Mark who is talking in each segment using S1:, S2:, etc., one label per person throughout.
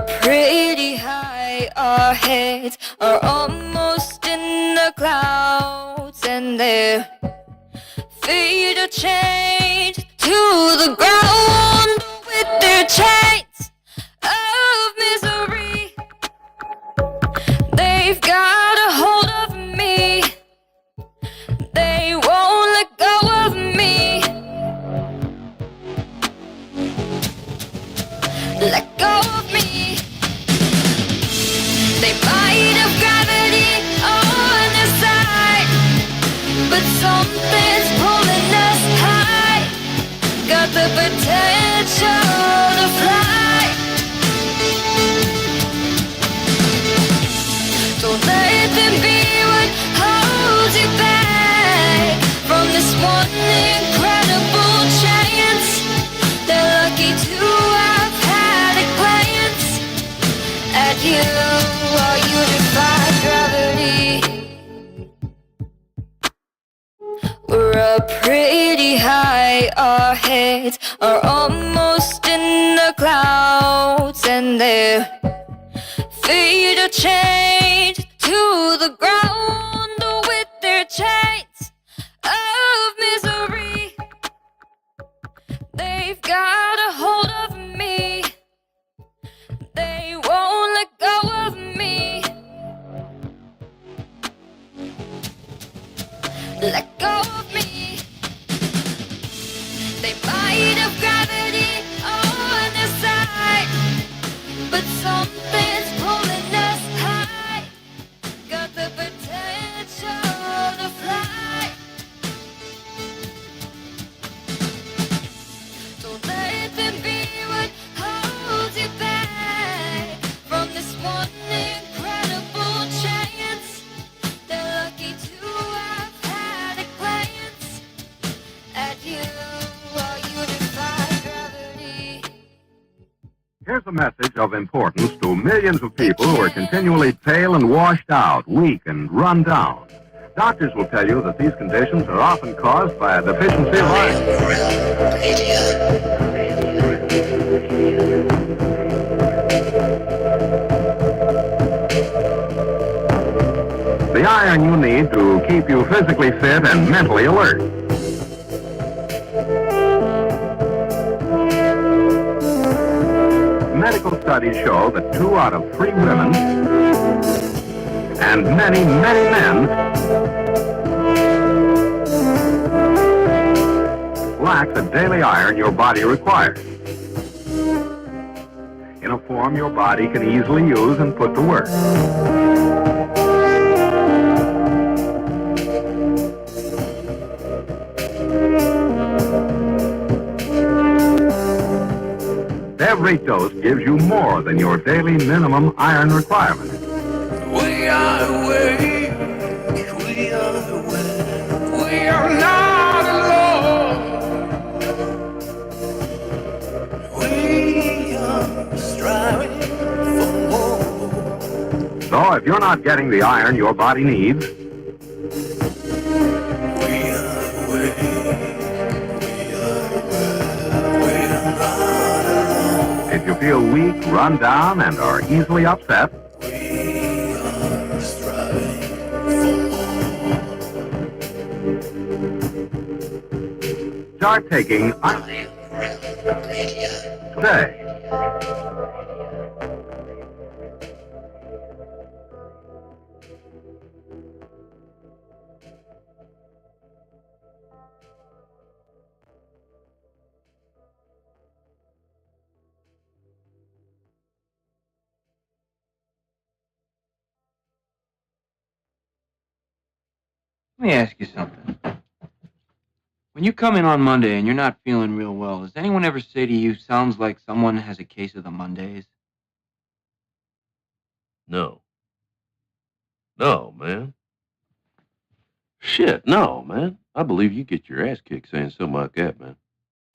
S1: up pretty high, our heads are almost in the clouds, and their feet are chained to the ground with their chains of misery. They've got a hold of me, they won't let go of me. Let go of me. They might have gravity on their side, but something's pulling us high. Got the potential to fly. Don't let them be what holds you back from this one incredible chance. They're lucky to have had a glance at you while you defy gravity. We're up pretty high, our heads are almost in the clouds, and their feet are chained to the ground with their chains of misery. They've got a hold of me, they won't let go of me. Let go of me. They might have gravity on their side, but something's pulling us high. Got the potential to fly. Don't let them be what holds you back from this one incredible chance. They're lucky to have had a glance at you while you defy gravity.
S2: Here's a message of importance to millions of people who are continually pale and washed out, weak and run down. Doctors will tell you that these conditions are often caused by a deficiency of iron. The iron you need to keep you physically fit and mentally alert. Medical studies show that 2 out of 3 women and many, many men lack the daily iron your body requires in a form your body can easily use and put to work. Every dose gives you more than your daily minimum iron requirement.
S3: We are awake, we are awake, we are not alone. We are striving for more.
S2: So if you're not getting the iron your body needs, if you feel weak, run down, and are easily upset, start taking iron today.
S4: Let me ask you something. When you come in on Monday and you're not feeling real well, does anyone ever say to you, sounds like someone has a case of the Mondays?
S5: No. No, man. Shit, no, man. I believe you get your ass kicked saying something like that, man.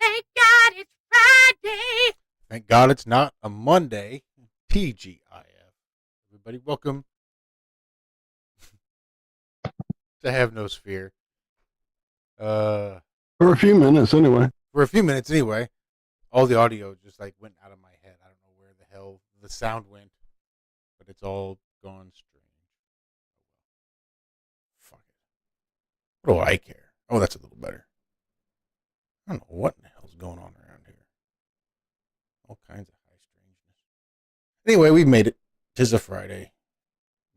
S6: Thank God it's Friday.
S7: Thank God it's not a Monday. TGIF. Everybody, welcome to Have No Sphere.
S8: For a few minutes, anyway.
S7: All the audio just like went out of my head. I don't know where the hell the the sound went, but it's all gone strange. Fuck it. What do I care? Oh, that's a little better. I don't know what in the hell's going on around here. All kinds of high strangeness. Anyway, we've made it. 'Tis a Friday.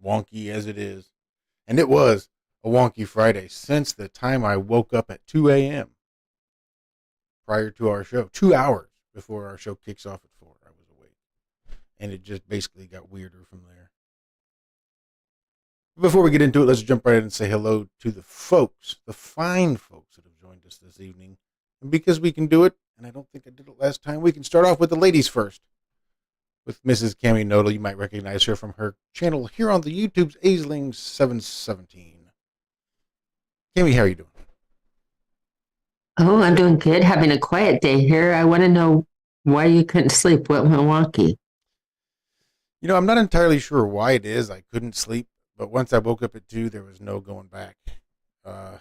S7: Wonky as it is. And it was a wonky Friday since the time I woke up at 2 a.m. prior to our show. 2 hours before our show kicks off at 4, I was awake. And it just basically got weirder from there. Before we get into it, let's jump right in and say hello to the folks, the fine folks that have joined us this evening. And because we can do it, and I don't think I did it last time, we can start off with the ladies first. With Mrs. Cami Knodel, you might recognize her from her channel here on the YouTube's Aisling 717. Cami, how are you doing?
S9: Oh, I'm doing good. Having a quiet day here. I want to know why you couldn't sleep. What went wonky?
S7: You know, I'm not entirely sure why it is I couldn't sleep, but once I woke up at 2, there was no going back. And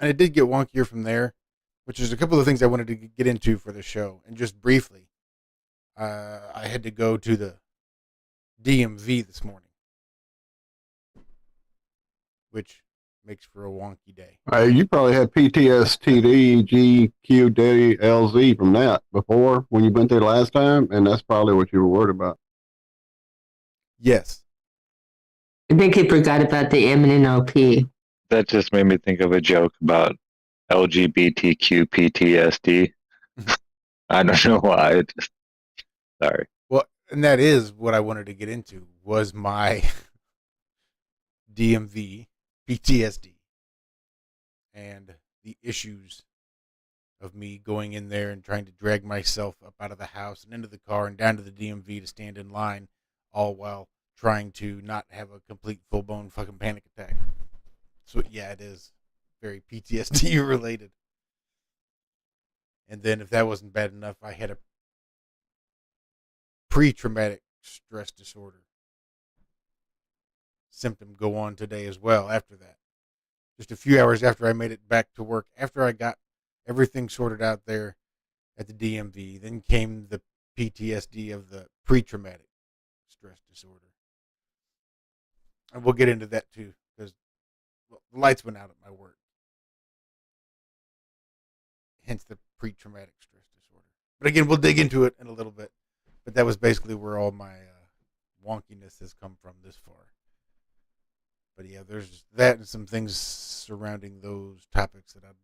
S7: it did get wonkier from there, which is a couple of things I wanted to get into for the show. And just briefly, I had to go to the DMV this morning, which makes for a wonky day.
S8: You probably had PTSD, GQDLZ from that before when you went there last time, and that's probably what you were worried about.
S7: Yes.
S9: I think you forgot about the MNOP.
S10: That just made me think of a joke about LGBTQ PTSD. I don't know why. Sorry.
S7: Well, and that is what I wanted to get into, was my DMV PTSD and the issues of me going in there and trying to drag myself up out of the house and into the car and down to the DMV to stand in line, all while trying to not have a complete full-blown fucking panic attack. So yeah, it is very PTSD related. And then if that wasn't bad enough, I had a pre-traumatic stress disorder symptom go on today as well after that. Just a few hours after I made it back to work, after I got everything sorted out there at the DMV, then came the PTSD of the pre-traumatic stress disorder. And we'll get into that too, because the lights went out at my work. Hence the pre-traumatic stress disorder. But again, we'll dig into it in a little bit. But that was basically where all my wonkiness has come from this far. But yeah, there's that and some things surrounding those topics that I'd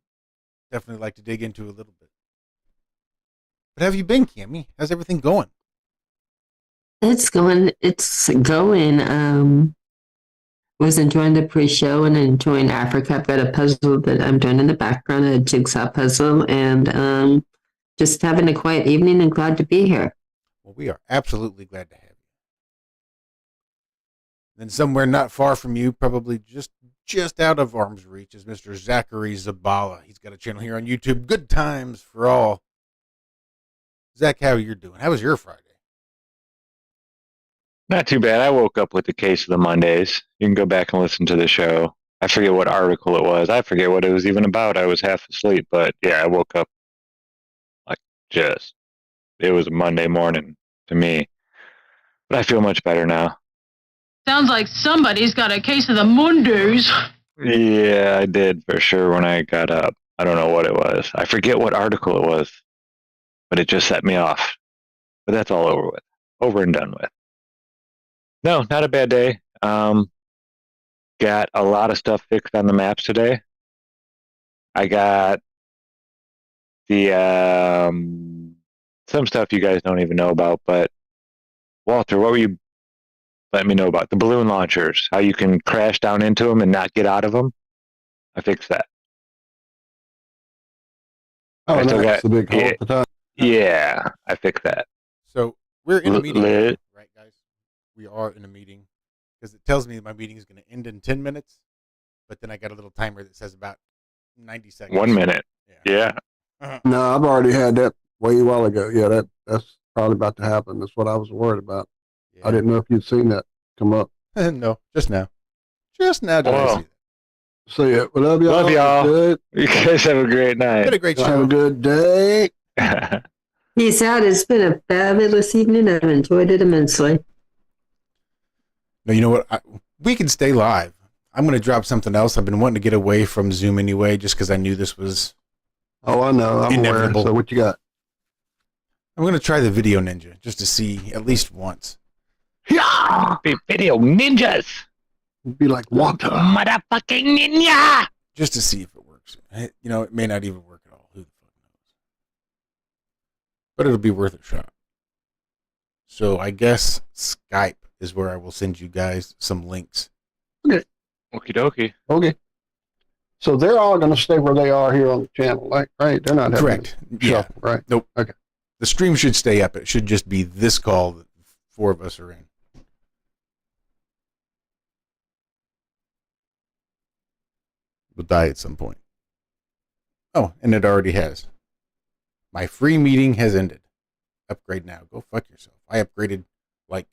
S7: definitely like to dig into a little bit. But how have you been, Cami? How's everything going?
S9: It's going. Was enjoying the pre-show and enjoying Africa. I've got a puzzle that I'm doing in the background, a jigsaw puzzle, and just having a quiet evening and glad to be here.
S7: Well, we are absolutely glad to have you. Then somewhere not far from you, probably just out of arm's reach, is Mr. Zachary Zabala. He's got a channel here on YouTube, Good Times for All. Zach, how are you doing? How was your Friday?
S10: Not too bad. I woke up with the case of the Mondays. You can go back and listen to the show. I forget what article it was. I forget what it was even about. I was half asleep, but yeah, I woke up it was a Monday morning to me. But I feel much better now.
S6: Sounds like somebody's got a case of the Mondays.
S10: Yeah, I did for sure when I got up. I don't know what it was. I forget what article it was, but it just set me off. But that's all over with. Over and done with. No, not a bad day. Got a lot of stuff fixed on the maps today. I got the some stuff you guys don't even know about, but Walter, what were you letting me know about? The balloon launchers, how you can crash down into them and not get out of them. I fixed that.
S8: Oh, that's the big hole at the top.
S10: Yeah, I fixed that.
S7: So we're in a meeting, right, guys? We are in a meeting because it tells me that my meeting is going to end in 10 minutes, but then I got a little timer that says about 90 seconds.
S10: 1 minute. Yeah.
S7: Uh-huh.
S8: No, I've already had that way a while ago. Yeah, that's probably about to happen. That's what I was worried about.
S7: Yeah.
S8: I didn't know if you'd seen that come up.
S7: No, just now. Just now did I see that.
S8: See it. We love y'all.
S10: Love y'all.
S8: Good.
S10: You guys have a great night.
S7: Had a great
S8: Have
S7: show.
S8: a good day.
S9: Peace out. It's been a fabulous evening. I've enjoyed it immensely.
S7: No, you know what? We can stay live. I'm going to drop something else. I've been wanting to get away from Zoom anyway, just because I knew this was
S8: Oh, I know. I'm
S7: inevitable.
S8: aware. So what you got?
S7: I'm going to try the Video Ninja just to see at least once.
S8: Yeah!
S10: Video ninjas!
S8: Be like water.
S10: Motherfucking ninja!
S7: Just to see if it works. You know, it may not even work at all. Who the fuck knows? But it'll be worth a shot. So I guess Skype is where I will send you guys some links.
S8: Okay.
S10: Okie dokie.
S8: Okay. So they're all going to stay where they are here on the channel, right? They're not having
S7: Correct. Yeah.
S8: shuffle, right?
S7: Nope.
S8: Okay.
S7: The stream should stay up. It should just be this call that 4 of us are in. Will die at some point. Oh, and it already has. My free meeting has ended. Upgrade now. Go fuck yourself. I upgraded like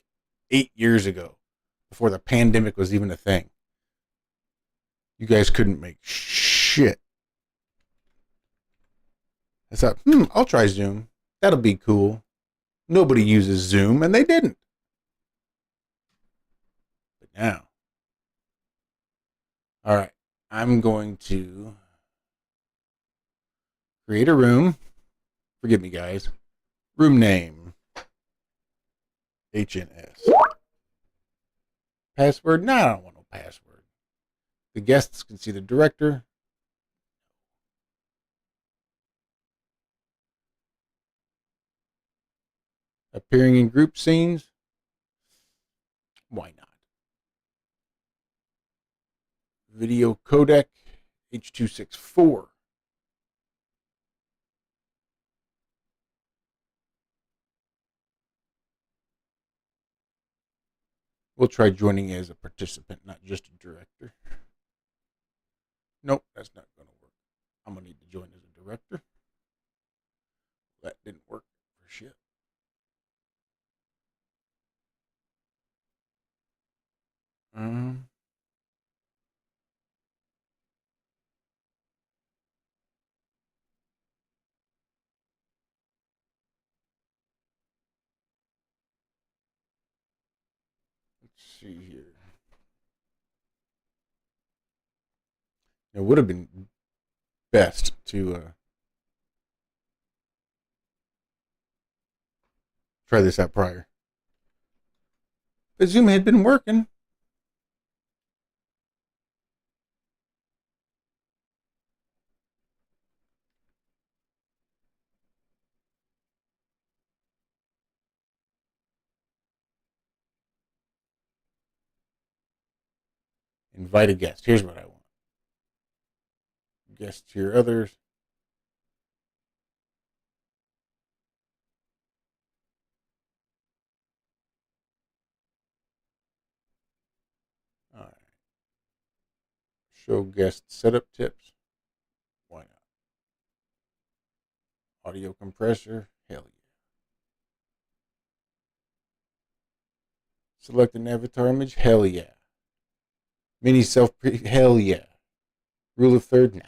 S7: 8 years ago, before the pandemic was even a thing. You guys couldn't make shit. I thought, I'll try Zoom. That'll be cool. Nobody uses Zoom, and they didn't. But now. All right. I'm going to create a room. Forgive me, guys. Room name. HNS. Password? No, I don't want no password. The guests can see the director. Appearing in group scenes? Why not? Video codec H.264. We'll try joining as a participant, not just a director. Nope, that's not going to work. I'm going to need to join as a director. That didn't work for shit. Let's see here. It would have been best to try this out prior. But Zoom had been working. Invite a guest. Here's what I want. Guests here, others. All right. Show guest setup tips. Why not? Audio compressor. Hell yeah. Select an avatar image. Hell yeah. Mini self pre. Hell yeah. Rule of third. Nah.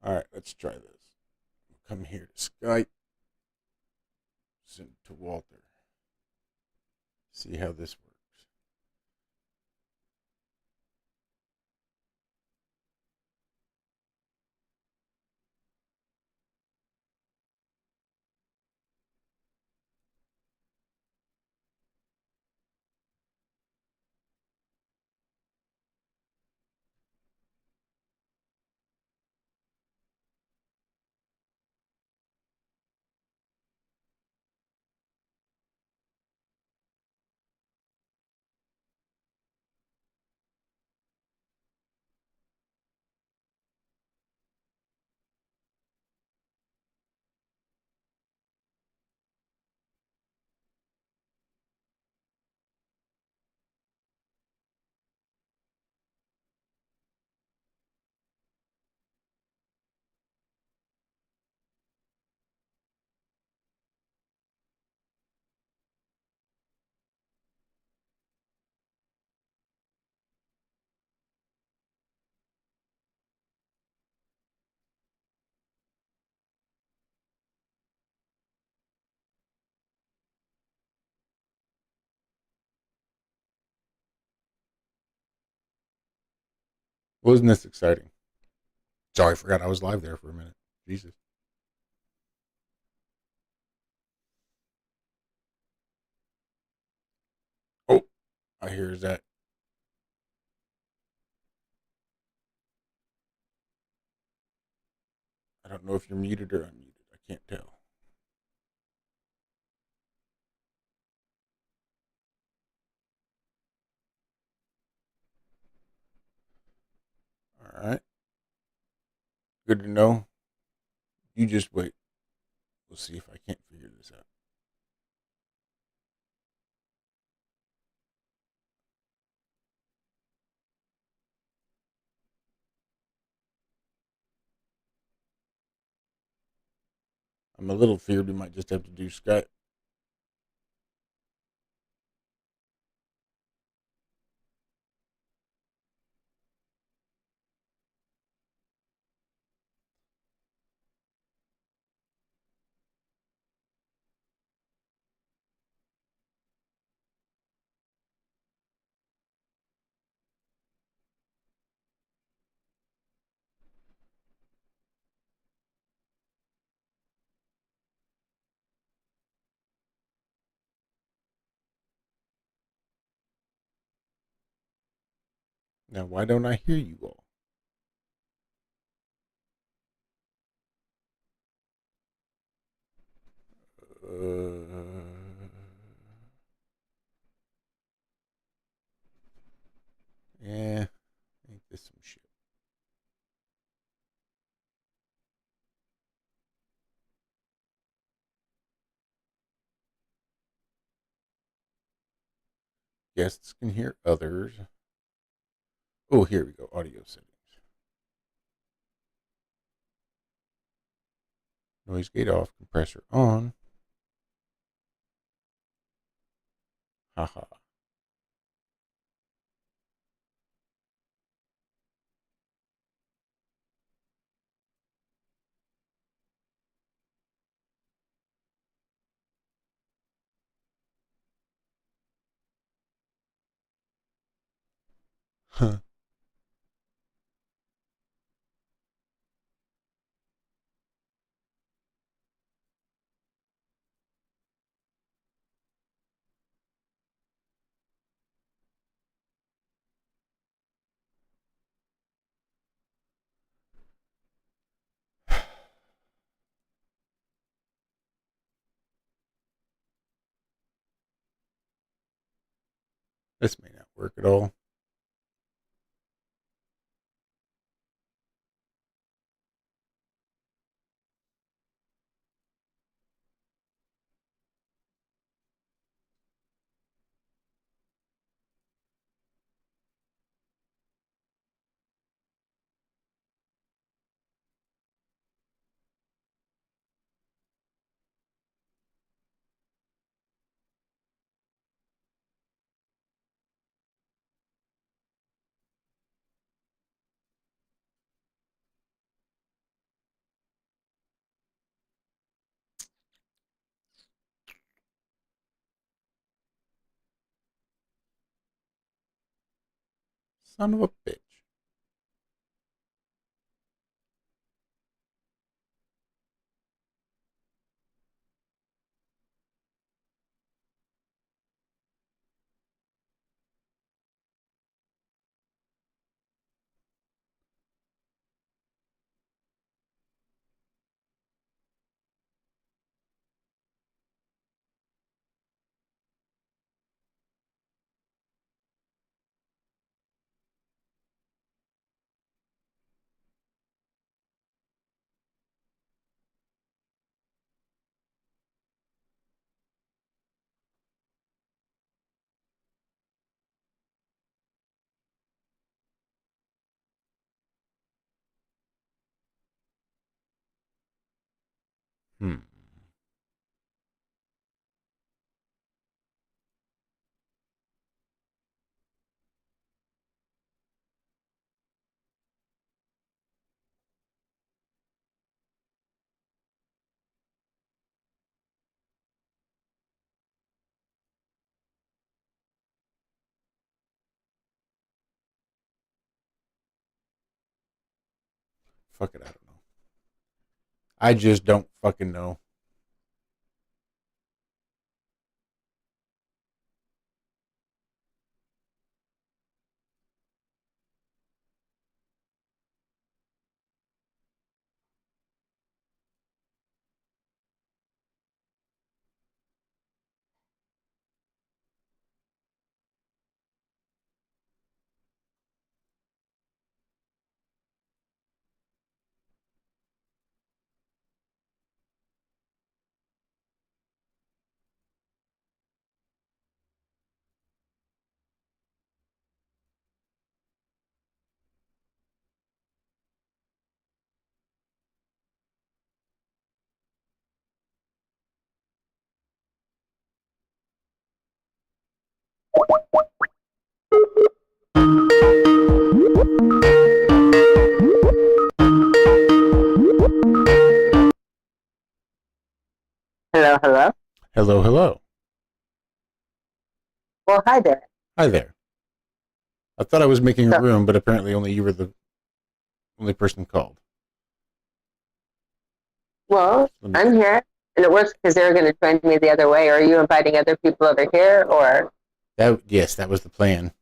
S7: All right, let's try this. Come here to Skype. Send it to Walter. See how this works. Wasn't this exciting? Sorry, I forgot I was live there for a minute. Jesus. Oh, I hear that. I don't know if you're muted or unmuted. I can't tell. All right. Good to know. You just wait. We'll see if I can't figure this out. I'm a little feared we might just have to do Skype. Now, why don't I hear you all? Yeah, ain't this some shit? Guests can hear others. Oh, here we go. Audio settings. Noise gate off. Compressor on. Haha. Huh. This may not work at all. Son of a bitch. Hmm. Fuck it, I don't know. I just don't fucking know.
S9: Hello, hello.
S7: Hello, hello.
S9: Well, hi there.
S7: Hi there. I thought I was making a
S9: So-
S7: room, but apparently only you were the only person called.
S9: Well,
S7: Let me-
S9: I'm here, and it works because they were going to join me the other way. Are you inviting other people over here, or?
S7: Yes, that was the plan.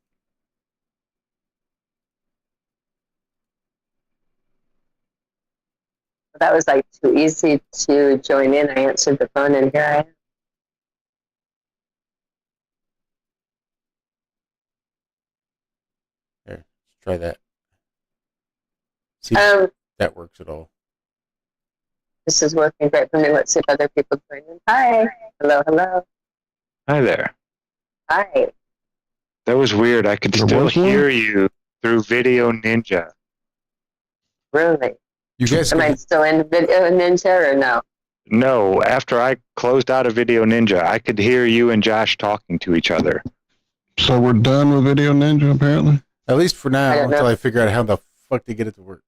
S9: That was like too easy to join in. I answered the phone, and here I am.
S7: Here, let's try that. See
S9: Um,
S7: if that works at all.
S9: This is working great for me. Let's see if other people join in. Hi. Hello, hello.
S10: Hi there.
S9: Hi.
S10: That was weird. I could
S8: There
S10: still
S8: was one?
S10: hear you through Video Ninja.
S9: Really?
S7: You guys
S9: Am I
S7: can,
S9: still in Video Ninja or no?
S10: No, after I closed out of Video Ninja, I could hear you and Josh talking to each other.
S8: So we're done with Video Ninja, apparently.
S7: at least for now,
S9: I don't know.
S7: until I figure out how the fuck to get it to work.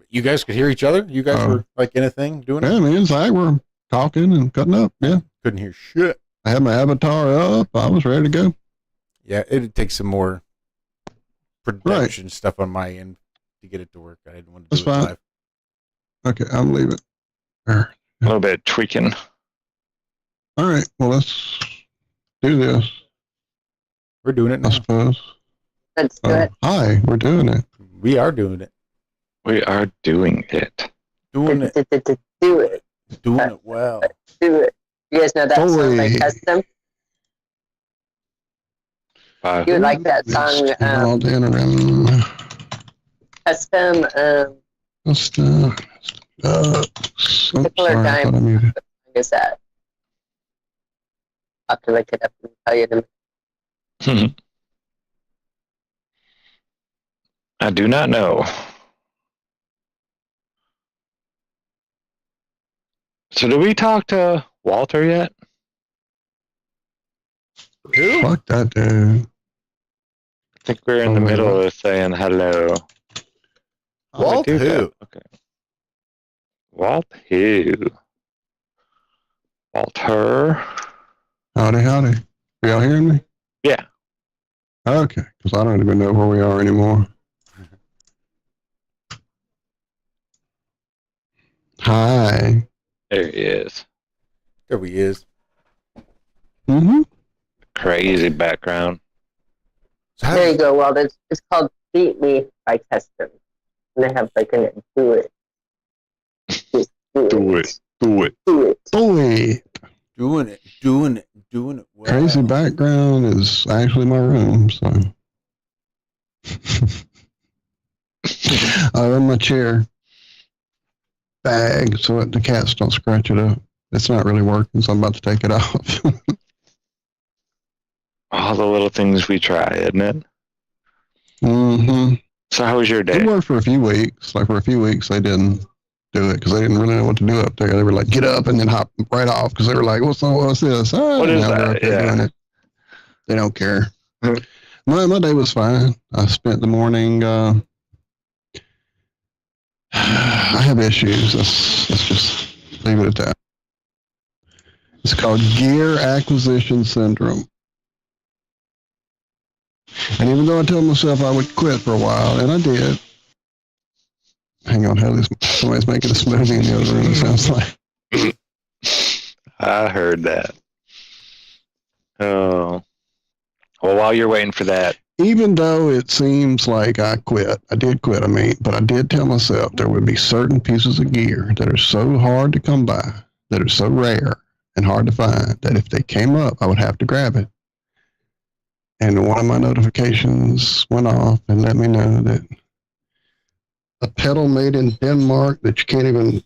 S7: You guys could hear each other? You guys were like in a thing doing
S8: Yeah,
S7: it?
S8: me and Zack were talking and cutting up. Yeah,
S7: Couldn't hear shit.
S8: I had my avatar up. I was ready to go.
S7: Yeah, it'd take some more production stuff on my end to get it to work. I didn't want to do
S8: That's
S7: it
S8: fine.
S7: live.
S8: Okay, I'm leaving. There.
S10: A little bit tweaking.
S8: All right, well, let's do this,
S7: We're doing it
S8: I
S7: now.
S8: suppose.
S9: Let's do it.
S8: Hi, we're doing it.
S7: We are doing it.
S10: We are doing it.
S7: Doing it.
S9: Do it.
S7: Doing it well.
S9: Do it. You guys know that song by
S8: Boy.
S9: Custom? You would like that song,
S8: All the internet.
S9: Custom,
S8: Sorry, I thought I muted.
S9: what song is that? I'll have to look it up and tell you the
S10: I do not know. So did we talk to Walter yet?
S7: Who?
S8: Fuck that dude.
S10: I think we're in the middle of saying hello. Oh,
S7: Walt
S10: we do
S7: who?
S10: that. Okay. Walt who? Walter.
S8: Howdy, howdy. Are y'all hearing me?
S10: Yeah.
S8: Okay, because I don't even know where we are anymore. Hi.
S10: There he is.
S7: There he is.
S8: Mm-hmm.
S10: Crazy background.
S7: So how
S9: There you go. Well, it's called Beat Me by Custom. And they have like an Do It. Just
S10: Do it. Do it.
S9: Do it.
S8: Boy,
S7: doing it well.
S8: crazy background is actually my room, so. I'm in my chair. Bag so that the cats don't scratch it up. It's not really working, so I'm about to take it off.
S10: All the little things we try, isn't it?
S8: Mm-hmm.
S10: So how was your day?
S8: It worked for a few weeks. Like for a few weeks, they didn't do it because they didn't really know what to do up there. They were like, get up and then hop right off because they were like, what's this? Oh,
S10: What is
S8: now they're
S10: that?
S8: up there
S10: Yeah.
S8: doing it. They don't care. My day was fine. I spent the morning. I have issues. Let's just leave it at that. It's called gear acquisition syndrome. And even though I told myself I would quit for a while, and I did, Hang on, somebody's making a smoothie in the other room, it sounds like.
S10: I heard that. Oh. Well, while you're waiting for that,
S8: Even though it seems like I did quit, but I did tell myself there would be certain pieces of gear that are so hard to come by, that are so rare and hard to find, that if they came up, I would have to grab it. And one of my notifications went off and let me know that a pedal made in Denmark that you can't even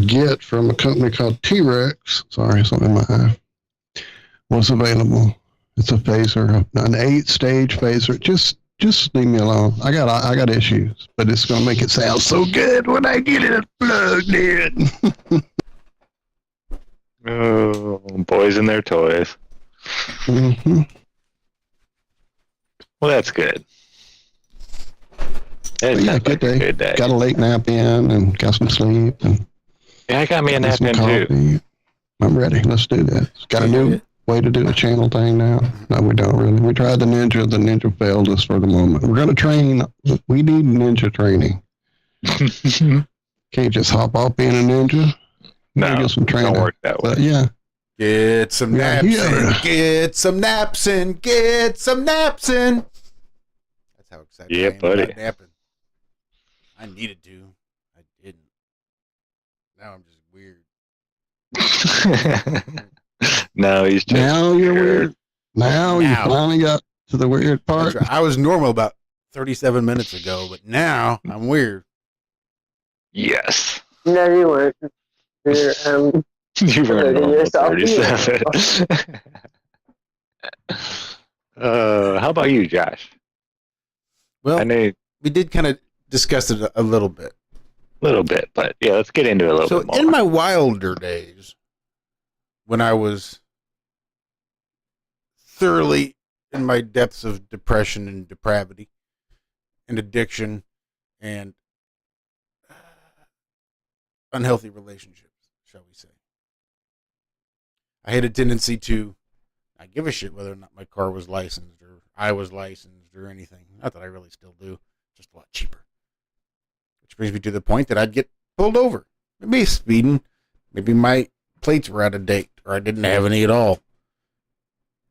S8: get from a company called T-Rex, sorry, something in my eye, was available. It's a phaser, an 8-stage phaser. Just leave me alone. I got issues, but it's gonna make it sound so good when I get it plugged in.
S10: oh, boys and their toys.
S8: Mm-hmm.
S10: Well, that's good. It
S8: Yeah,
S10: sounds like a good day.
S8: Got a late nap in and got some sleep and
S10: Yeah, I got me a nap
S8: some
S10: in
S8: coffee.
S10: too.
S8: I'm ready. Let's do this. Got a new way to do a channel thing now. No, we don't really. We tried the Ninja. The Ninja failed us for the moment. We're gonna train. We need Ninja training. Can't just hop off being a Ninja.
S10: No,
S8: get some training.
S10: Don't work that way.
S8: But yeah.
S7: Get some
S8: Yeah,
S7: naps
S8: yeah.
S7: in. Get some naps in. Get some naps in. That's how excited I am
S10: buddy.
S7: about napping. I needed to. I didn't. Now I'm just weird.
S10: No, he's just
S8: Now you're weird. Now you finally got to the weird part.
S7: That's right. I was normal about 37 minutes ago, but now I'm weird.
S10: Yes.
S9: No, you weren't.
S10: You were
S9: Look at
S10: normal
S9: yourself.
S10: 37. How about you, Josh?
S7: Well,
S10: I know
S7: we did kind of discuss it a little bit.
S10: but yeah, let's get into it a little
S7: So
S10: bit more.
S7: in my wilder days, when I was thoroughly in my depths of depression and depravity and addiction and unhealthy relationships, shall we say, I had a tendency to not give a shit whether or not my car was licensed or I was licensed or anything. Not that I really still do, just a lot cheaper. Which brings me to the point that I'd get pulled over. Maybe speeding, maybe my plates were out of date or I didn't have any at all.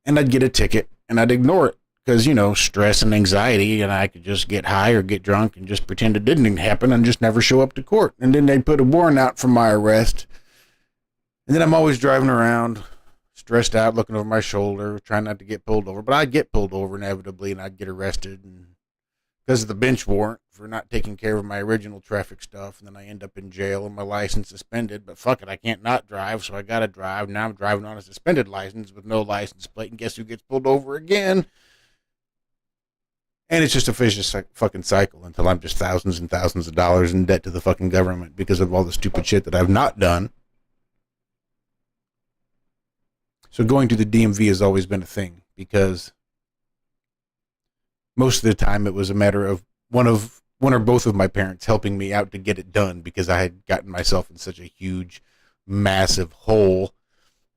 S7: And I'd get a ticket and I'd ignore it because, stress and anxiety, and I could just get high or get drunk and just pretend it didn't happen and just never show up to court. And then they'd put a warrant out for my arrest. And then I'm always driving around, stressed out, looking over my shoulder, trying not to get pulled over. But I'd get pulled over inevitably, and I'd get arrested because of the bench warrant for not taking care of my original traffic stuff. And then I end up in jail and my license suspended. But fuck it, I can't not drive, so I got to drive. Now I'm driving on a suspended license with no license plate. And guess who gets pulled over again? And it's just a vicious fucking cycle until I'm just thousands and thousands of dollars in debt to the fucking government because of all the stupid shit that I've not done. So going to the DMV has always been a thing because most of the time it was a matter of one or both of my parents helping me out to get it done because I had gotten myself in such a huge, massive hole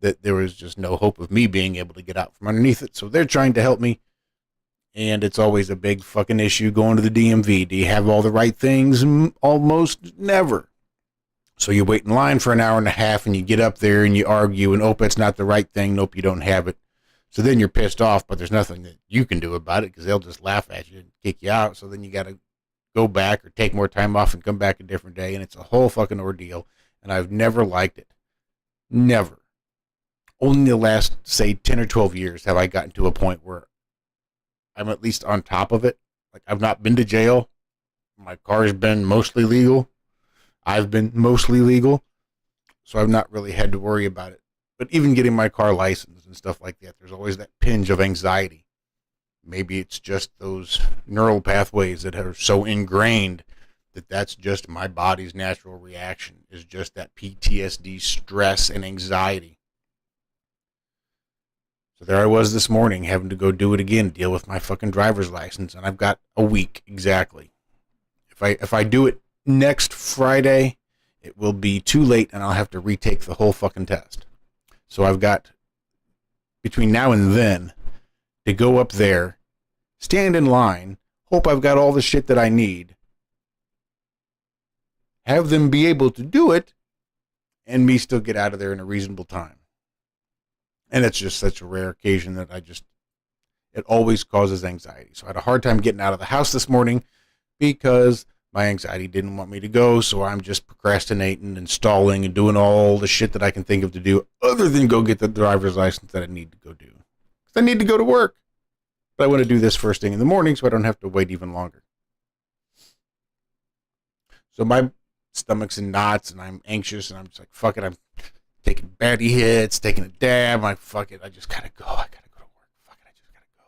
S7: that there was just no hope of me being able to get out from underneath it. So they're trying to help me. And it's always a big fucking issue going to the DMV. Do you have all the right things? Almost never. So you wait in line for an hour and a half and you get up there and you argue and, it's not the right thing. Nope, you don't have it. So then you're pissed off, but there's nothing that you can do about it because they'll just laugh at you and kick you out. So then you got to go back or take more time off and come back a different day. And it's a whole fucking ordeal. And I've never liked it. Never. Only the last, say, 10 or 12 years have I gotten to a point where I'm at least on top of it. Like, I've not been to jail. My car's been mostly legal. I've been mostly legal. So I've not really had to worry about it. But even getting my car licensed and stuff like that, there's always that pinch of anxiety. Maybe it's just those neural pathways that are so ingrained that that's just my body's natural reaction, is just that PTSD, stress, and anxiety. So there I was this morning having to go do it again, deal with my fucking driver's license, and I've got a week exactly. If I do it next Friday, it will be too late and I'll have to retake the whole fucking test. So I've got between now and then to go up there, stand in line, hope I've got all the shit that I need, have them be able to do it and me still get out of there in a reasonable time. And it's just such a rare occasion that it always causes anxiety. So I had a hard time getting out of the house this morning because my anxiety didn't want me to go. So I'm just procrastinating and stalling and doing all the shit that I can think of to do other than go get the driver's license that I need to go do. Because I need to go to work. But I want to do this first thing in the morning so I don't have to wait even longer. So my stomach's in knots and I'm anxious and I'm just like, fuck it. I'm taking baddie hits, taking a dab. I'm like, fuck it. I just gotta go. I gotta go to work. Fuck it. I just gotta go.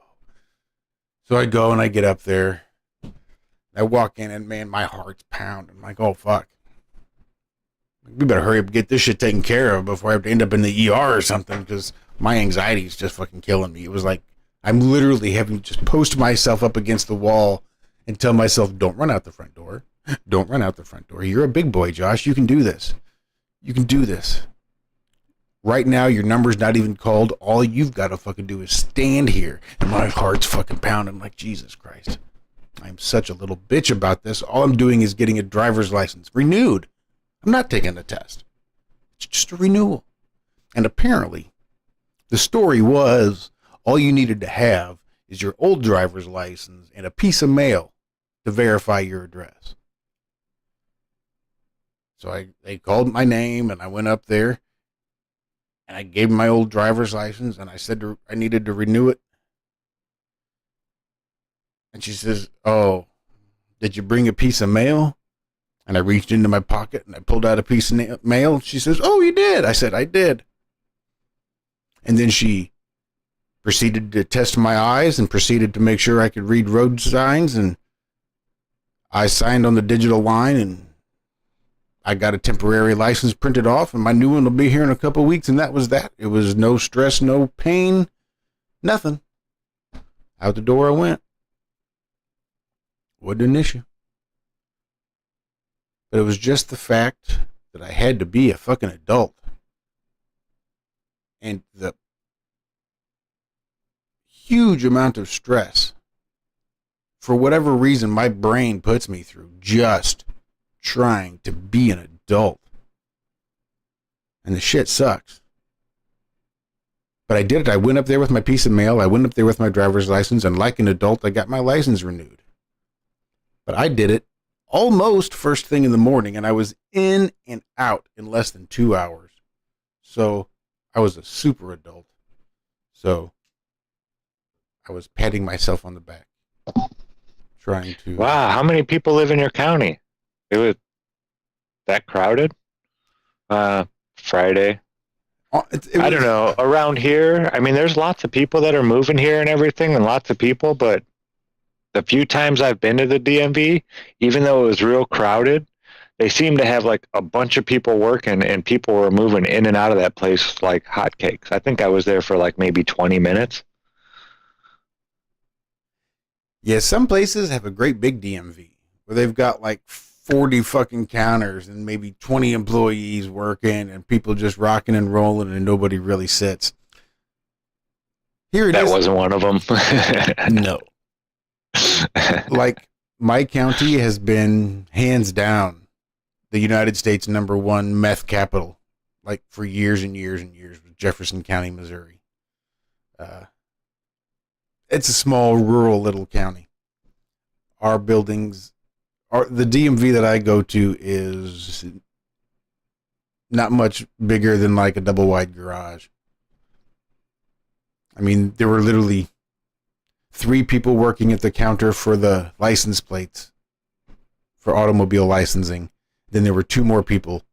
S7: So I go and I get up there. I walk in and man, my heart's pounding. I'm like, oh fuck. We better hurry up and get this shit taken care of before I have to end up in the ER or something because my anxiety is just fucking killing me. It was like I'm literally having to just post myself up against the wall and tell myself, don't run out the front door. Don't run out the front door. You're a big boy, Josh. You can do this. You can do this. Right now, your number's not even called. All you've got to fucking do is stand here. And my heart's fucking pounding. I'm like, Jesus Christ. I'm such a little bitch about this. All I'm doing is getting a driver's license renewed. I'm not taking a test. It's just a renewal. And apparently, the story was all you needed to have is your old driver's license and a piece of mail to verify your address. So they called my name and I went up there and I gave them my old driver's license and I said I needed to renew it. And she says, oh, did you bring a piece of mail? And I reached into my pocket and I pulled out a piece of mail. She says, oh, you did? I said, I did. And then she proceeded to test my eyes and proceeded to make sure I could read road signs. And I signed on the digital line and I got a temporary license printed off and my new one will be here in a couple of weeks. And that was that. It was no stress, no pain, nothing. Out the door I went. Wasn't an issue. But it was just the fact that I had to be a fucking adult. And the huge amount of stress, for whatever reason, my brain puts me through just trying to be an adult. And the shit sucks. But I did it. I went up there with my piece of mail. I went up there with my driver's license. And like an adult, I got my license renewed. But I did it almost first thing in the morning. And I was in and out in less than 2 hours. So I was a super adult. So I was patting myself on the back. Trying to...
S10: Wow, how many people live in your county? It was that crowded? Friday. I don't know. Around here, I mean, there's lots of people that are moving here and everything, and lots of people, but the few times I've been to the DMV, even though it was real crowded, they seem to have like a bunch of people working, and people were moving in and out of that place like hotcakes. I think I was there for like maybe 20 minutes.
S7: Yeah, some places have a great big DMV where they've got like 40 fucking counters and maybe 20 employees working and people just rocking and rolling and nobody really sits. Here it is.
S10: That wasn't one of them.
S7: No. Like, my county has been hands down the United States #1 meth capital, like for years and years and years, with Jefferson County, Missouri. It's a small, rural little county. Our buildings, the DMV that I go to is not much bigger than like a double wide garage. I mean, there were literally 3 people working at the counter for the license plates for automobile licensing. Then there were 2 more people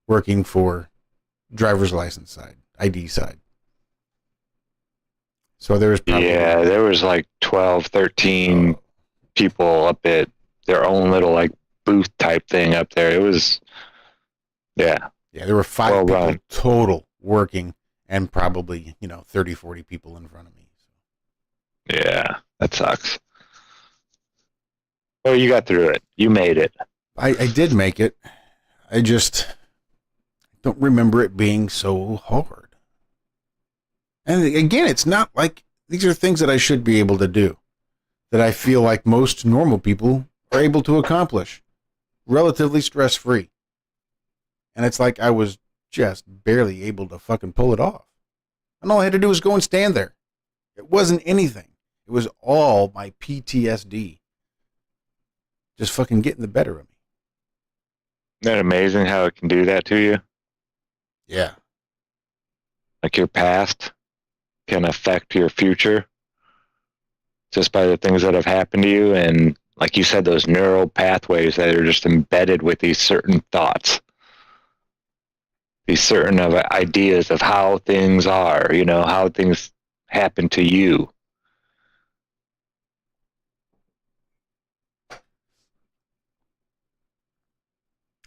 S7: working for driver's license side, ID side. So there was probably...
S10: Yeah, there was like 12, 13 people up at their own little like booth type thing up there. It was, yeah.
S7: Yeah, there were 5
S10: well
S7: people
S10: run.
S7: total working and probably, 30, 40 people in front of me.
S10: Yeah, that sucks. Well, you got through it. You made it.
S7: I did make it. I just don't remember it being so hard. And again, it's not like these are things that I should be able to do, that I feel like most normal people are able to accomplish relatively stress-free. And it's like I was just barely able to fucking pull it off. And all I had to do was go and stand there. It wasn't anything. It was all my PTSD just fucking getting the better of me.
S10: Isn't that amazing how it can do that to you?
S7: Yeah.
S10: Like your past can affect your future just by the things that have happened to you. And like you said, those neural pathways that are just embedded with these certain thoughts, these certain ideas of how things are, you know, how things happen to you.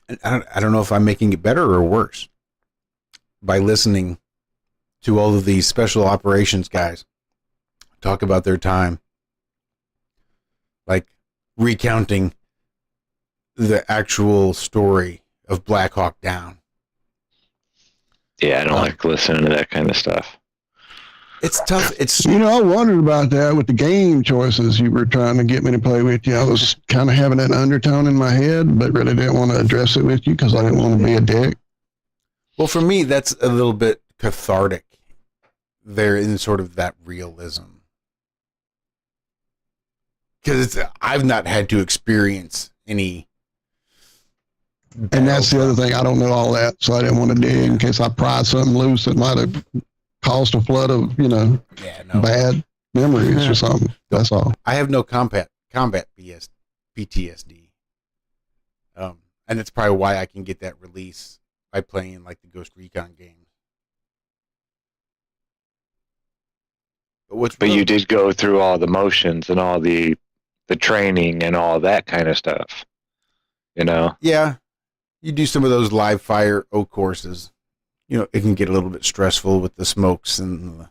S7: And I don't know if I'm making it better or worse by listening to all of these special operations guys talk about their time, like recounting the actual story of Black Hawk Down.
S10: Yeah, I don't like listening to that kind of stuff.
S7: It's tough. It's,
S8: You know, I wondered about that with the game choices you were trying to get me to play with you. I was kind of having an undertone in my head, but really didn't want to address it with you because I didn't want to be a dick.
S7: well, for me, that's a little bit cathartic. There in sort of that realism. Because I've not had to experience any.
S8: And that's the other thing. I don't know all that, so I didn't want to dig in case I pried something loose that might have caused a flood of, you know, bad memories or something. That's all.
S7: I have no combat PTSD. And that's probably why I can get that release by playing like the Ghost Recon games.
S10: But you did go through all the motions and all the training and all that kind of stuff, you know?
S7: Yeah. You do some of those live fire O courses. You know, it can get a little bit stressful with the smokes and the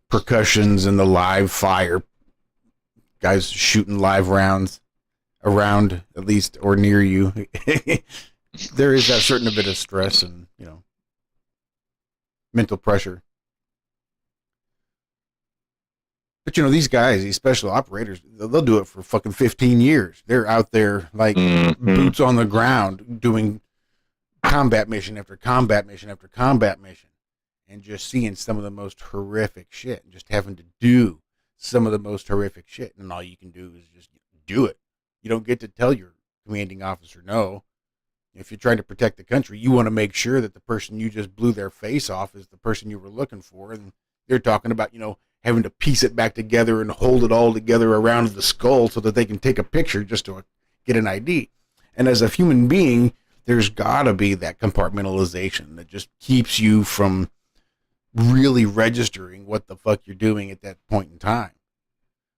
S7: percussions and the live fire. Guys shooting live rounds around, at least, or near you. There is that certain bit of stress and, you know, mental pressure. But, you know, these guys, these special operators, they'll do it for fucking 15 years. They're out there like boots on the ground doing combat mission after combat mission after combat mission and just seeing some of the most horrific shit and just having to do some of the most horrific shit. And all you can do is just do it. You don't get to tell your commanding officer no. If you're trying to protect the country, you want to make sure that the person you just blew their face off is the person you were looking for. And they're talking about, you know, having to piece it back together and hold it all together around the skull so that they can take a picture just to get an ID. And as a human being, there's got to be that compartmentalization that just keeps you from really registering what the fuck you're doing at that point in time.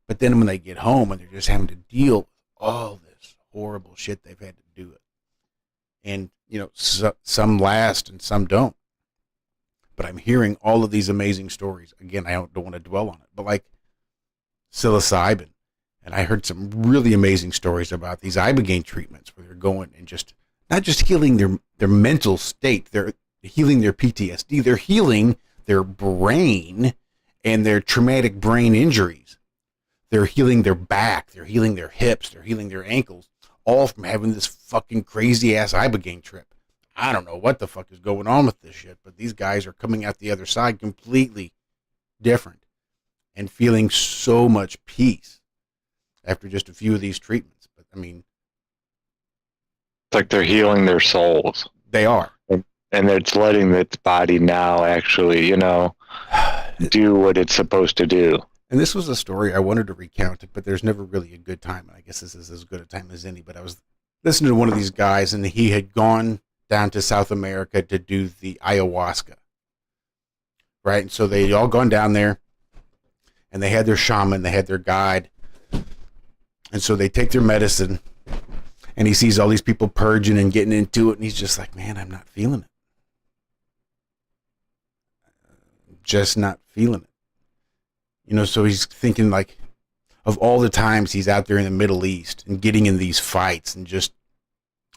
S7: But then when they get home and they're just having to deal with all this horrible shit they've had to do it. And, you know, some last and some don't. But I'm hearing all of these amazing stories. Again, I don't want to dwell on it, but like psilocybin. And I heard some really amazing stories about these ibogaine treatments where they're going and just not just healing their mental state, they're healing their PTSD, they're healing their brain and their traumatic brain injuries. They're healing their back, they're healing their hips, they're healing their ankles, all from having this fucking crazy ass ibogaine trip. I don't know what the fuck is going on with this shit, but these guys are coming out the other side completely different and feeling so much peace after just a few of these treatments. But I mean,
S10: it's like they're healing their souls.
S7: They are.
S10: And it's letting its body now actually, you know, do what it's supposed to do.
S7: And this was a story I wanted to recount it, but there's never really a good time. I guess this is as good a time as any, but I was listening to one of these guys and he had gone down to South America to do the ayahuasca. Right? And so they all gone down there and they had their shaman, they had their guide. And so they take their medicine and he sees all these people purging and getting into it. And he's just like, man, I'm not feeling it. Just not feeling it. You know, so he's thinking like of all the times he's out there in the Middle East and getting in these fights and just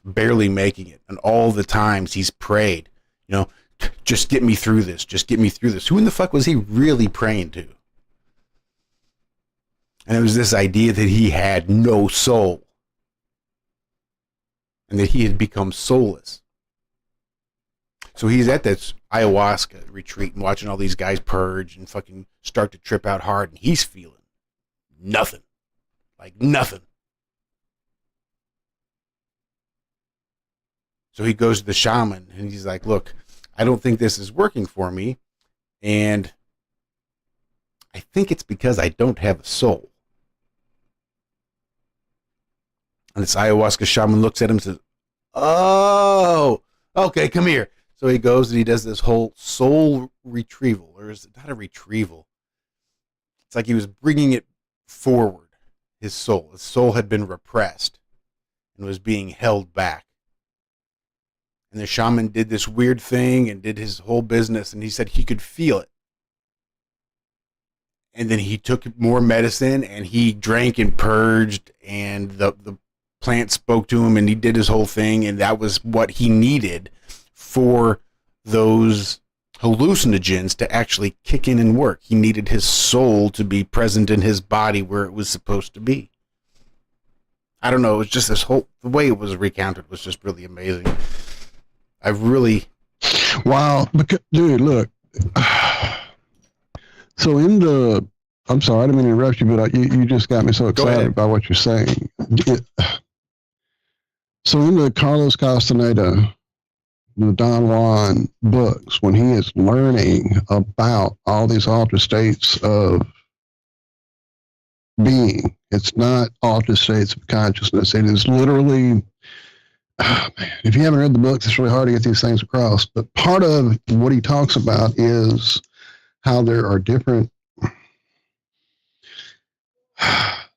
S7: barely making it. And all the times he's prayed, you know, just get me through this. Just get me through this. Who in the fuck was he really praying to? And it was this idea that he had no soul and that he had become soulless. So he's at this ayahuasca retreat and watching all these guys purge and fucking start to trip out hard, and he's feeling nothing. Like nothing. So he goes to the shaman and he's like, look, I don't think this is working for me. And I think it's because I don't have a soul. And this ayahuasca shaman looks at him and says, oh, okay, come here. So he goes and he does this whole soul retrieval, or is it not a retrieval? It's like he was bringing it forward, his soul. His soul had been repressed and was being held back. And the shaman did this weird thing and did his whole business, and he said he could feel it. And then he took more medicine and he drank and purged, and the plant spoke to him and he did his whole thing, and that was what he needed for those hallucinogens to actually kick in and work. He needed his soul to be present in his body where it was supposed to be. I don't know, it was just this whole, the way it was recounted was just really amazing. I really...
S8: Wow, dude, look. So I'm sorry, I didn't mean to interrupt you, but you just got me so excited by what you're saying. So in the Carlos Castaneda, the Don Juan books, when he is learning about all these altered states of being, it's not altered states of consciousness. It is literally, if you haven't read the books, it's really hard to get these things across. But part of what he talks about is how there are different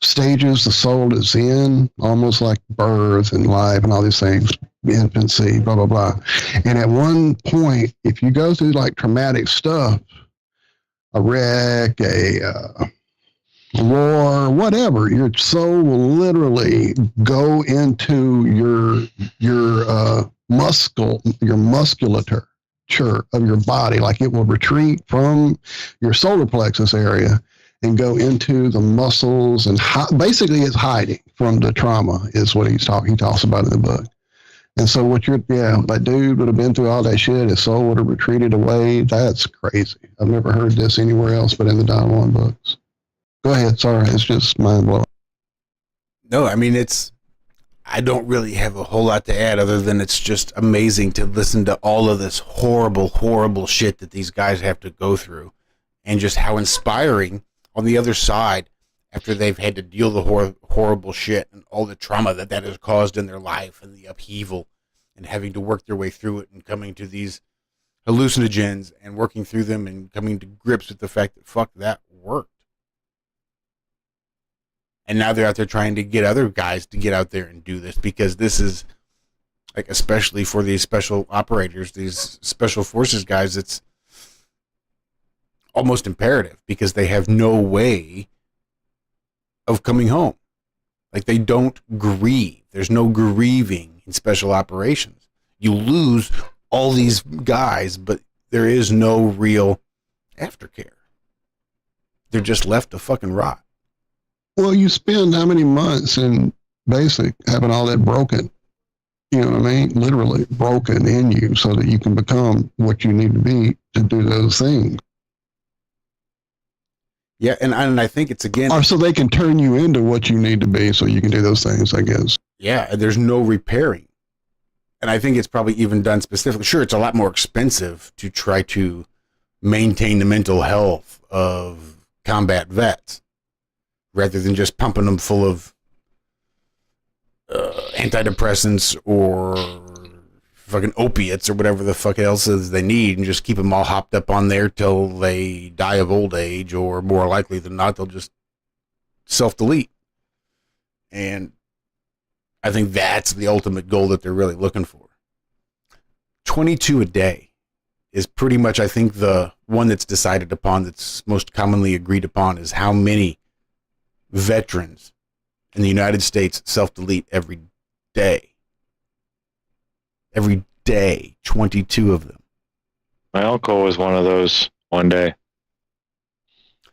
S8: stages the soul is in, almost like birth and life and all these things, infancy, blah, blah, blah. And at one point, if you go through like traumatic stuff, a wreck, a war, whatever, your soul will literally go into your musculature of your body. Like it will retreat from your solar plexus area and go into the muscles, and basically it's hiding from the trauma is what he talks about in the book. And so that dude would have been through all that shit, his soul would have retreated away. That's crazy. I've never heard this anywhere else but in the Don Juan books. Go ahead, sorry, it's just mind blowing.
S7: No, I mean, I don't really have a whole lot to add other than it's just amazing to listen to all of this horrible, horrible shit that these guys have to go through, and just how inspiring on the other side, after they've had to deal the horrible shit and all the trauma that has caused in their life and the upheaval and having to work their way through it and coming to these hallucinogens and working through them and coming to grips with the fact that fuck, that worked. And now they're out there trying to get other guys to get out there and do this, because this is, like, especially for these special operators, these special forces guys, it's almost imperative because they have no way of coming home. Like, they don't grieve. There's no grieving in special operations. You lose all these guys, but there is no real aftercare. They're just left to fucking rot.
S8: Well, you spend how many months in basic having all that broken, you know what I mean? Literally broken in you so that you can become what you need to be to do those things.
S7: Yeah, and I think it's, again...
S8: Or so they can turn you into what you need to be so you can do those things, I guess.
S7: Yeah, and there's no repairing. And I think it's probably even done specifically. Sure, it's a lot more expensive to try to maintain the mental health of combat vets rather than just pumping them full of antidepressants or fucking opiates or whatever the fuck else is they need, and just keep them all hopped up on there till they die of old age, or more likely than not, they'll just self-delete. And I think that's the ultimate goal that they're really looking for. 22 a day is pretty much, I think, the one that's decided upon, that's most commonly agreed upon, is how many veterans in the United States self-delete every day. Every day, 22 of them.
S10: My uncle was one of those one day.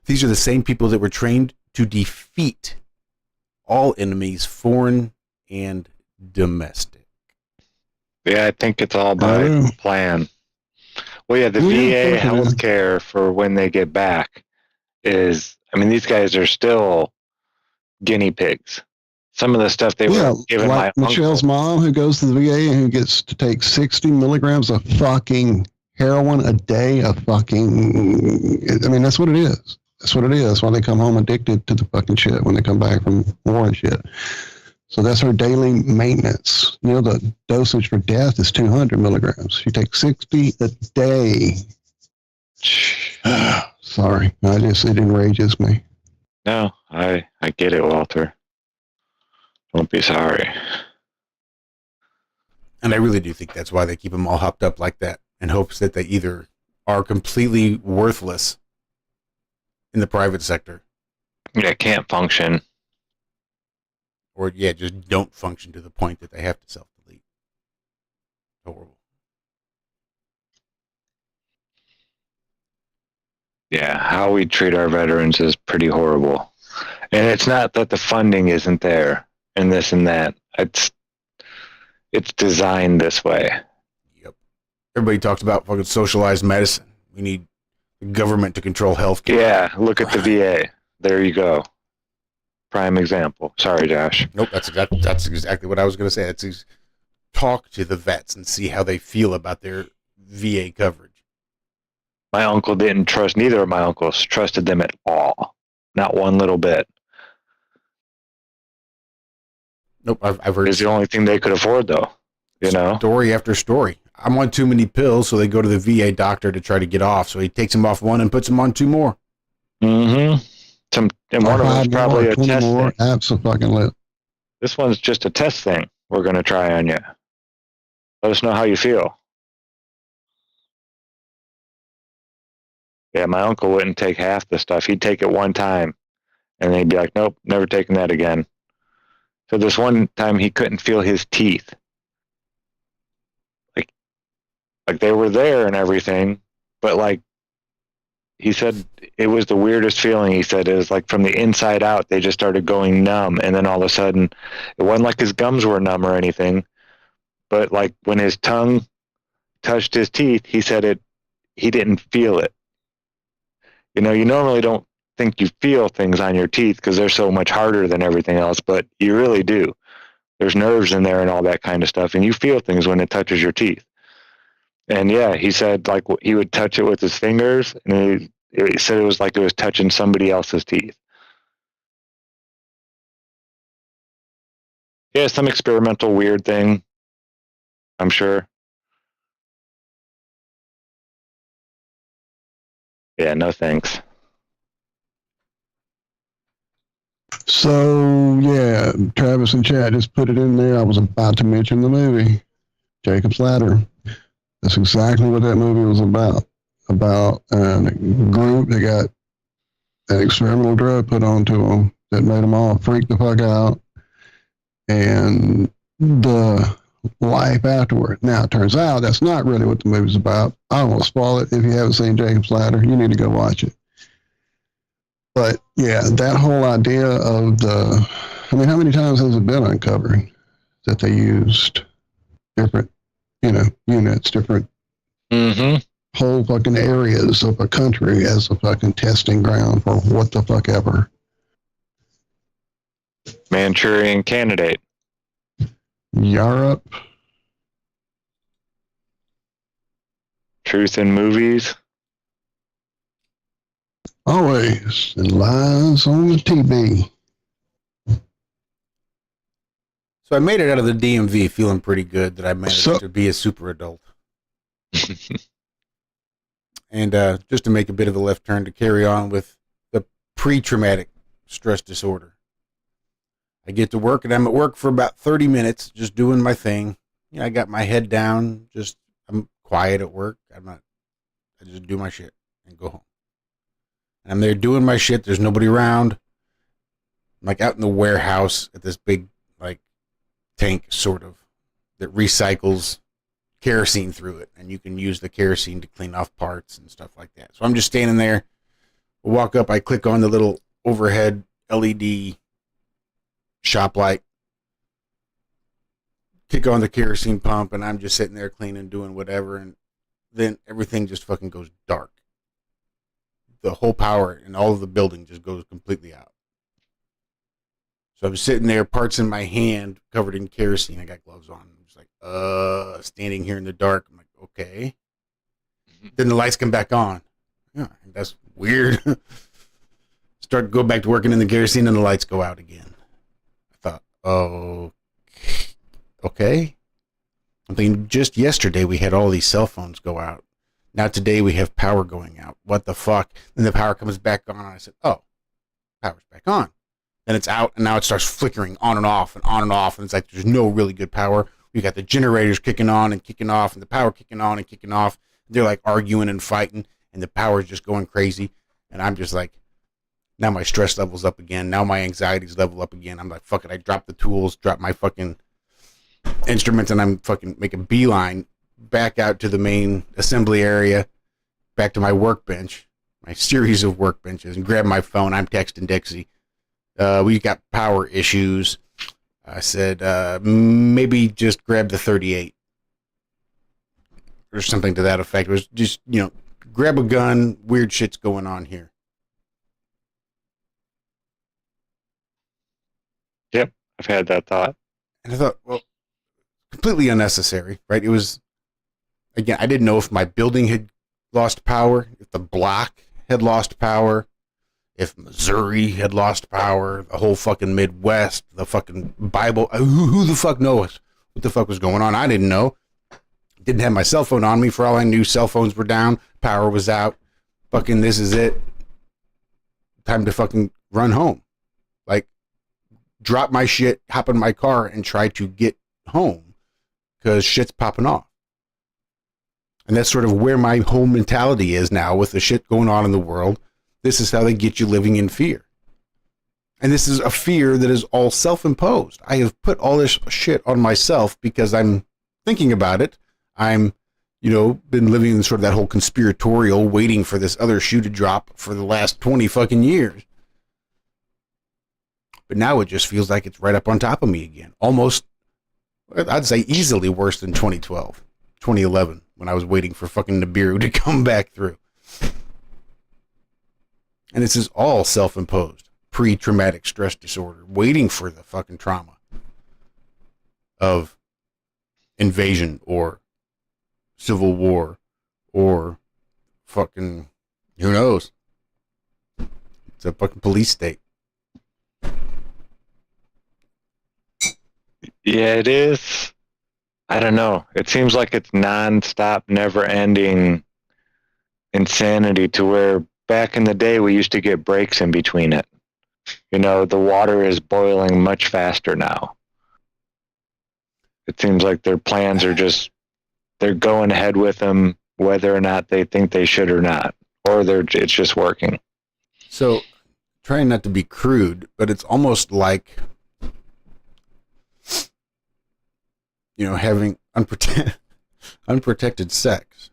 S7: These are the same people that were trained to defeat all enemies, foreign and domestic.
S10: Yeah, I think it's all by plan. Well, yeah, the
S8: Yeah,
S10: VA
S8: of course it is.
S10: healthcare for when they get back is, I mean, these guys are still guinea pigs. Some of the stuff they
S8: Yeah,
S10: were giving
S8: like
S10: my
S8: Michelle's
S10: uncle.
S8: mom who goes to the VA and who gets to take 60 milligrams of fucking heroin a day of fucking, I mean, that's what it is. That's what it is. Why they come home addicted to the fucking shit when they come back from war and shit. So that's her daily maintenance. You know, the dosage for death is 200 milligrams. She takes 60 a day. Sorry, it enrages me.
S10: No, I get it, Walter. Don't be sorry.
S7: And I really do think that's why they keep them all hopped up like that, in hopes that they either are completely worthless in the private sector,
S10: Yeah, can't function.
S7: or just don't function to the point that they have to self-delete. Horrible.
S10: Yeah, how we treat our veterans is pretty horrible. And it's not that the funding isn't there and this and that. It's designed this way.
S7: Yep. Everybody talks about fucking socialized medicine. We need the government to control healthcare.
S10: Yeah, look at the VA. There you go. Prime example. Sorry, Josh.
S7: Nope, that's exactly what I was going to say. It's talk to the vets and see how they feel about their VA coverage.
S10: My uncle didn't trust, neither of my uncles trusted them at all. Not one little bit.
S7: Nope, I've heard
S10: It's the only thing they could afford, though. You know?
S7: story after story. I'm on too many pills, so they go to the VA doctor to try to get off. So he takes them off one and puts them on two more.
S10: Mm-hmm. And one of them's probably a test thing.
S8: Absolutely.
S10: This one's just a test thing we're going to try on you. Let us know how you feel. Yeah, my uncle wouldn't take half the stuff. He'd take it one time, and then he'd be like, nope, never taking that again. So this one time he couldn't feel his teeth. Like they were there and everything, but like he said it was the weirdest feeling. He said it was like from the inside out, they just started going numb. And then all of a sudden, it wasn't like his gums were numb or anything, but like when his tongue touched his teeth, he said he didn't feel it. You know, you normally don't think you feel things on your teeth because they're so much harder than everything else, but you really do. There's nerves in there and all that kind of stuff, and you feel things when it touches your teeth. And yeah, he said like he would touch it with his fingers, and he said it was like it was touching somebody else's teeth. Yeah, some experimental weird thing, I'm sure. Yeah, no thanks.
S8: So, yeah, Travis and Chad just put it in there. I was about to mention the movie, Jacob's Ladder. That's exactly what that movie was about. About a group that got an experimental drug put onto them that made them all freak the fuck out. And the life afterward. Now, it turns out that's not really what the movie's about. I don't want to spoil it. If you haven't seen Jacob's Ladder, you need to go watch it. But yeah, that whole idea of I mean, how many times has it been uncovered that they used different, units, different whole fucking areas of a country as a fucking testing ground for what the fuck ever.
S10: Manchurian Candidate.
S8: Europe.
S10: Truth in Movies.
S8: Always. And lies on the TV.
S7: So I made it out of the DMV feeling pretty good that I managed to be a super adult. And just to make a bit of a left turn to carry on with the pre-traumatic stress disorder. I get to work, and I'm at work for about 30 minutes, just doing my thing. I got my head down, I'm quiet at work. I just do my shit and go home. And I'm there doing my shit. There's nobody around. I'm like out in the warehouse at this big, like, tank, sort of, that recycles kerosene through it. And you can use the kerosene to clean off parts and stuff like that. So I'm just standing there. I walk up, I click on the little overhead LED shop light, kick on the kerosene pump, and I'm just sitting there cleaning, doing whatever. And then everything just fucking goes dark. The whole power and all of the building just goes completely out. So I'm sitting there, parts in my hand, covered in kerosene. I got gloves on. I'm just like, standing here in the dark. I'm like, okay. Then the lights come back on. Yeah, that's weird. Start to go back to working in the kerosene and the lights go out again. I thought, oh, okay. I'm thinking just yesterday we had all these cell phones go out. Now today we have power going out. What the fuck? Then the power comes back on. And I said, oh, power's back on. Then it's out and now it starts flickering on and off and on and off. And it's like there's no really good power. We got the generators kicking on and kicking off and the power kicking on and kicking off. They're like arguing and fighting and the power's just going crazy. And I'm just like, now my stress level's up again. Now my anxiety's level up again. I'm like, fuck it. I dropped the tools, dropped my fucking instruments, and I'm fucking making beeline back out to the main assembly area, back to my workbench, my series of workbenches, and grab my phone. I'm texting Dixie. We got power issues. I said, maybe just grab the 38 or something to that effect. It was just, grab a gun. Weird shit's going on here.
S10: Yep, I've had that thought.
S7: And I thought, well, completely unnecessary, right? It was, again, I didn't know if my building had lost power, if the block had lost power, if Missouri had lost power, the whole fucking Midwest, the fucking Bible. Who the fuck knows what the fuck was going on? I didn't know. Didn't have my cell phone on me. For all I knew, cell phones were down, power was out. Fucking this is it. Time to fucking run home. Like, drop my shit, hop in my car, and try to get home because shit's popping off. And that's sort of where my whole mentality is now with the shit going on in the world. This is how they get you living in fear. And this is a fear that is all self-imposed. I have put all this shit on myself because I'm thinking about it. I'm, been living in sort of that whole conspiratorial, waiting for this other shoe to drop for the last 20 fucking years. But now it just feels like it's right up on top of me again. Almost, I'd say easily worse than 2012, 2011, when I was waiting for fucking Nibiru to come back through. And this is all self-imposed, pre-traumatic stress disorder, waiting for the fucking trauma of invasion or civil war or fucking, who knows? It's a fucking police state.
S10: Yeah, it is. I don't know. It seems like it's nonstop, never-ending insanity to where back in the day we used to get breaks in between it. The water is boiling much faster now. It seems like their plans are just, they're going ahead with them whether or not they think they should or not. Or it's just working.
S7: So, trying not to be crude, but it's almost like having unprotected sex.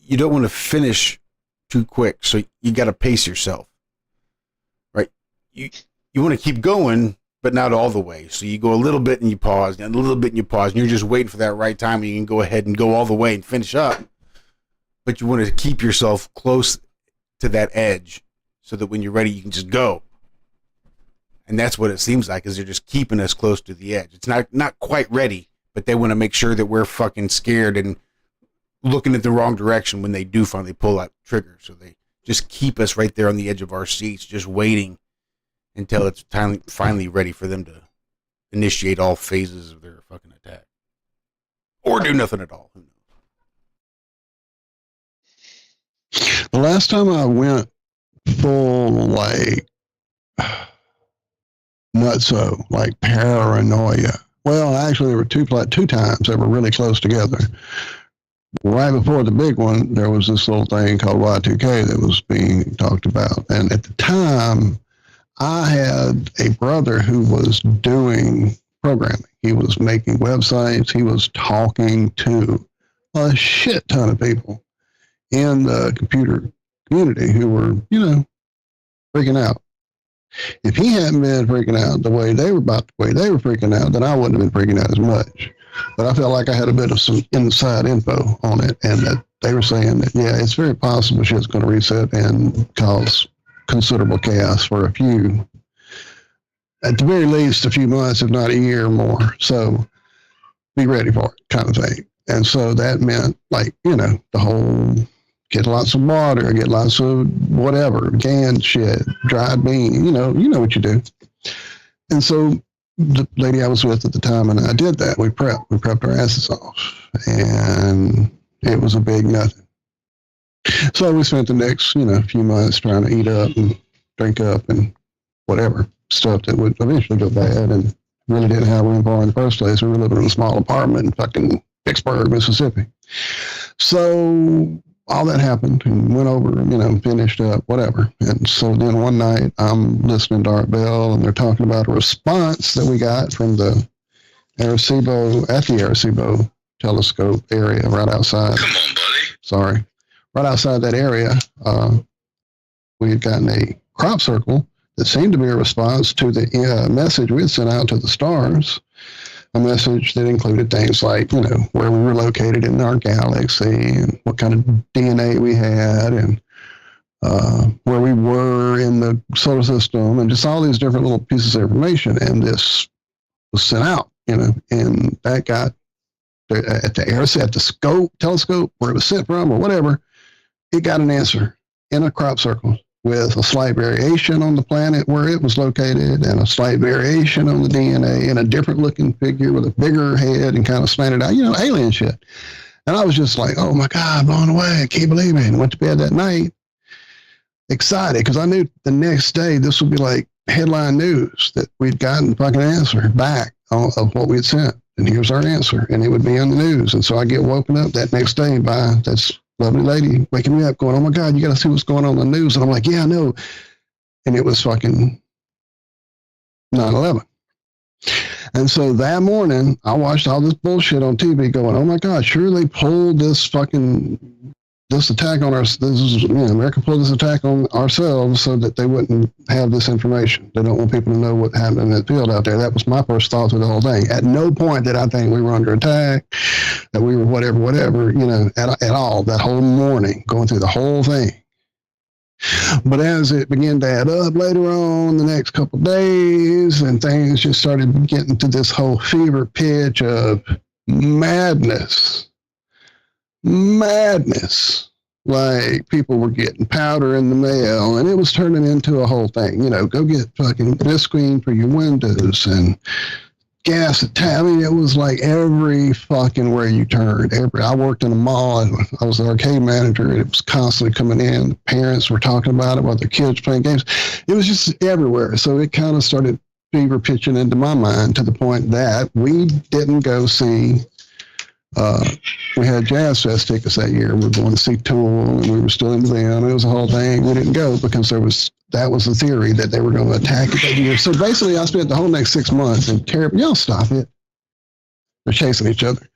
S7: You don't want to finish too quick, so you got to pace yourself, right? You want to keep going, but not all the way. So you go a little bit and you pause, and a little bit and you pause, and you're just waiting for that right time, and you can go ahead and go all the way and finish up. But you want to keep yourself close to that edge so that when you're ready, you can just go. And that's what it seems like, is they're just keeping us close to the edge. It's not quite ready, but they want to make sure that we're fucking scared and looking at the wrong direction when they do finally pull that trigger. So they just keep us right there on the edge of our seats, just waiting until it's finally ready for them to initiate all phases of their fucking attack. Or do nothing at all. Who knows?
S8: The last time I went full, nutso, like paranoia. Well, actually, there were two times that were really close together. Right before the big one, there was this little thing called Y2K that was being talked about. And at the time, I had a brother who was doing programming. He was making websites. He was talking to a shit ton of people in the computer community who were, freaking out. If he hadn't been freaking out the way they were freaking out, then I wouldn't have been freaking out as much. But I felt like I had a bit of some inside info on it, and that they were saying that, yeah, it's very possible shit's going to reset and cause considerable chaos for a few, at the very least, a few months, if not a year or more. So be ready for it, kind of thing. And so that meant, like, you know, the whole get lots of water, get lots of whatever, canned shit, dried bean, you know what you do. And so the lady I was with at the time and I did that. We prepped our asses off, and it was a big nothing. So we spent the next, few months trying to eat up and drink up and whatever stuff that would eventually go bad, and really didn't have room for in the first place. We were living in a small apartment in fucking Vicksburg, Mississippi. So all that happened and went over, finished up, whatever. And so then one night I'm listening to Art Bell, and they're talking about a response that we got from the Arecibo telescope area right outside.
S3: Come on, buddy.
S8: Sorry. Right outside that area, we had gotten a crop circle that seemed to be a response to the message we had sent out to the stars. A message that included things like, where we were located in our galaxy and what kind of DNA we had and where we were in the solar system and just all these different little pieces of information. And this was sent out, and that got at the telescope where it was sent from or whatever, it got an answer in a crop circle with a slight variation on the planet where it was located and a slight variation on the DNA and a different looking figure with a bigger head and kind of slanted out, alien shit. And I was just like, oh my God, blown away. I can't believe it. And went to bed that night excited because I knew the next day this would be like headline news that we'd gotten fucking answer back of what we had sent. And here's our answer. And it would be on the news. And so I get woken up that next day by this lovely lady waking me up going, oh my God, you got to see what's going on in the news. And I'm like, yeah, I know. And it was fucking 9/11. And so that morning I watched all this bullshit on TV going, oh my God, sure they pulled this attack on us. America pulled this attack on ourselves so that they wouldn't have this information. They don't want people to know what happened in that field out there. That was my first thought through the whole thing. At no point did I think we were under attack, that we were whatever, at all, that whole morning, going through the whole thing. But as it began to add up later on the next couple of days, and things just started getting to this whole fever pitch of madness, like people were getting powder in the mail, and it was turning into a whole thing. Go get fucking this screen for your windows and gas attack. I mean, it was like every fucking where you turned. I worked in a mall, and I was the arcade manager, and it was constantly coming in. The parents were talking about it while their kids playing games. It was just everywhere. So it kind of started fever pitching into my mind to the point that we didn't go see. We had Jazz Fest tickets that year. We were going to see Tool, and we were still in the van. It was a whole thing. We didn't go because that was the theory that they were going to attack it that year. So basically, I spent the whole next 6 months in terror. Y'all stop it. They're chasing each other.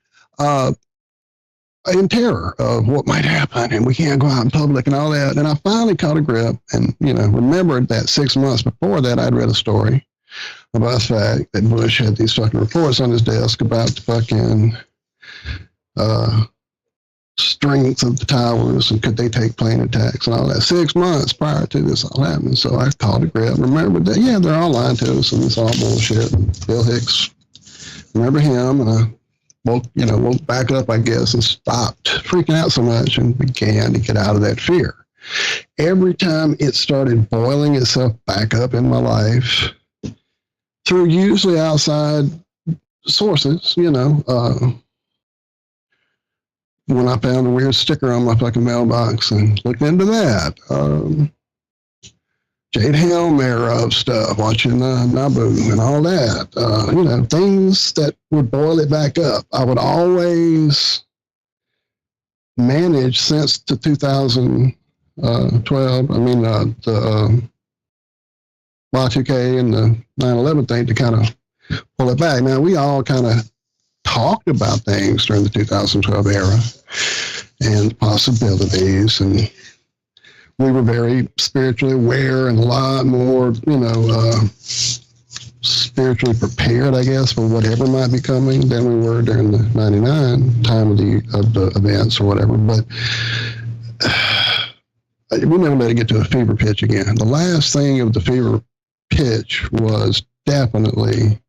S8: In terror of what might happen, and we can't go out in public and all that. And I finally caught a grip and, remembered that 6 months before that, I'd read a story about the fact that Bush had these fucking reports on his desk about the fucking strength of the towers and could they take plane attacks and all that 6 months prior to this all happening. So I called a grip, remembered that, yeah, they're all lying to us and it's all bullshit. And Bill Hicks, remember him, and I woke back up, I guess, and stopped freaking out so much and began to get out of that fear. Every time it started boiling itself back up in my life through usually outside sources, when I found a weird sticker on my fucking mailbox and looked into that. Jade Helm era of stuff, watching Naboo and all that. Things that would boil it back up. I would always manage since the 2012, the Y2K and the 9/11 thing to kind of pull it back. Now, we all kind of talked about things during the 2012 era and possibilities, and we were very spiritually aware and a lot more, spiritually prepared, I guess, for whatever might be coming than we were during the 99 time of the events or whatever. But we never let it get to a fever pitch again. The last thing of the fever pitch was definitely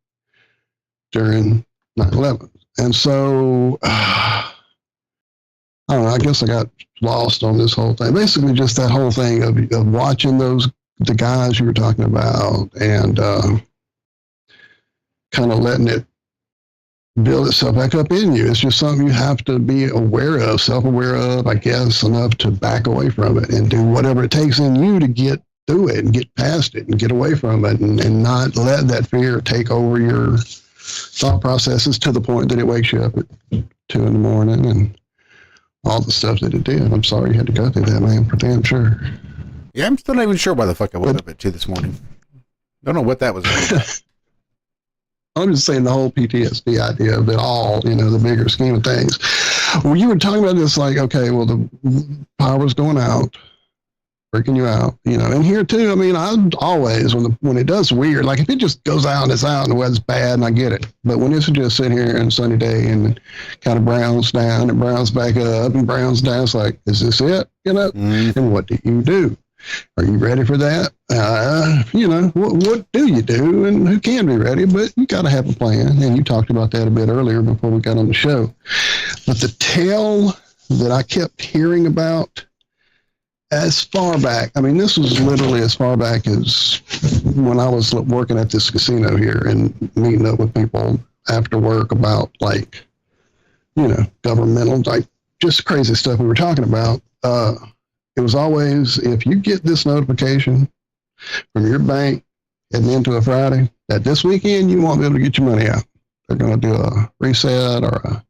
S8: during 9/11. And so, I don't know, I guess I got lost on this whole thing. Basically, just that whole thing of watching the guys you were talking about and kind of letting it build itself back up in you. It's just something you have to be aware of, self-aware of, I guess, enough to back away from it and do whatever it takes in you to get through it and get past it and get away from it and not let that fear take over your thought processes to the point that it wakes you up at 2 in the morning and all the stuff that it did. I'm sorry you had to go through that, man, for damn sure.
S7: Yeah, I'm still not even sure why the fuck I woke up at 2 this morning. Don't know what that was about.
S8: I'm just saying the whole PTSD idea of it all, the bigger scheme of things. Well, you were talking about this like, okay, well, the power's going out, freaking you out, and here too, I mean, I'm always, when it does weird, like if it just goes out and it's out and the weather's bad and I get it. But when it's just sitting here on a sunny day and kind of browns down and browns back up and browns down, it's like, is this it? And what do you do? Are you ready for that? What do you do and who can be ready? But you got to have a plan. And you talked about that a bit earlier before we got on the show. But the tale that I kept hearing about as far back, I mean, this was literally as far back as when I was working at this casino here and meeting up with people after work about like, governmental, like just crazy stuff we were talking about. It was always, if you get this notification from your bank heading into a Friday, that this weekend you won't be able to get your money out. They're going to do a reset or a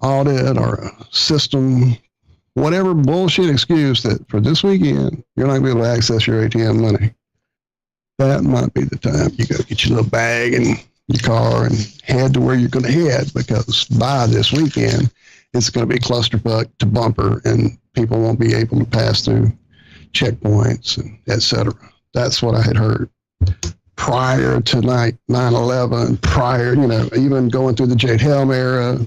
S8: audit or a system, whatever bullshit excuse that for this weekend, you're not going to be able to access your ATM money. That might be the time you got to get your little bag and your car and head to where you're going to head, because by this weekend, it's going to be clusterfuck to bumper and people won't be able to pass through checkpoints and et cetera. That's what I had heard prior to 9/11, prior, even going through the Jade Helm era.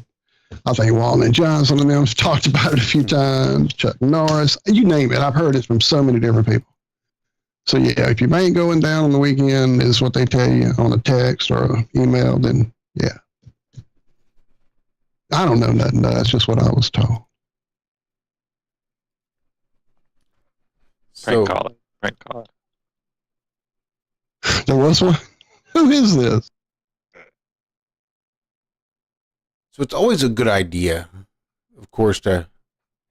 S8: I think Walt Johnson and them have talked about it a few times, Chuck Norris, you name it. I've heard it from so many different people. So yeah, if your bank going down on the weekend is what they tell you on a text or an email, then yeah. I don't know nothing. That's just what I was told.
S10: Prank call it. Prank call it.
S8: There was one? Who is this?
S7: So it's always a good idea, of course, to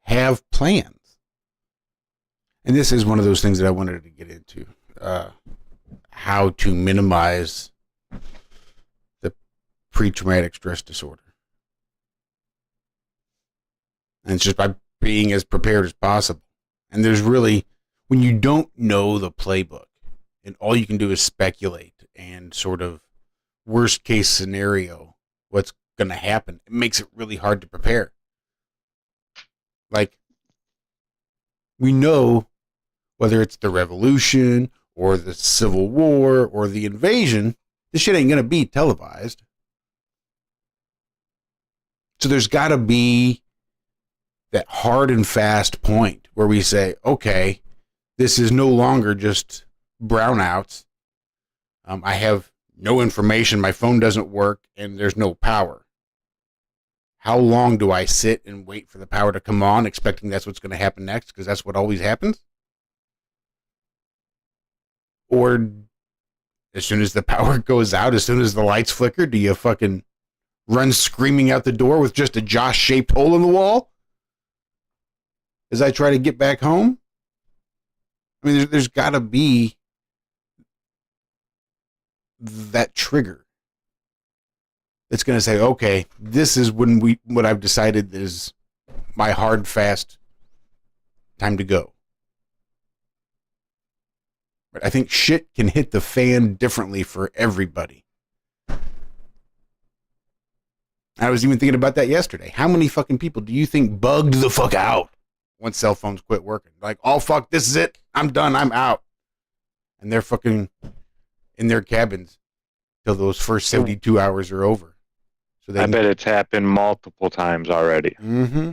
S7: have plans. And this is one of those things that I wanted to get into. How to minimize the pre-traumatic stress disorder. And it's just by being as prepared as possible. And there's really, when you don't know the playbook and all you can do is speculate and sort of worst case scenario what's going to happen, it makes it really hard to prepare. Like, we know whether it's the revolution or the Civil War or the invasion, this shit ain't going to be televised. So there's got to be that hard and fast point where we say, okay, this is no longer just brownouts. I have no information, my phone doesn't work, and there's no power. How long do I sit and wait for the power to come on, expecting that's what's going to happen next, because that's what always happens? Or as soon as the power goes out, as soon as the lights flicker, do you fucking run screaming out the door with just a Josh-shaped hole in the wall as I try to get back home? I mean, there's got to be that trigger that's going to say, okay, this is what I've decided is my hard, fast time to go. But I think shit can hit the fan differently for everybody. I was even thinking about that yesterday. How many fucking people do you think bugged the fuck out once cell phones quit working? Like, oh fuck, this is it. I'm done. I'm out. And they're fucking in their cabins till those first 72 hours are over. So
S10: I bet it's happened multiple times already.
S7: Mm-hmm.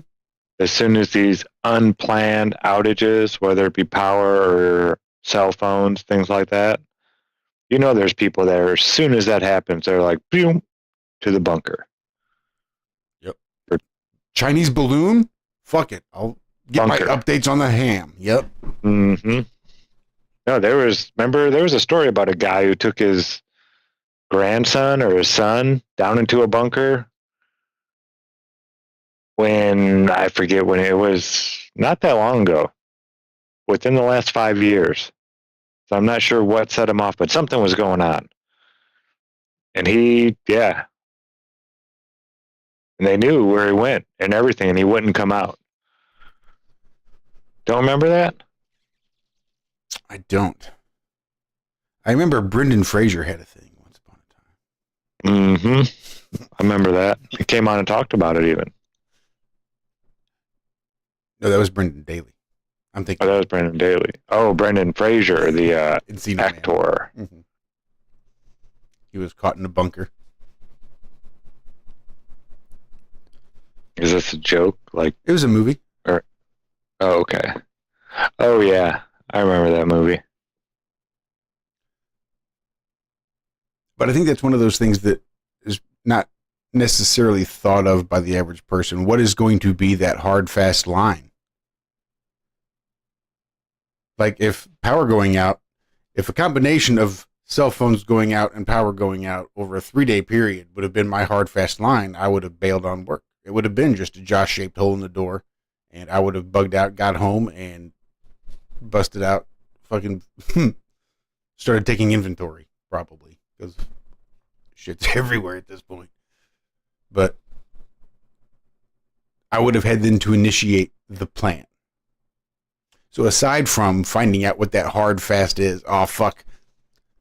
S10: As soon as these unplanned outages, whether it be power or cell phones, things like that, you know there's people there. As soon as that happens, they're like, boom, to the bunker.
S7: Yep. Chinese balloon? Fuck it. I'll get
S10: Bunker.
S7: my updates on the ham. Yep.
S10: Mm-hmm. No, there was a story about a guy who took his grandson or his son down into a bunker when, I forget when, it was not that long ago, within the last 5 years. So I'm not sure what set him off, but something was going on. And and they knew where he went and everything, and he wouldn't come out. Don't remember that?
S7: I don't. I remember Brendan Fraser had a thing once upon a time.
S10: Mm-hmm. I remember that. He came on and talked about it even.
S7: No, that was Brendan Daly. I'm thinking.
S10: Oh, that was Brendan Daly. Oh, Brendan Fraser, the actor.
S7: Mm-hmm. He was caught in a bunker.
S10: Is this a joke? Like,
S7: it was a movie.
S10: Oh, okay. Oh, yeah. I remember that movie.
S7: But I think that's one of those things that is not necessarily thought of by the average person. What is going to be that hard, fast line? Like if power going out, if a combination of cell phones going out and power going out over a 3-day period would have been my hard, fast line, I would have bailed on work. It would have been just a Josh-shaped hole in the door, and I would have bugged out, got home, and busted out, fucking started taking inventory, probably, because shit's everywhere at this point. But I would have had then to initiate the plan. So aside from finding out what that hard fast is, oh fuck,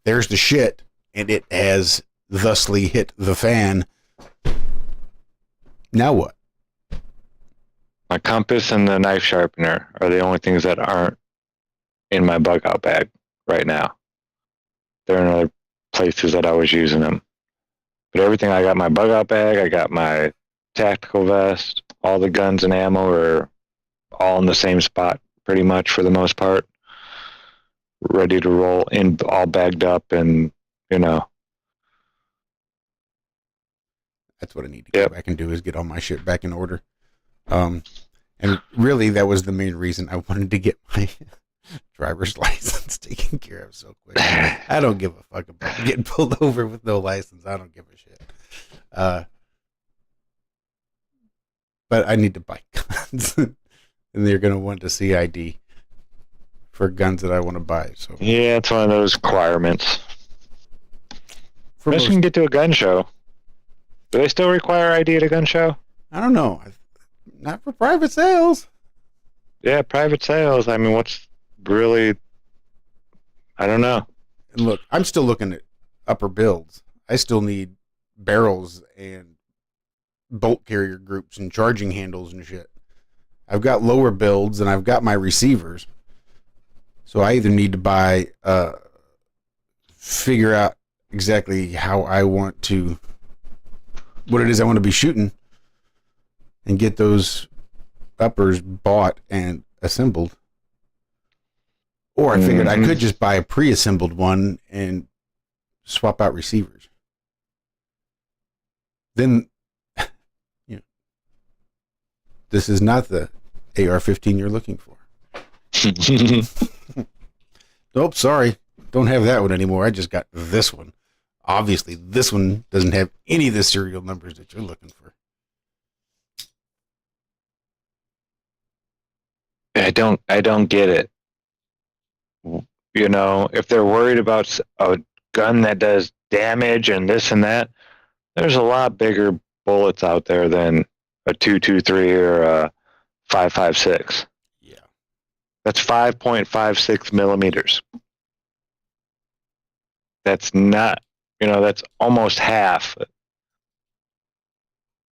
S7: there's the shit, and it has thusly hit the fan. Now what?
S10: My compass and the knife sharpener are the only things that aren't in my bug out bag right now. They're in other places that I was using them. But everything, I got my bug out bag, I got my tactical vest, all the guns and ammo are all in the same spot, pretty much for the most part. Ready to roll, in all bagged up, and
S7: That's what I need to go back and do, is get all my shit back in order. And really, that was the main reason I wanted to get my driver's license taken care of so quick. I don't give a fuck about getting pulled over with no license. I don't give a shit. But I need to buy guns, and they're going to want to see ID for guns that I want to buy. So
S10: yeah, it's one of those requirements. Unless you can get to a gun show. Do they still require ID at a gun show?
S7: I don't know. Not for private sales.
S10: Yeah, private sales. I mean, what's really... I don't know.
S7: And look, I'm still looking at upper builds. I still need barrels and bolt carrier groups and charging handles and shit. I've got lower builds and I've got my receivers. So I either need to figure out exactly how I want to, what it is I want to be shooting, and get those uppers bought and assembled. Or I figured I could just buy a pre-assembled one and swap out receivers. Then, this is not the AR-15 you're looking for. Nope, sorry. Don't have that one anymore. I just got this one. Obviously, this one doesn't have any of the serial numbers that you're looking for.
S10: I don't get it. If they're worried about a gun that does damage and this and that, there's a lot bigger bullets out there than a 223 or a 5.56.
S7: Yeah.
S10: That's 5.56 millimeters. That's not, that's almost half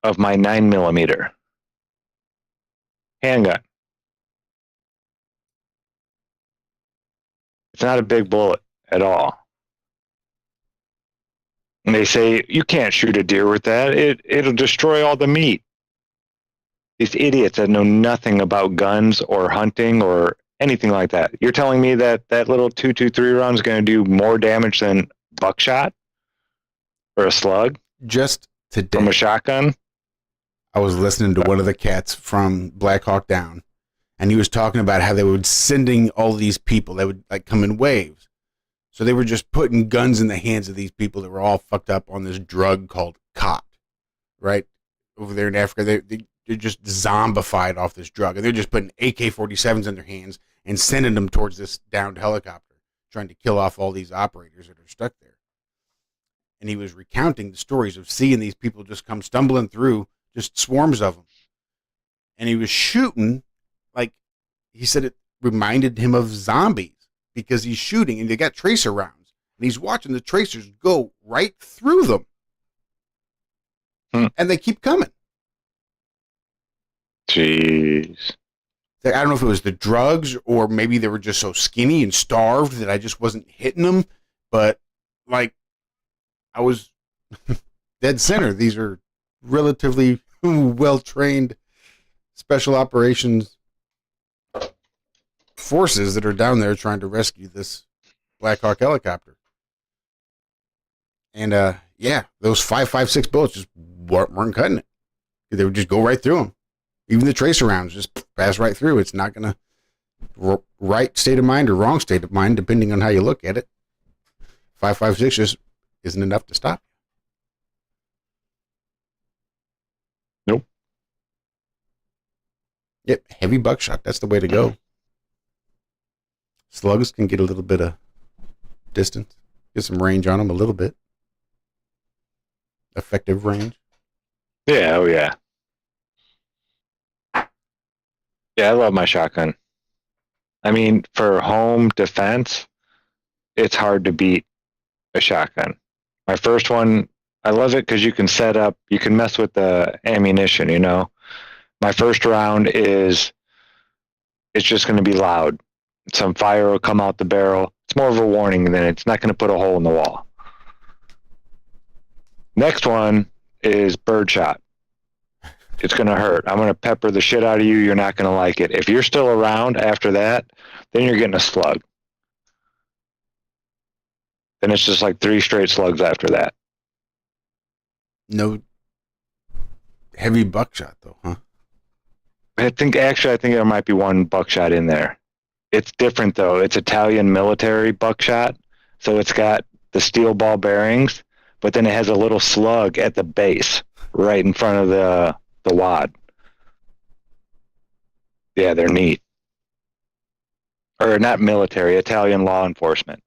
S10: of my 9 millimeter handgun. It's not a big bullet at all. And they say, you can't shoot a deer with that. It'll destroy all the meat. These idiots that know nothing about guns or hunting or anything like that. You're telling me that that little 223 round is going to do more damage than buckshot or a slug
S7: Just today,
S10: from a shotgun?
S7: I was listening to one of the cats from Black Hawk Down, and he was talking about how they were sending all these people. They would like come in waves. So they were just putting guns in the hands of these people that were all fucked up on this drug called cot, right? Over there in Africa, they're just zombified off this drug. And they're just putting AK-47s in their hands and sending them towards this downed helicopter, trying to kill off all these operators that are stuck there. And he was recounting the stories of seeing these people just come stumbling through, just swarms of them. And he was shooting, like, he said it reminded him of zombies because he's shooting and they got tracer rounds. And he's watching the tracers go right through them. And they keep coming.
S10: Jeez.
S7: I don't know if it was the drugs or maybe they were just so skinny and starved that I just wasn't hitting them. But, like, I was dead center. These are relatively well-trained special operations forces that are down there trying to rescue this Black Hawk helicopter. And, yeah, those 5.56 bullets just weren't cutting it. They would just go right through them. Even the tracer rounds just pass right through. It's not going to right state of mind or wrong state of mind, depending on how you look at it. 5.56 just isn't enough to stop you.
S10: Nope.
S7: Yep, heavy buckshot. That's the way to go. Slugs can get a little bit of distance. Get some range on them a little bit. Effective range.
S10: Yeah, oh yeah. Yeah, I love my shotgun. I mean, for home defense, it's hard to beat a shotgun. My first one, I love it because you can set up, you can mess with the ammunition, you know. My first round it's just going to be loud. Some fire will come out the barrel. It's more of a warning than it's not going to put a hole in the wall. Next one is birdshot. It's going to hurt. I'm going to pepper the shit out of you. You're not going to like it. If you're still around after that, then you're getting a slug. Then it's just like 3 straight slugs after that.
S7: No heavy buckshot, though, huh?
S10: I think there might be one buckshot in there. It's different, though. It's Italian military buckshot. So it's got the steel ball bearings, but then it has a little slug at the base right in front of the wad. Yeah, they're neat. Or not military, Italian law enforcement.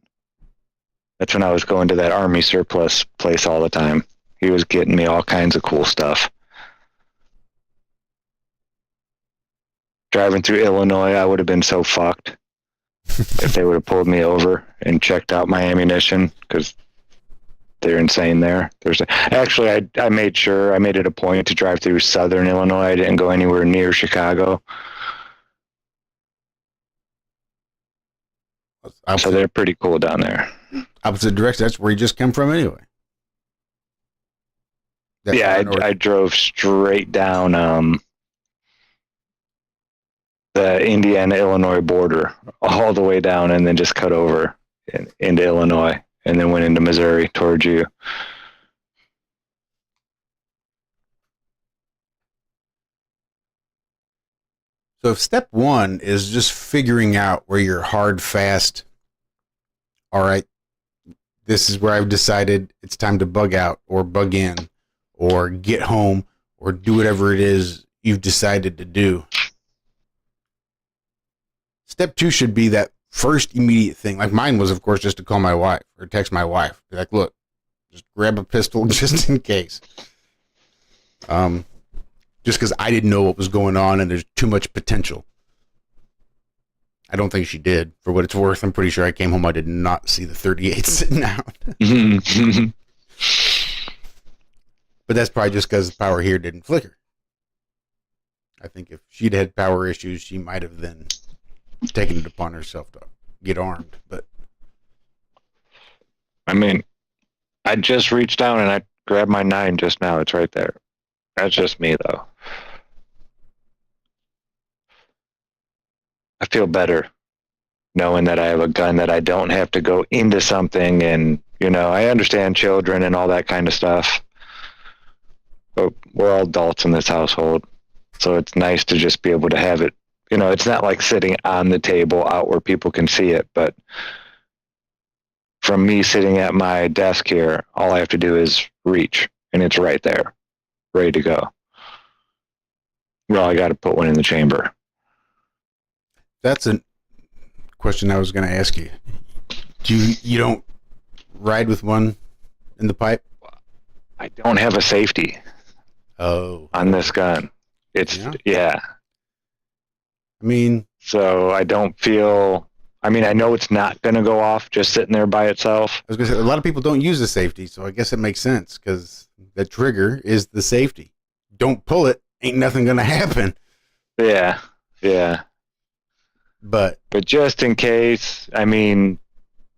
S10: That's when I was going to that army surplus place all the time. He was getting me all kinds of cool stuff. Driving through Illinois, I would have been so fucked if they would have pulled me over and checked out my ammunition because they're insane there. Actually, I made it a point to drive through southern Illinois. I didn't go anywhere near Chicago. So they're pretty cool down there.
S7: Opposite direction. That's where you just come from anyway.
S10: I drove straight down the Indiana-Illinois border all the way down and then just cut over into Illinois and then went into Missouri towards you.
S7: So if step one is just figuring out where you're hard, fast, all right, this is where I've decided it's time to bug out or bug in or get home or do whatever it is you've decided to do. Step two should be that first immediate thing. Like mine was, of course, just to call my wife or text my wife. Be like, look, just grab a pistol just in case. Just because I didn't know what was going on and there's too much potential. I don't think she did. For what it's worth, I'm pretty sure I came home, I did not see the 38 sitting out. But that's probably just because the power here didn't flicker. I think if she'd had power issues, she might have then taken it upon herself to get armed. But
S10: I mean, I just reached down and I grabbed my 9 just now. It's right there. That's just me, though. I feel better knowing that I have a gun, that I don't have to go into something. And, I understand children and all that kind of stuff, but we're all adults in this household. So it's nice to just be able to have it. It's not like sitting on the table out where people can see it, but from me sitting at my desk here, all I have to do is reach, and it's right there, ready to go. Well, I got to put one in the chamber.
S7: That's a question I was going to ask you. You don't ride with one in the pipe?
S10: I don't have a safety.
S7: Oh.
S10: On this gun. It's, yeah.
S7: I mean,
S10: so I don't feel, I know it's not going to go off just sitting there by itself.
S7: I was going to say, a lot of people don't use the safety, so I guess it makes sense, because the trigger is the safety. Don't pull it, ain't nothing going to happen.
S10: Yeah. But just in case,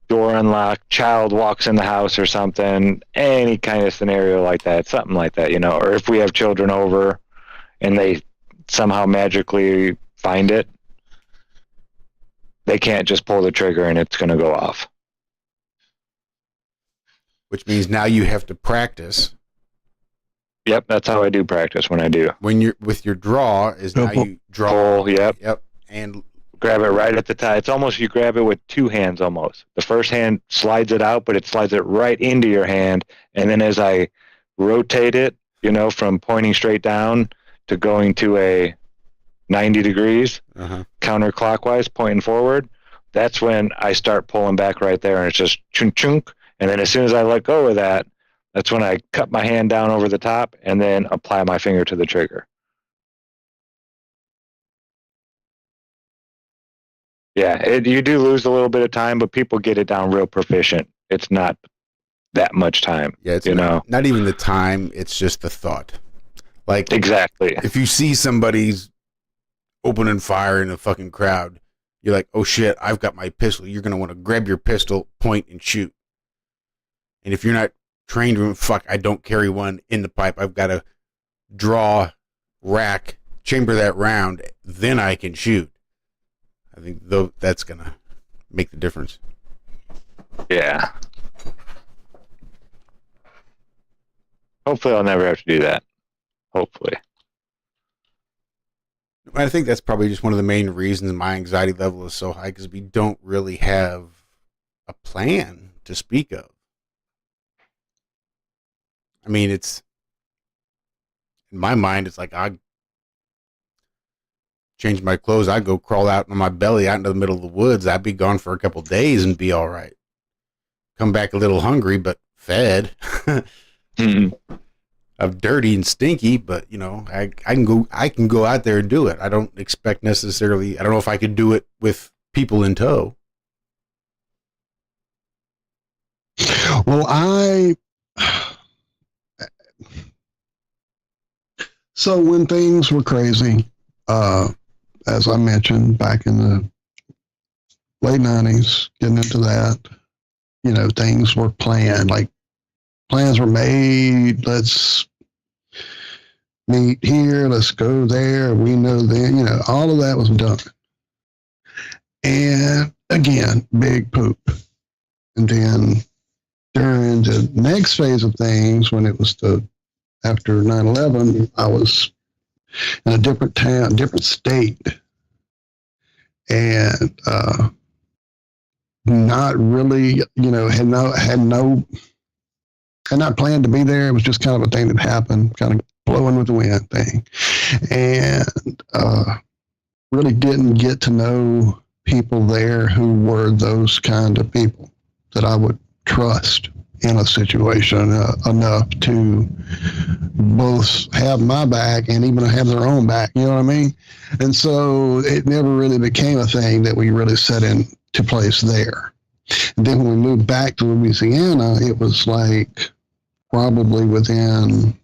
S10: door unlocked, child walks in the house or something, any kind of scenario like that, something like that, or if we have children over and they somehow magically find it, they can't just pull the trigger and it's going to go off.
S7: Which means now you have to practice.
S10: Yep, that's how I do practice when I do.
S7: When you're with your draw is now you draw.
S10: Pull, yep.
S7: And
S10: grab it right at the top. It's almost you grab it with 2 hands almost. The first hand slides it out, but it slides it right into your hand. And then as I rotate it, from pointing straight down to going to a 90 degrees, counterclockwise, pointing forward, that's when I start pulling back right there, and it's just chunk chunk. And then as soon as I let go of that, that's when I cut my hand down over the top and then apply my finger to the trigger. Yeah, you do lose a little bit of time, but people get it down real proficient. It's not that much time.
S7: Yeah, it's not even the time. It's just the thought. Like,
S10: exactly.
S7: If you see somebody's opening fire in a fucking crowd, you're like, oh shit, I've got my pistol. You're going to want to grab your pistol, point, and shoot. And if you're not trained, I don't carry one in the pipe. I've got to draw, rack, chamber that round, then I can shoot. I think that's going to make the difference.
S10: Yeah. Hopefully I'll never have to do that. Hopefully.
S7: I think that's probably just one of the main reasons my anxiety level is so high, because we don't really have a plan to speak of. It's, in my mind, it's like I change my clothes, I'd go crawl out on my belly out into the middle of the woods. I'd be gone for a couple of days and be all right. Come back a little hungry, but fed. I'm dirty and stinky, but I can go out there and do it. I don't expect necessarily, I don't know if I could do it with people in tow.
S8: Well, so when things were crazy, as I mentioned, back in the late 90s, getting into that, things were planned, like plans were made. Let's meet here. Let's go there. We know then, all of that was done. And again, big poop. And then during the next phase of things, when it was after 9/11, I was in a different town, different state, and not really, had not planned to be there. It was just kind of a thing that happened, kind of blowing with the wind thing, and really didn't get to know people there who were those kind of people that I would trust in a situation enough to both have my back and even have their own back, you know what I mean? And so it never really became a thing that we really set into place there. And then when we moved back to Louisiana, it was like probably within,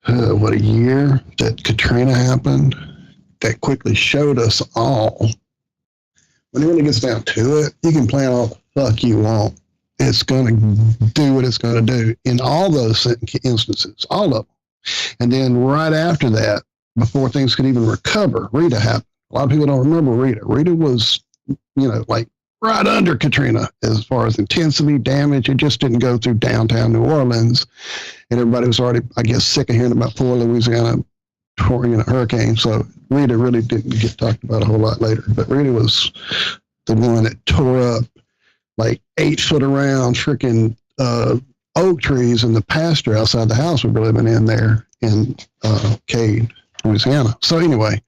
S8: a year that Katrina happened, that quickly showed us all, when it really gets down to it, you can plan all the fuck you want. it's going to do what it's going to do in all those instances, all of them. And then right after that, before things could even recover, Rita happened. A lot of people don't remember Rita. Rita was, like right under Katrina as far as intensity, damage. It just didn't go through downtown New Orleans. And everybody was already, I guess, sick of hearing about poor Louisiana hurricane. So Rita really didn't get talked about a whole lot later. But Rita was the one that tore up like 8 foot around freaking oak trees in the pasture outside the house we were living in there in Cade, Louisiana. So anyway,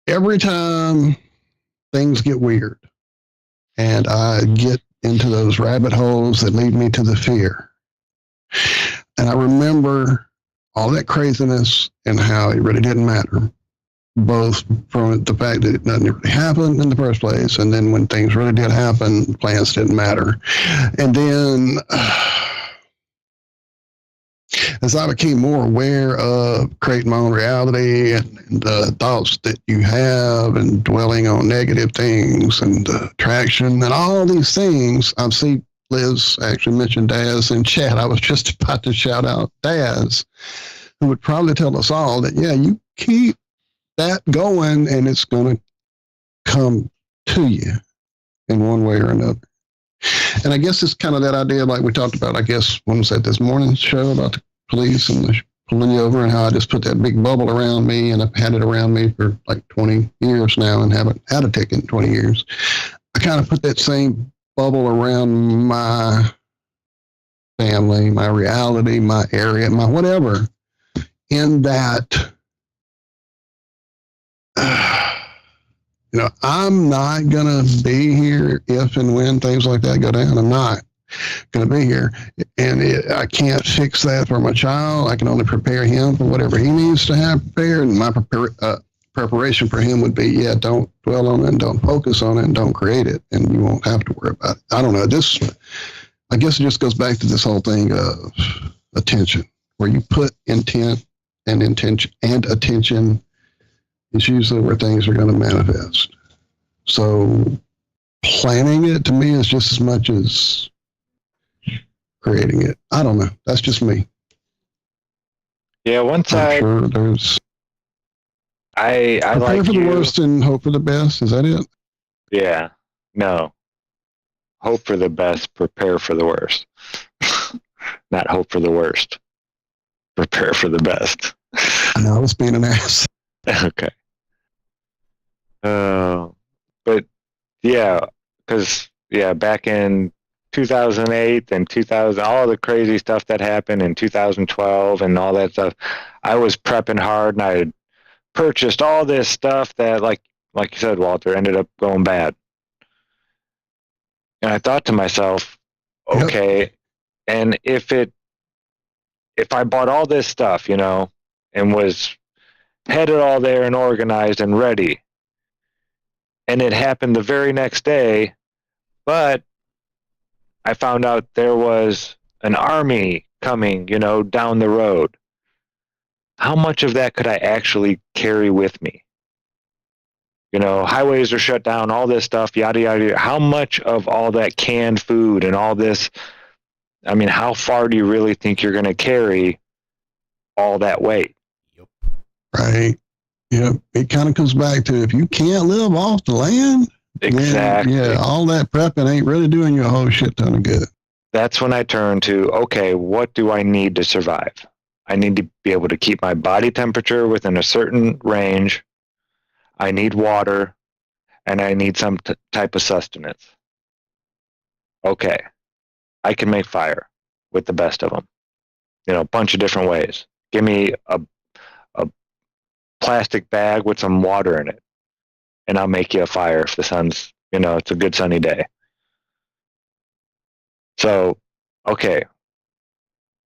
S8: every time things get weird and I get into those rabbit holes that lead me to the fear, and I remember all that craziness and how it really didn't matter, both from the fact that nothing really happened in the first place, and then when things really did happen, plans didn't matter. And then as I became more aware of creating my own reality and the thoughts that you have and dwelling on negative things and attraction and all these things, I see Liz actually mentioned Daz in chat. I was just about to shout out Daz, who would probably tell us all that, yeah, you keep that going and it's going to come to you in one way or another. And I guess it's kind of that idea like we talked about, I guess, when was that, this morning's show about the police and the pulling you over and how I just put that big bubble around me, and I've had it around me for like 20 years now and haven't had a ticket in 20 years. I kind of put that same bubble around my family, my reality, my area, my whatever, in that, I'm not going to be here if and when things like that go down. I'm not going to be here. And I can't fix that for my child. I can only prepare him for whatever he needs to have prepared. And my preparation for him would be, yeah, don't dwell on it and don't focus on it and don't create it. And you won't have to worry about it. I don't know. I guess it just goes back to this whole thing of attention, where you put intent and intention and attention is usually where things are going to manifest. So planning it to me is just as much as creating it. I don't know. That's just me.
S10: Yeah, once
S8: I'm sure there's
S10: I
S8: prepare
S10: like
S8: for the
S10: you.
S8: worst and hope for the best. Is that it?
S10: Yeah. No. Hope for the best, prepare for the worst. Not hope for the worst. Prepare for the best.
S8: I know I was being an ass.
S10: Okay. But yeah, because back in 2008 and 2000, all the crazy stuff that happened in 2012 and all that stuff, I was prepping hard, and I had purchased all this stuff that, like you said, Walter, ended up going bad. And I thought to myself, okay, and if I bought all this stuff, and had it all there and organized and ready, and it happened the very next day, but I found out there was an army coming, down the road. How much of that could I actually carry with me? Highways are shut down, all this stuff, yada, yada. How much of all that canned food and all this, how far do you really think you're going to carry all that weight?
S8: Right. Yeah. It kind of comes back to, if you can't live off the land,
S10: exactly.
S8: Then, all that prepping ain't really doing you a whole shit ton of good.
S10: That's when I turn to, okay, what do I need to survive? I need to be able to keep my body temperature within a certain range. I need water, and I need some type of sustenance. Okay, I can make fire with the best of them. A bunch of different ways. Give me a plastic bag with some water in it, and I'll make you a fire if the sun's, it's a good sunny day. So, okay,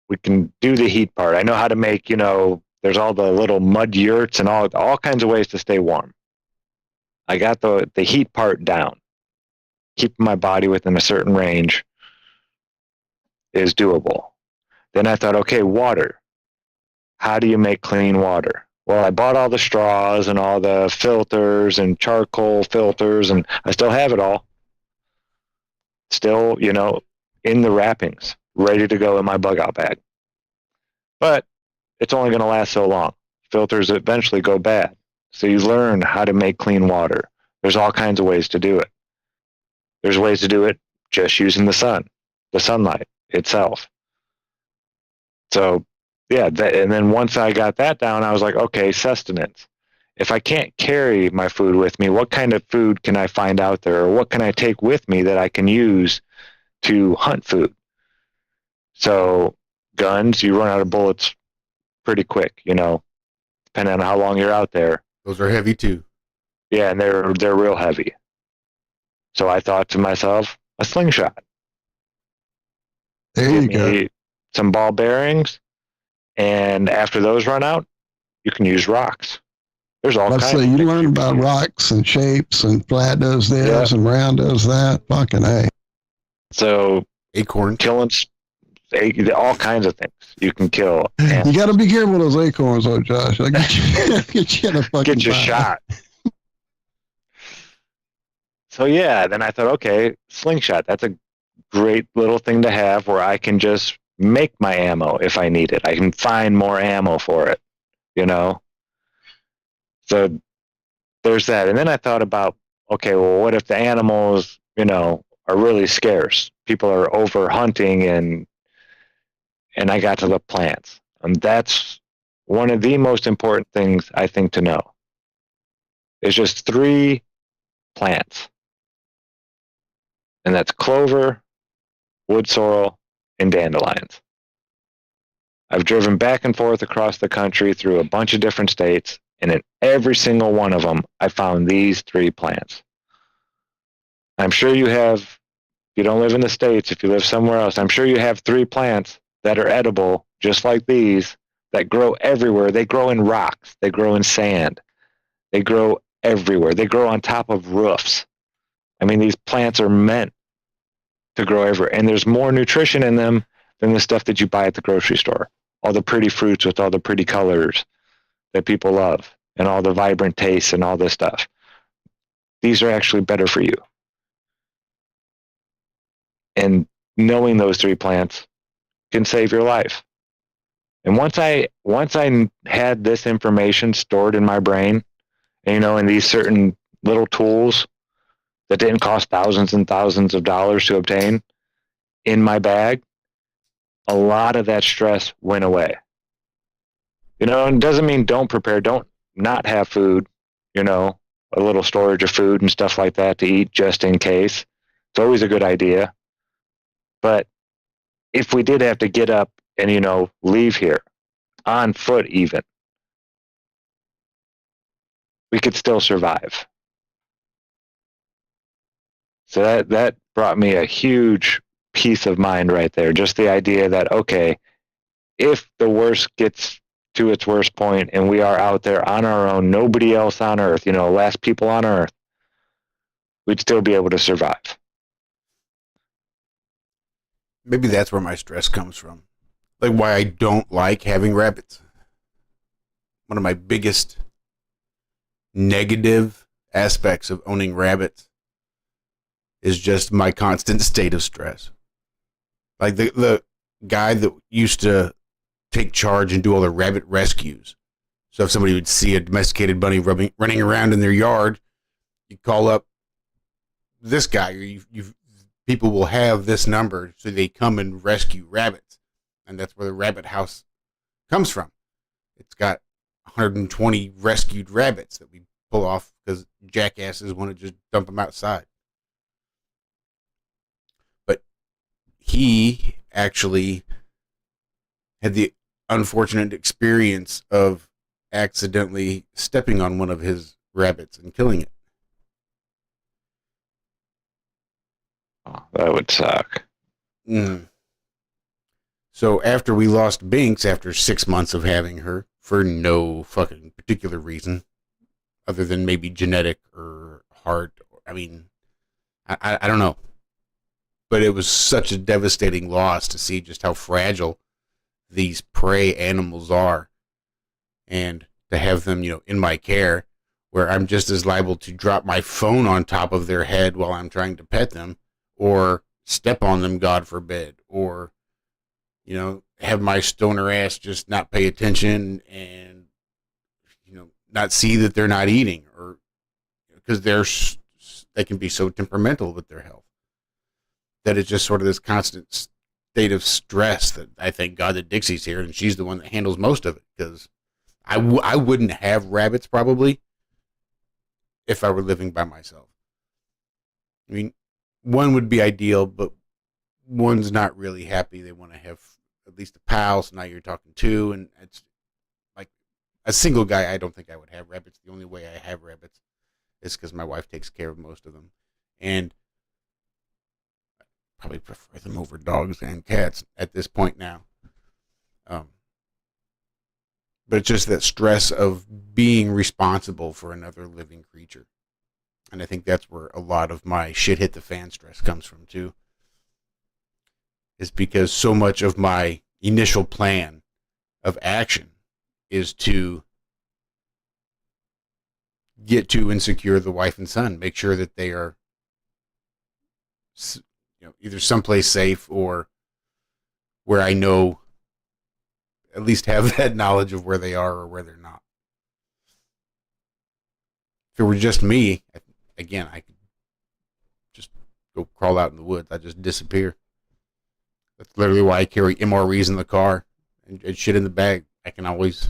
S10: we can do the heat part. I know how to make, there's all the little mud yurts and all kinds of ways to stay warm. I got the heat part down. Keeping my body within a certain range is doable. Then I thought, okay, water. How do you make clean water? Well, I bought all the straws and all the filters and charcoal filters, and I still have it all. still, in the wrappings, ready to go in my bug out bag. But it's only going to last so long. Filters eventually go bad. So you learn how to make clean water. There's all kinds of ways to do it. There's ways to do it just using the sunlight itself. So, yeah, and then once I got that down, I was like, okay, sustenance. If I can't carry my food with me, what kind of food can I find out there? Or what can I take with me that I can use to hunt food? So guns, you run out of bullets pretty quick, depending on how long you're out there.
S7: Those are heavy too.
S10: Yeah, and they're real heavy. So I thought to myself, a slingshot.
S8: There you go.
S10: Some ball bearings, and after those run out, you can use rocks. There's all kinds.
S8: You learn about rocks and shapes, and flat does this and round does that. Fucking A.
S10: So
S7: acorn
S10: killing all kinds of things you can kill.
S8: You got to be careful with those acorns, though, Josh. I got you. Get you in a fucking
S10: get you shot. So yeah, then I thought, okay, slingshot. That's a great little thing to have where I can just make my ammo if I need it. I can find more ammo for it, So there's that. And then I thought about, okay, well, what if the animals, are really scarce? People are over hunting, and I got to the plants. And that's one of the most important things I think to know. There's just 3 plants. And that's clover, wood sorrel, and dandelions. I've driven back and forth across the country through a bunch of different states, and in every single one of them, I found these 3 plants. I'm sure you have, if you don't live in the States, if you live somewhere else, I'm sure you have 3 plants that are edible, just like these, that grow everywhere. They grow in rocks. They grow in sand. They grow everywhere. They grow on top of roofs. I mean, these plants are meant to grow everywhere. And there's more nutrition in them than the stuff that you buy at the grocery store. All the pretty fruits with all the pretty colors that people love, and all the vibrant tastes and all this stuff. These are actually better for you. And knowing those 3 plants can save your life. And once I had this information stored in my brain, and these certain little tools that didn't cost thousands and thousands of dollars to obtain in my bag, a lot of that stress went away. And it doesn't mean don't prepare, don't not have food, a little storage of food and stuff like that to eat just in case. It's always a good idea. But if we did have to get up and, leave here on foot even, we could still survive. So that brought me a huge peace of mind right there. Just the idea that, okay, if the worst gets to its worst point and we are out there on our own, nobody else on Earth, last people on Earth, we'd still be able to survive.
S7: Maybe that's where my stress comes from. Like why I don't like having rabbits. One of my biggest negative aspects of owning rabbits is just my constant state of stress. Like the guy that used to take charge and do all the rabbit rescues. So if somebody would see a domesticated bunny running around in their yard, you call up this guy, or people will have this number, so they come and rescue rabbits. And that's where the rabbit house comes from. It's got 120 rescued rabbits that we pull off because jackasses want to just dump them outside. But he actually had the unfortunate experience of accidentally stepping on one of his rabbits and killing it.
S10: Oh, that would suck.
S7: So after we lost Binks, after 6 months of having her, for no fucking particular reason, other than maybe genetic or heart, I mean, I don't know. But it was such a devastating loss to see just how fragile these prey animals are. And to have them, in my care, where I'm just as liable to drop my phone on top of their head while I'm trying to pet them, or step on them, God forbid, or, you know, have my stoner ass just not pay attention and, you know, not see that they're not eating, or because they can be so temperamental with their health that it's just sort of this constant state of stress that I thank God that Dixie's here and she's the one that handles most of it, because I wouldn't have rabbits probably if I were living by myself. I mean, one would be ideal, but one's not really happy. They want to have at least a pal, so now you're talking two, and it's like a single guy. I don't think I would have rabbits. The only way I have rabbits is because my wife takes care of most of them, and I probably prefer them over dogs and cats at this point now. But it's just that stress of being responsible for another living creature. And I think that's where a lot of my shit hit the fan stress comes from too. Is because so much of my initial plan of action is to get to and secure the wife and son, make sure that they are, you know, either someplace safe or where I know, at least have that knowledge of where they are or where they're not. If it were just me, again, I could just go crawl out in the woods. I'd just disappear. That's literally why I carry MREs in the car and shit in the bag. I can always...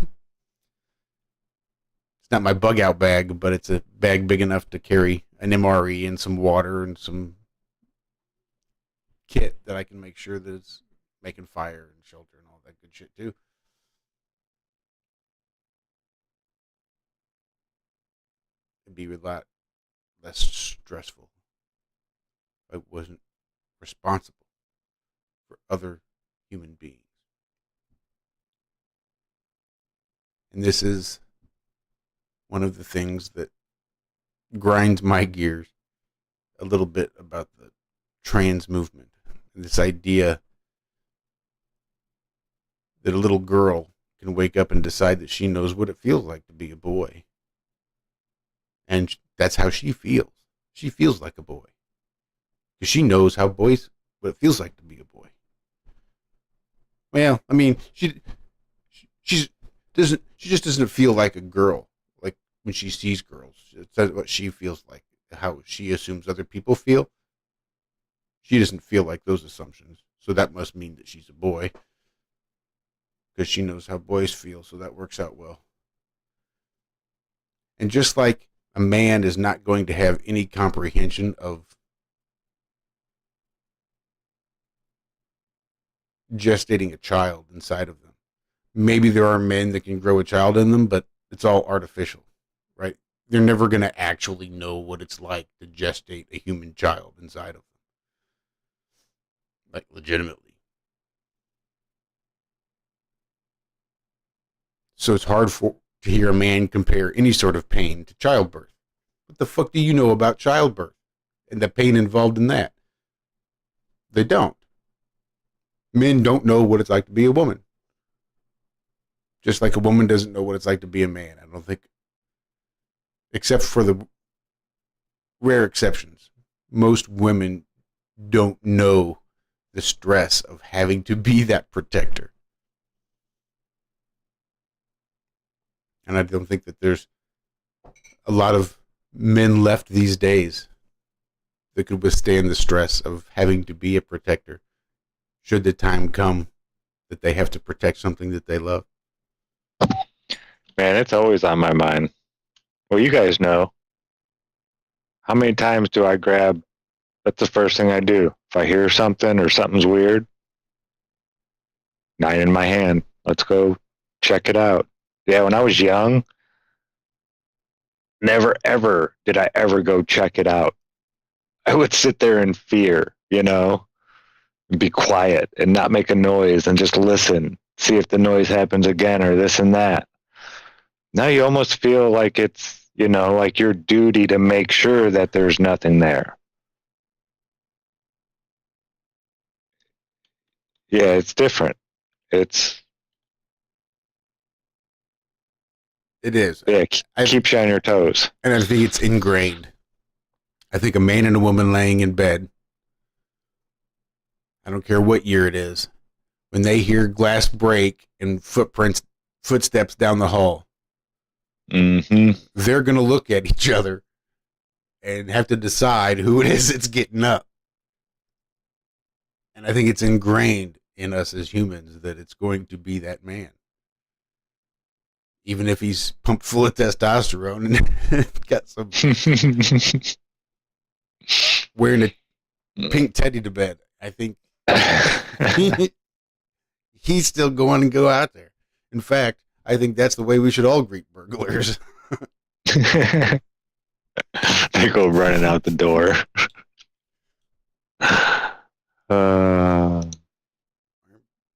S7: It's not my bug out bag, but it's a bag big enough to carry an MRE and some water and some kit that I can make sure that it's making fire and shelter and all that good shit too. It'd be a lot less stressful. I wasn't responsible for other human beings. And this is one of the things that grinds my gears a little bit about the trans movement. This idea that a little girl can wake up and decide that she knows what it feels like to be a boy. And that's how she feels. She feels like a boy. Because she knows what it feels like to be a boy. Well, I mean, she just doesn't feel like a girl. Like when she sees girls, that's what she feels like. How she assumes other people feel. She doesn't feel like those assumptions. So that must mean that she's a boy. Because she knows how boys feel, so that works out well. And just like a man is not going to have any comprehension of gestating a child inside of them. Maybe there are men that can grow a child in them, but it's all artificial, right? They're never going to actually know what it's like to gestate a human child inside of them. Like, legitimately. So it's hard to hear a man compare any sort of pain to childbirth. What the fuck do you know about childbirth and the pain involved in that? They don't. Men don't know what it's like to be a woman. Just like a woman doesn't know what it's like to be a man. I don't think, except for the rare exceptions, most women don't know the stress of having to be that protector. And I don't think that there's a lot of men left these days that could withstand the stress of having to be a protector should the time come that they have to protect something that they love.
S10: Man, it's always on my mind. Well, you guys know. How many times do I grab? That's the first thing I do. If I hear something or something's weird, 9 in my hand. Let's go check it out. Yeah, when I was young, never ever did I ever go check it out. I would sit there in fear, be quiet and not make a noise and just listen, see if the noise happens again or this and that. Now you almost feel like it's, like your duty to make sure that there's nothing there. Yeah, it's different. It
S7: is.
S10: Yeah, keeps you on your toes.
S7: And I think it's ingrained. I think a man and a woman laying in bed I don't care what year it is. When they hear glass break and footsteps down the hall, they're going to look at each other and have to decide who it is that's getting up. And I think it's ingrained in us as humans that it's going to be that man. Even if he's pumped full of testosterone and got some wearing a pink teddy to bed. I think he's still going to go out there. In fact, I think that's the way we should all greet burglars.
S10: They go running out the door.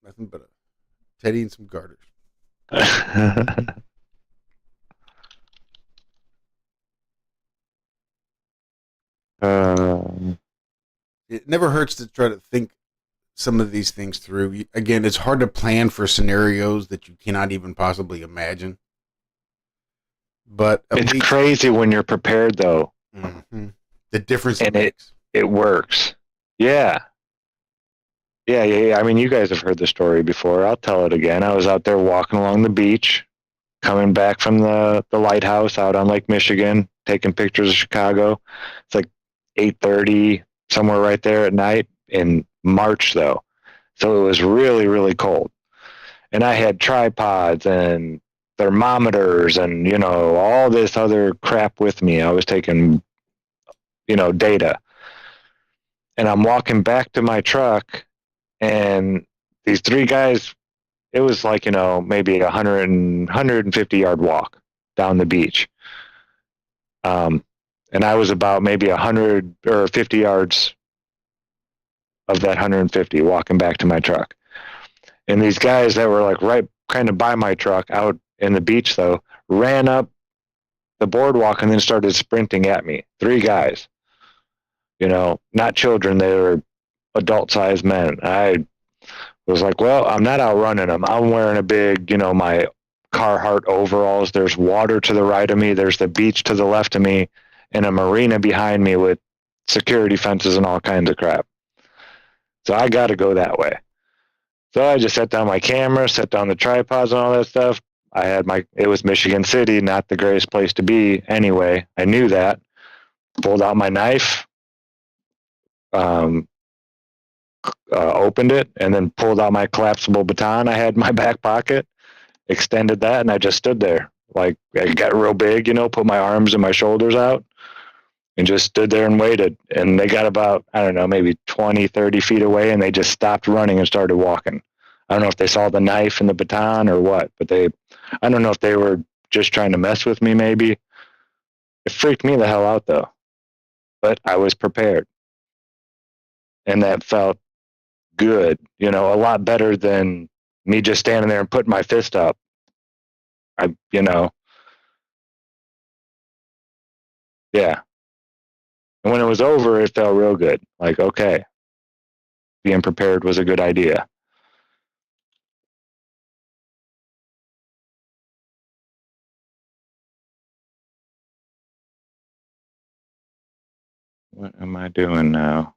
S7: Nothing but a teddy and some garters. It never hurts to try to think some of these things through. Again, it's hard to plan for scenarios that you cannot even possibly imagine. But
S10: it's crazy when you're prepared, though.
S7: Mm-hmm. The difference
S10: and it works. Yeah. I mean, you guys have heard the story before. I'll tell it again. I was out there walking along the beach, coming back from the lighthouse out on Lake Michigan, taking pictures of Chicago. It's like 8:30, somewhere right there at night in March, though. So it was really, really cold. And I had tripods and thermometers and, all this other crap with me. I was taking, data. And I'm walking back to my truck, and these three guys, it was like, maybe 150 yard walk down the beach. And I was about maybe 100 or 50 yards of that 150 walking back to my truck. And these guys that were like right kind of by my truck out in the beach, though, ran up the boardwalk and then started sprinting at me. Three guys, not children. They were adult-sized men. I was like, well, I'm not outrunning them. I'm wearing a big, my Carhartt overalls. There's water to the right of me. There's the beach to the left of me, and a marina behind me with security fences and all kinds of crap. So I got to go that way. So I just set down my camera, set down the tripods and all that stuff. It was Michigan City, not the greatest place to be anyway. I knew that. Pulled out my knife, opened it, and then pulled out my collapsible baton I had in my back pocket, extended that, and I just stood there. Like, I got real big, put my arms and my shoulders out, and just stood there and waited. And they got about, I don't know, maybe 20, 30 feet away, and they just stopped running and started walking. I don't know if they saw the knife and the baton or what, but I don't know if they were just trying to mess with me, maybe. It freaked me the hell out, though. But I was prepared. And that felt good, a lot better than me just standing there and putting my fist up. Yeah. And when it was over, it felt real good. Like, okay, being prepared was a good idea. What am I doing now?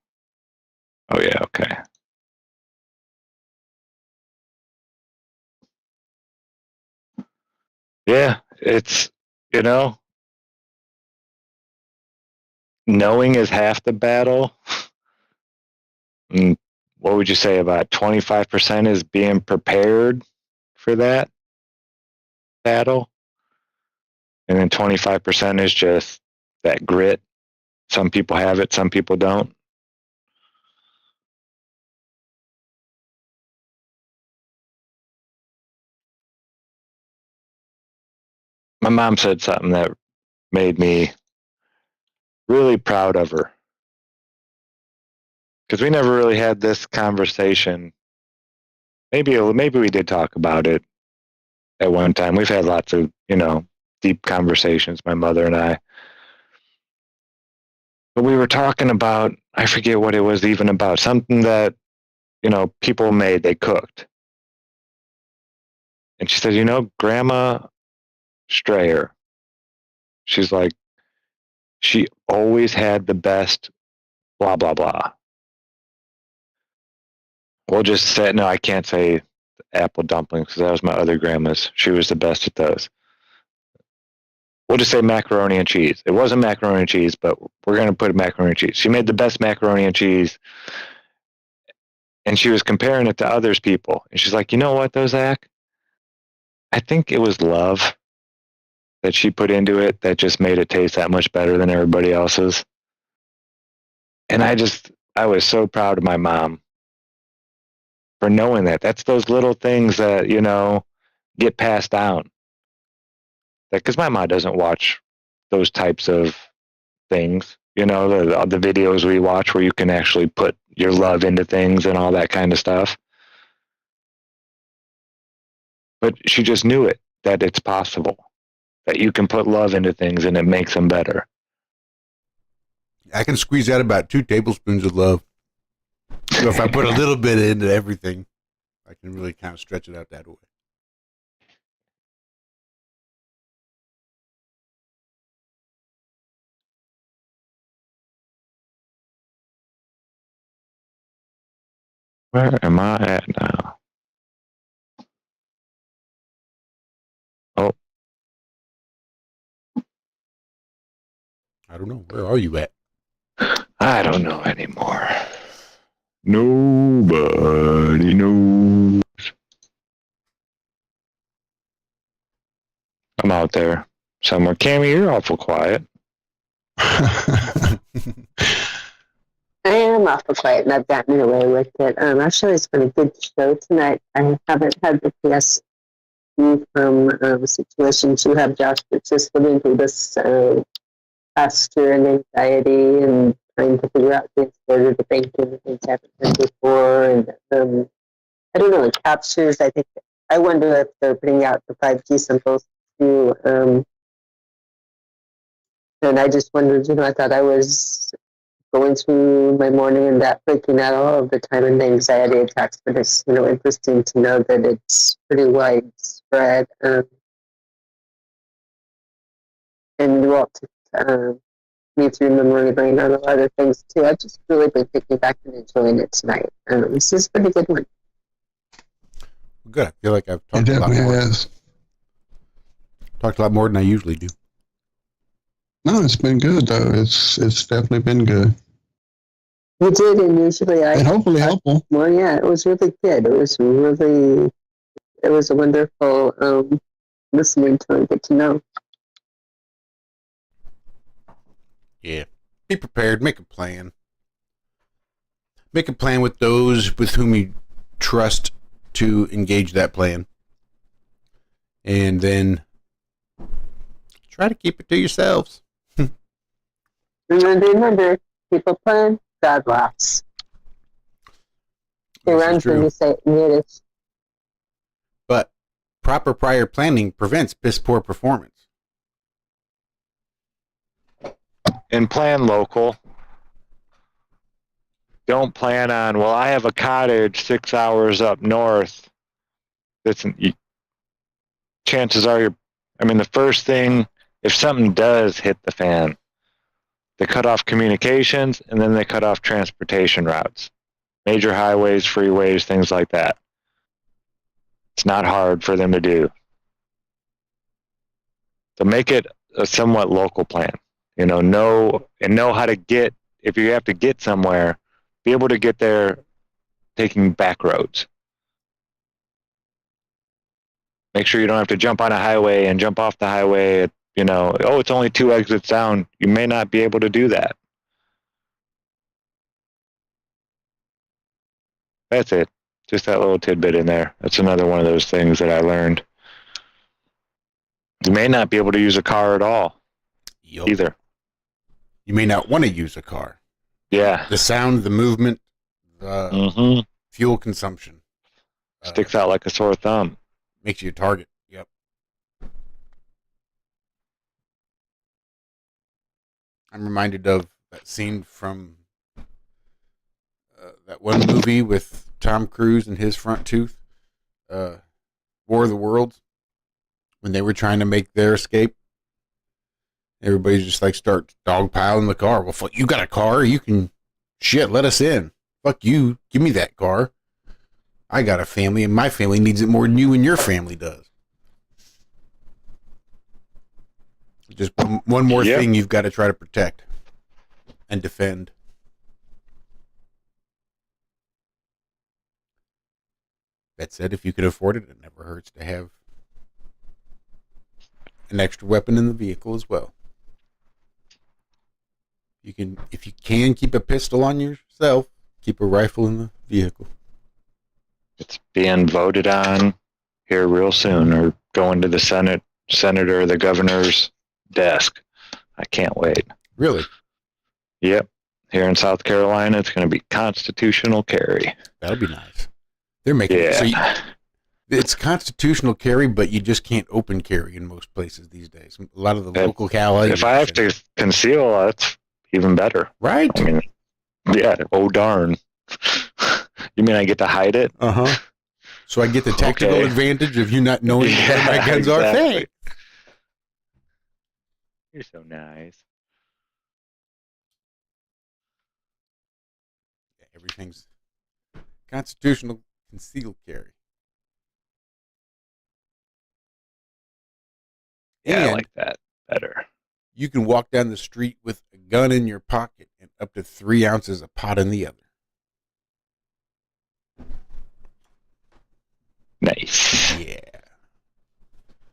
S10: Oh, yeah, okay. Yeah, it's, knowing is half the battle. And what would you say, about 25% is being prepared for that battle? And then 25% is just that grit. Some people have it, some people don't. My mom said something that made me really proud of her. Because we never really had this conversation. Maybe we did talk about it at one time. We've had lots of, deep conversations, my mother and I. But we were talking about, I forget what it was even about, something that, people made, they cooked. And she said, Grandma Strayer, she's like, she always had the best blah, blah, blah. We'll just say, no, I can't say apple dumplings because that was my other grandma's. She was the best at those. We'll just say macaroni and cheese. It wasn't macaroni and cheese, but we're going to put macaroni and cheese. She made the best macaroni and cheese, and she was comparing it to others people. And she's like, you know what, though, Zach? I think it was love that she put into it that just made it taste that much better than everybody else's. And I was so proud of my mom for knowing that. That's those little things that, get passed down. Because my mom doesn't watch those types of things, the videos we watch where you can actually put your love into things and all that kind of stuff. But she just knew it, that it's possible, that you can put love into things and it makes them better.
S7: I can squeeze out about 2 tablespoons of love. So if I put a little bit into everything, I can really kind of stretch it out that way.
S10: Where am I at now? Oh.
S7: I don't know. Where are you at?
S10: I don't know anymore. Nobody knows. I'm out there somewhere. Cami, you're awful quiet.
S9: I am awful quiet, and I've gotten away with it. Actually, it's been a good show tonight. I haven't had the PSP from situations you have, Josh. It's just living through this posture and anxiety and trying to figure out things further to thinking and things I haven't done before. And I don't know, it captures, I wonder if they're putting out the 5G symbols too. And I just wondered, I thought I was going through my morning and that freaking out all of the time and the anxiety attacks, but it's, interesting to know that it's pretty widespread. And Walt me through memory lane on a lot of things too. I've just really been picking back and enjoying it tonight. This is a pretty good one.
S7: Good. I feel like I've talked a lot more. Talked a lot more than I usually do.
S8: No, it's been good though. It's definitely been good.
S9: You did, and usually
S8: and hopefully helpful.
S9: Well, yeah, it was really good. It was a wonderful listening to and get to know.
S7: Yeah. Be prepared. Make a plan. Make a plan with those with whom you trust to engage that plan. And then try to keep it to yourselves.
S9: Remember, people plan, God laughs. He runs when you say it in Yiddish.
S7: But proper prior planning prevents piss poor performance.
S10: And plan local. Don't plan on, well, I have a cottage 6 hours up north. Chances are the first thing, if something does hit the fan, they cut off communications and then they cut off transportation routes. Major highways, freeways, things like that. It's not hard for them to do. So make it a somewhat local plan. Know how to get, if you have to get somewhere, be able to get there taking back roads. Make sure you don't have to jump on a highway and jump off the highway. It's only 2 exits down. You may not be able to do that. That's it. Just that little tidbit in there. That's another one of those things that I learned. You may not be able to use a car at all. Either.
S7: You may not want to use a car.
S10: Yeah.
S7: The sound, the movement, the fuel consumption.
S10: Sticks out like a sore thumb.
S7: Makes you a target. Yep. I'm reminded of that scene from that one movie with Tom Cruise and his front tooth, War of the Worlds, when they were trying to make their escape. Everybody's just like start dogpiling the car. Well, fuck, you got a car, you can, let us in. Fuck you, give me that car. I got a family, and my family needs it more than you and your family does. Just one more
S10: Yep.
S7: thing you've got to try to protect and defend. That said, if you could afford it, it never hurts to have an extra weapon in the vehicle as well. If you can keep a pistol on yourself, keep a rifle in the vehicle.
S10: It's being voted on here real soon, or going to the senator or the governor's desk. I can't wait.
S7: Really?
S10: Yep. Here in South Carolina, it's going to be constitutional carry.
S7: That'll be nice. They're making it so it's constitutional carry, but you just can't open carry in most places these days. A lot of the local localities.
S10: If I have to conceal, that's even better.
S7: Right?
S10: I mean, yeah. Oh, darn. You mean I get to hide it?
S7: Uh-huh. So I get the tactical advantage of you not knowing where my guns are. Thanks.
S10: You're so nice.
S7: Yeah, everything's constitutional concealed carry.
S10: Yeah,
S7: And
S10: I like that better.
S7: you can walk down the street with a gun in your pocket and up to 3 ounces of pot in the other.
S10: Nice.
S7: Yeah.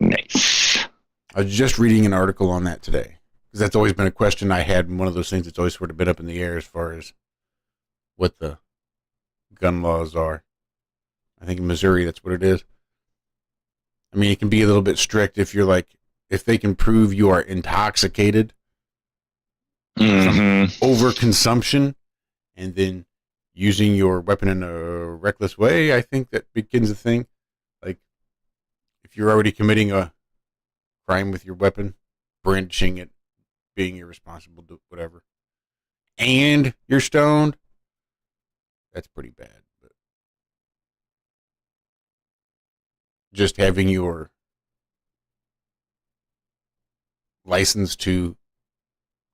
S10: Nice.
S7: I was just reading an article on that today, because that's always been a question I had, and one of those things that's always sort of been up in the air as far as what the gun laws are. I think in Missouri, that's what it is. I mean, it can be a little bit strict if you're like, if they can prove you are intoxicated from overconsumption and then using your weapon in a reckless way, I think that begins a thing. Like, if you're already committing a crime with your weapon, brandishing it, being irresponsible, whatever, and you're stoned, that's pretty bad. But just having your license to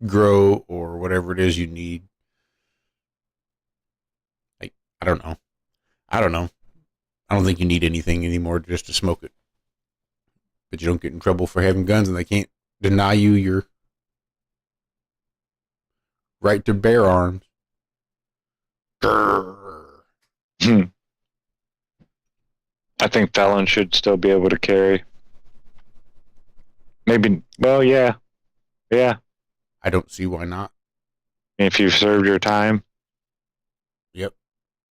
S7: grow or whatever it is you need, like, I don't know. I don't think you need anything anymore just to smoke it. But you don't get in trouble for having guns, and they can't deny you your right to bear arms. Grrr.
S10: I think felons should still be able to carry. Maybe, well, yeah. Yeah.
S7: I don't see why not.
S10: If you've served your time.
S7: Yep.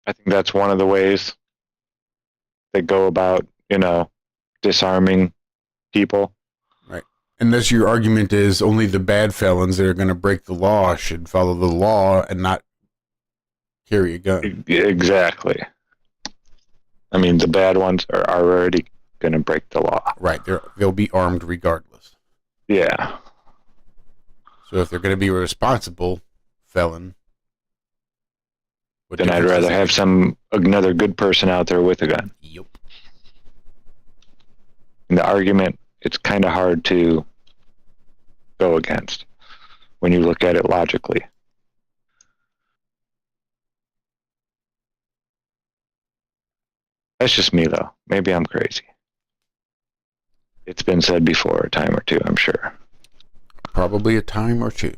S10: I think that's one of the ways they go about, disarming people.
S7: Right. Unless your argument is only the bad felons that are going to break the law should follow the law and not carry a gun.
S10: Exactly. I mean, the bad ones are already going to break the law.
S7: Right. They'll be armed regardless.
S10: Yeah.
S7: So if they're going to be a responsible felon,
S10: then I'd rather have another good person out there with a gun.
S7: Yep.
S10: And the argument, it's kind of hard to go against when you look at it logically. That's just me, though. Maybe I'm crazy. It's been said before a time or two, I'm sure.
S7: Probably a time or two.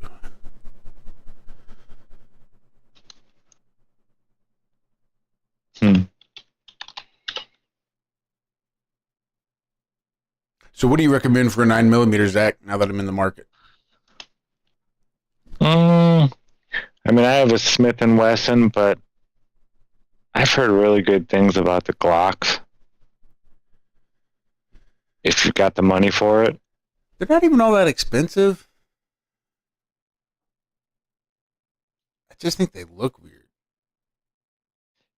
S7: So what do you recommend for a 9mm, Zach, now that I'm in the market?
S10: I mean, I have a Smith & Wesson, but I've heard really good things about the Glocks. If you've got the money for it.
S7: They're not even all that expensive. I just think they look weird.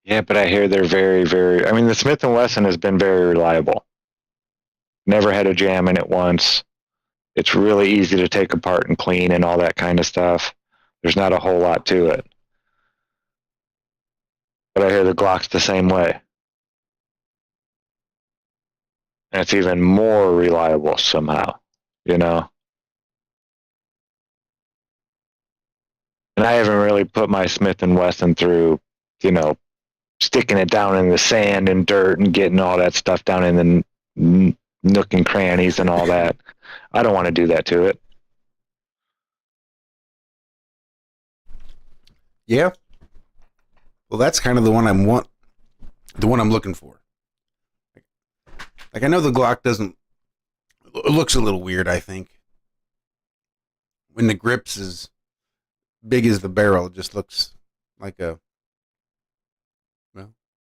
S10: Yeah, but I hear they're very, very... I mean, the Smith & Wesson has been very reliable. Never had a jam in it once. It's really easy to take apart and clean and all that kind of stuff. There's not a whole lot to it. But I hear the Glock's the same way. And it's even more reliable somehow, And I haven't really put my Smith & Wesson through, sticking it down in the sand and dirt and getting all that stuff down in the nook and crannies and all that. I don't want to do that to it.
S7: Yeah. Well, that's kind of the one I'm looking for. Like I know the Glock doesn't. It looks a little weird, I think. When the grip's as big as the barrel, it just looks like a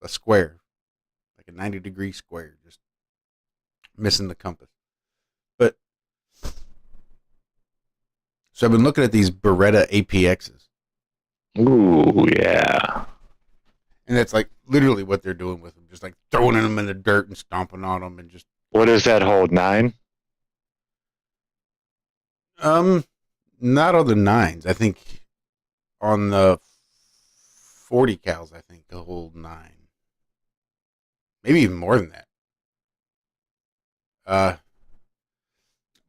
S7: square, like a 90-degree square, just missing the compass. But so I've been looking at these Beretta APXs.
S10: Ooh, yeah.
S7: And that's like literally what they're doing with them, just like throwing them in the dirt and stomping on them and just.
S10: What does that hold? 9?
S7: Not on the 9s. I think on the 40 cals, I think they'll hold 9. Maybe even more than that.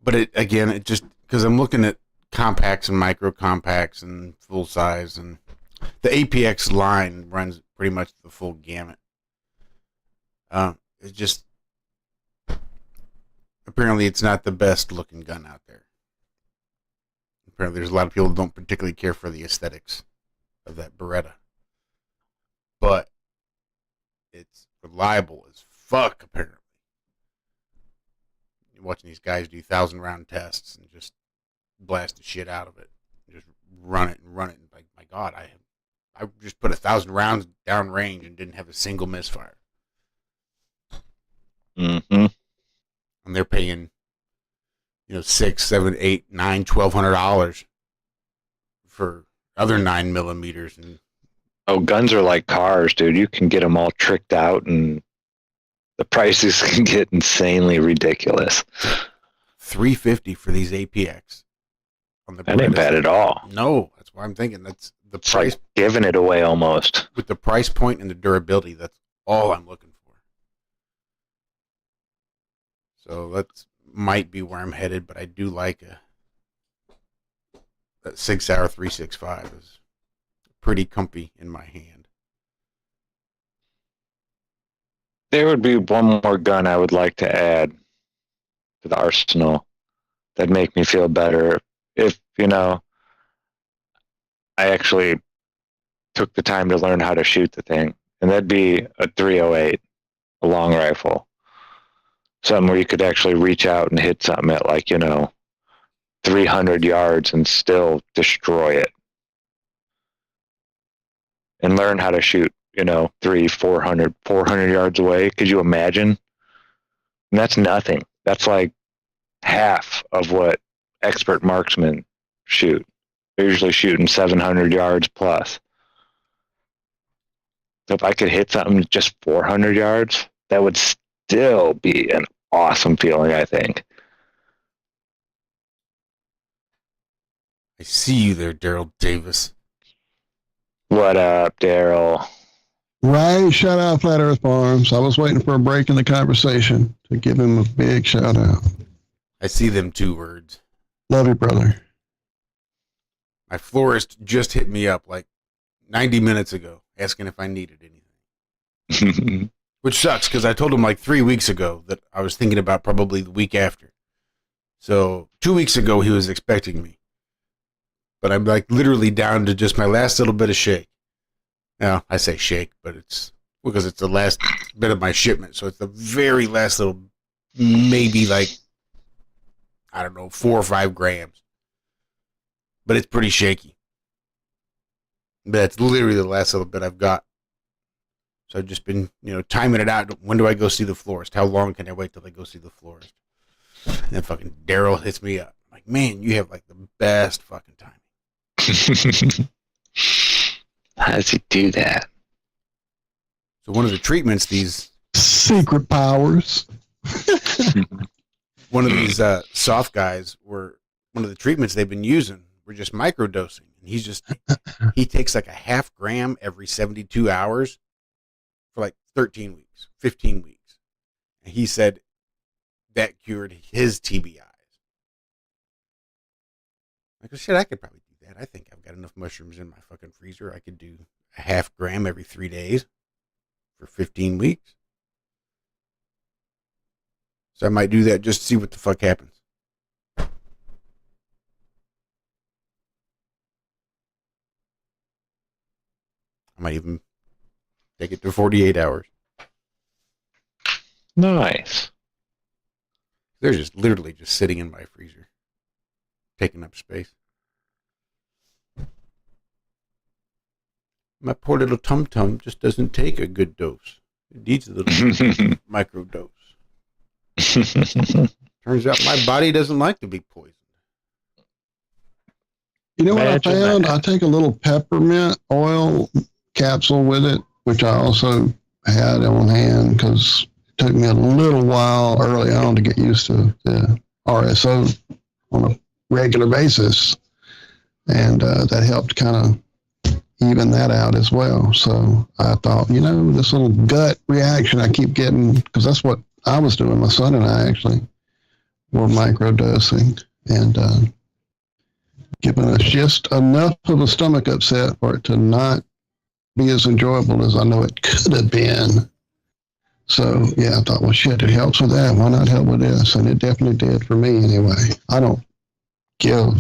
S7: But it just because I'm looking at compacts and micro compacts and full size, and the APX line runs pretty much the full gamut. It's just apparently it's not the best looking gun out there. Apparently, there's a lot of people who don't particularly care for the aesthetics of that Beretta, but it's reliable as fuck. Apparently, you're watching these guys do 1,000-round tests and just blast the shit out of it, just run it, and like, my God, I just put 1,000 rounds down range and didn't have a single misfire.
S10: Mm-hmm.
S7: And they're paying, $600, $700, $800, $900, $1,200 for other 9mm. And
S10: oh, guns are like cars, dude. You can get them all tricked out, and the prices can get insanely ridiculous.
S7: $350 for these APX. On the
S10: That ain't bad at all.
S7: No, that's why I'm thinking that's the
S10: It's
S7: price.
S10: like giving it away almost.
S7: With the price point and the durability, that's all I'm looking for. So that might be where I'm headed, but I do like that 6-hour 365 is pretty comfy in my hand.
S10: There would be one more gun I would like to add to the arsenal that'd make me feel better if, I actually took the time to learn how to shoot the thing. And that'd be a 308, a long rifle. Something where you could actually reach out and hit something at 300 yards and still destroy it. And learn how to shoot, 400 yards away. Could you imagine? And that's nothing. That's like half of what expert marksmen shoot. They're usually shooting 700 yards plus. So if I could hit something just 400 yards, that would still be an awesome feeling, I think.
S7: I see you there, Daryl Davis.
S10: What up, Daryl?
S8: Right, shout out Flat Earth Farms. I was waiting for a break in the conversation to give him a big shout out.
S7: I see them 2 words.
S8: Love you, brother.
S7: My florist just hit me up 90 minutes ago, asking if I needed anything. Which sucks, because I told him 3 weeks ago that I was thinking about probably the week after. So 2 weeks ago, he was expecting me. But I'm literally down to just my last little bit of shake. Now, I say shake, but it's because it's the last bit of my shipment. So it's the very last little, maybe 4 or 5 grams. But it's pretty shaky. But it's literally the last little bit I've got. So I've just been, timing it out. When do I go see the florist? How long can I wait till I go see the florist? And then fucking Daryl hits me up. I'm like, man, you have the best fucking time.
S10: How does he do that?
S7: So one of the treatments, these
S8: secret powers.
S7: One of these soft guys were one of the treatments they've been using. We're just microdosing. And he takes a half gram every 72 hours for 13 weeks, 15 weeks. And he said that cured his TBIs. I go, shit, I could probably do that. I think I've got enough mushrooms in my fucking freezer. I could do a half gram every 3 days. for 15 weeks. So I might do that just to see what the fuck happens. I might even take it to 48 hours.
S10: Nice.
S7: They're just literally just sitting in my freezer, taking up space. My poor little tum-tum just doesn't take a good dose. It needs a little micro dose. Turns out my body doesn't like to be poisoned.
S8: You know
S10: Imagine
S8: what I found?
S10: that.
S8: I take a little peppermint oil capsule with it, which I also had on hand because it took me a little while early on to get used to the RSO on a regular basis. And that helped kind of even that out as well. So I thought, this little gut reaction I keep getting, because that's what I was doing. My son and I actually were microdosing and giving us just enough of a stomach upset for it to not be as enjoyable as I know it could have been. So, yeah, I thought, well, shit, it helps with that. Why not help with this? And it definitely did for me anyway. I don't give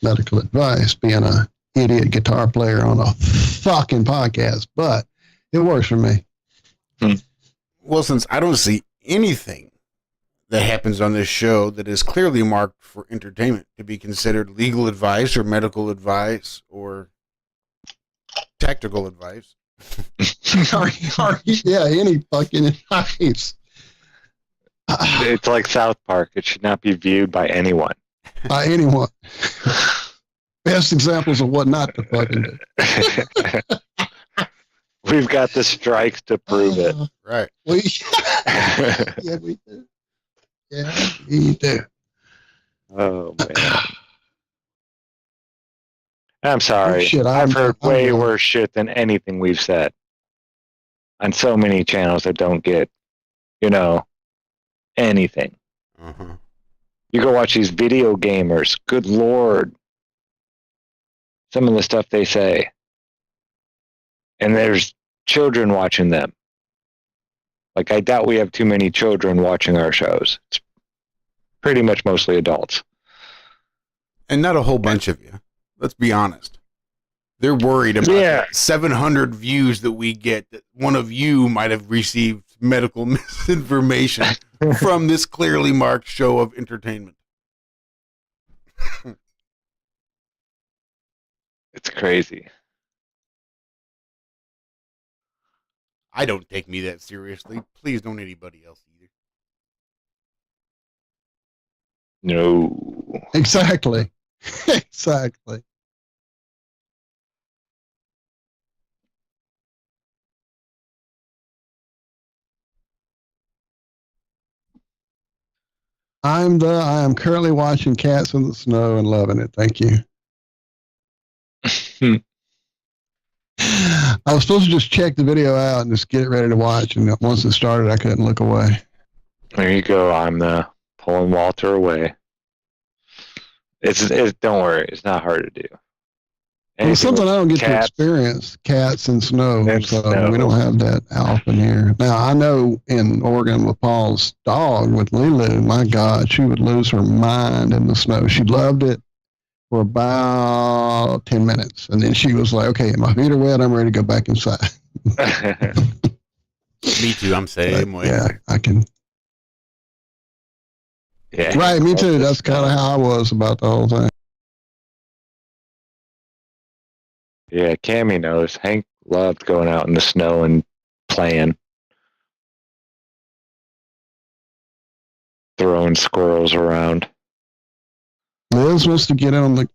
S8: medical advice being a idiot guitar player on a fucking podcast, but it works for me.
S7: Well, since I don't see anything that happens on this show that is clearly marked for entertainment to be considered legal advice or medical advice or tactical advice.
S8: Yeah, any fucking advice.
S10: It's like South Park. It should not be viewed by anyone.
S8: By anyone. Best examples of what not to fucking do.
S10: We've got the strikes to prove it.
S7: Right.
S8: Yeah, we do. Yeah, we do.
S10: Oh, man. I'm sorry.
S8: Oh, shit,
S10: I've heard
S8: I'm
S10: way
S8: done.
S10: worse shit than anything we've said on so many channels that don't get, anything.
S7: Uh-huh.
S10: You go watch these video gamers. Good Lord. Some of the stuff they say. And there's children watching them. Like, I doubt we have too many children watching our shows. It's pretty much mostly adults.
S7: And not a whole bunch of you. Let's be honest. They're worried about the 700 views that we get that one of you might have received medical misinformation from this clearly marked show of entertainment.
S10: It's crazy.
S7: I don't take me that seriously. Please don't anybody else either.
S10: No.
S8: Exactly. Exactly. I am currently watching Cats in the Snow and loving it. Thank you. I was supposed to just check the video out and just get it ready to watch, and once it started, I couldn't look away.
S10: There you go. I'm pulling Walter away. Don't worry. It's not hard to do.
S8: It's something I don't get to
S10: cats,
S8: experience, cats and snow,
S10: and
S8: so
S10: snow.
S8: we don't have that often here. Now, I know in Oregon with Paul's dog, with Lulu, my God, she would lose her mind in the snow. She loved it for about 10 minutes, and then she was like, okay, my feet are wet, I'm ready to go back inside.
S7: Me too, I'm same way.
S8: Yeah, I can.
S10: Yeah.
S8: Right, me too. That's kind of how I was about the whole thing.
S10: Yeah, Cami knows. Hank loved going out in the snow and playing. Throwing squirrels around.
S8: Liz wants to get in on the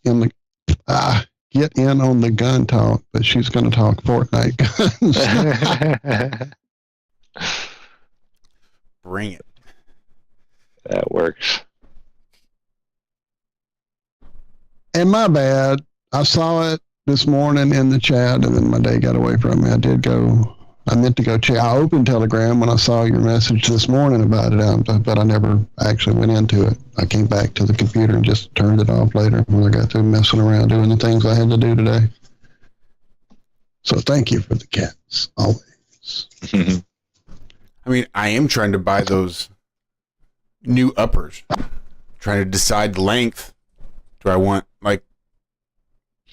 S8: gun talk, but she's going to talk Fortnite guns.
S7: Bring it.
S10: That works.
S8: And my bad, I saw it this morning in the chat, and then my day got away from me. I meant to go check. I opened Telegram when I saw your message this morning about it, but I never actually went into it. I came back to the computer and just turned it off later when I got through messing around doing the things I had to do today. So thank you for the cats, always. choices.
S7: I mean, I am trying to buy those new uppers. Trying to decide the length. Do I want like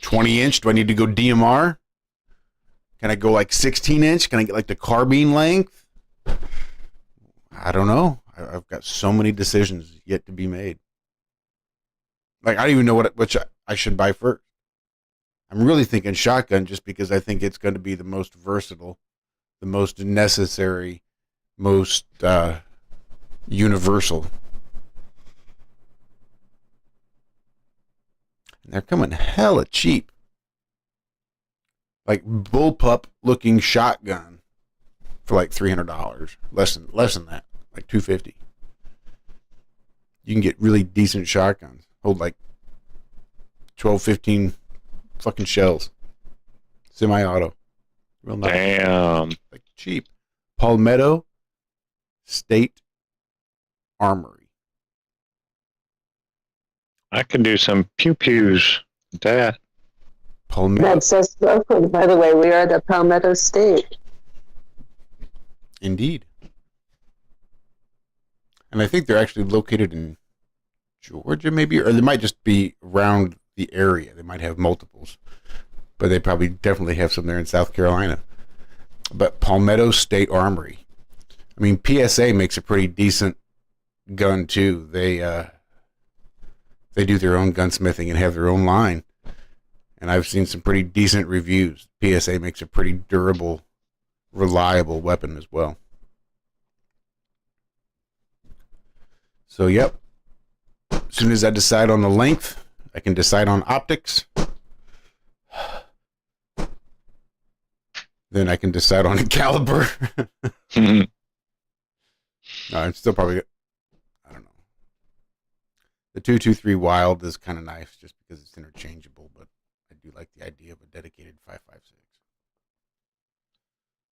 S7: 20 inch? Do I need to go DMR? Can I go like 16 inch? Can I get like the carbine length? I don't know. I've got so many decisions yet to be made. Like, I don't even know which I should buy first. I'm really thinking shotgun just because I think it's going to be the most versatile, the most necessary, most universal. And they're coming hella cheap. Like bullpup looking shotgun for like $300. Less than that. Like $250. You can get really decent shotguns. Hold like 12, 15 fucking shells. Semi-auto. Real nice.
S10: Damn.
S7: Like cheap. Palmetto State Armory.
S10: I could do some pew-pews with that.
S7: Palmetto.
S9: That's us local. By the way, we are the Palmetto State.
S7: Indeed. And I think they're actually located in Georgia, maybe, or they might just be around the area. They might have multiples, but they probably definitely have some there in South Carolina. But Palmetto State Armory. I mean, PSA makes a pretty decent gun too. They do their own gunsmithing and have their own line, and I've seen some pretty decent reviews. PSA makes a pretty durable, reliable weapon as well. So, yep. As soon as I decide on the length, I can decide on optics. Then I can decide on a caliber. No, I'm still probably, I don't know. The 223 Wild is kind of nice just because it's interchangeable, but I do like the idea of a dedicated 5.56.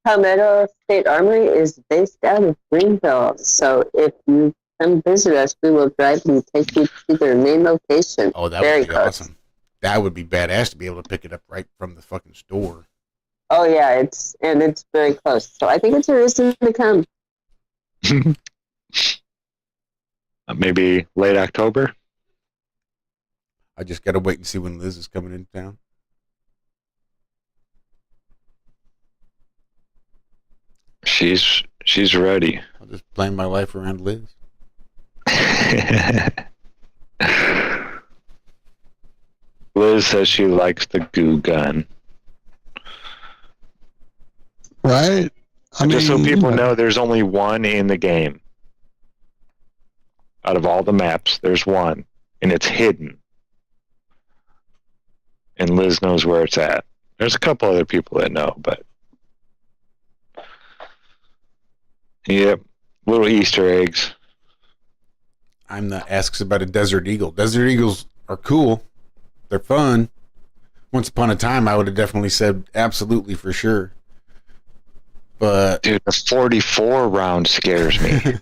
S9: Palmetto State Armory is based out of Greenville, so if you come visit us, we will drive and take you to their main location.
S7: Oh, that
S9: Very
S7: would be
S9: close.
S7: awesome. That would be badass to be able to pick it up right from the fucking store.
S9: Oh yeah, it's very close. So I think it's a reason to come.
S10: Maybe late October.
S7: I just got to wait and see when Liz is coming into town.
S10: She's ready.
S7: I'll just plan my life around Liz.
S10: Liz says she likes the goo gun.
S8: Right?
S10: Just so people know, there's only one in the game. Out of all the maps, there's one, and it's hidden. And Liz knows where it's at. There's a couple other people that know, but yep, little Easter eggs.
S7: I'm the asks about a Desert Eagle. Desert Eagles are cool. They're fun. Once upon a time, I would have definitely said absolutely for sure. But
S10: dude, the 44 round scares me.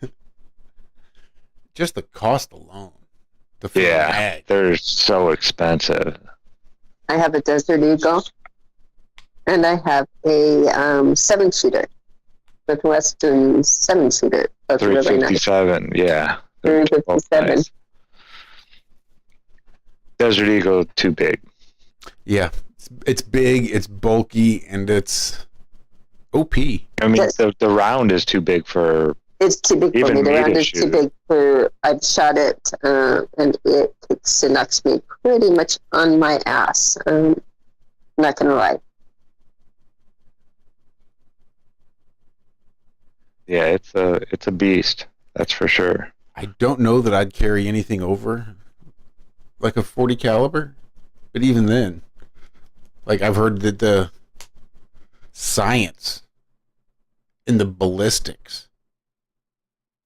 S7: Just the cost alone.
S10: Yeah, they're so expensive.
S9: I have a Desert Eagle, and I have a 7-shooter, with Western 7-shooter. That's really nice.
S10: 357, yeah.
S9: 357.
S10: Nice. Desert Eagle, too big.
S7: Yeah, it's big, it's bulky, and it's OP.
S10: I mean, the round is too big for.
S9: It's too big for me. The round is too big for. I've shot it, and it knocks me pretty much on my ass. Not gonna lie.
S10: Yeah, it's a beast. That's for sure.
S7: I don't know that I'd carry anything over like a 40 caliber, but even then, like I've heard that the science in the ballistics,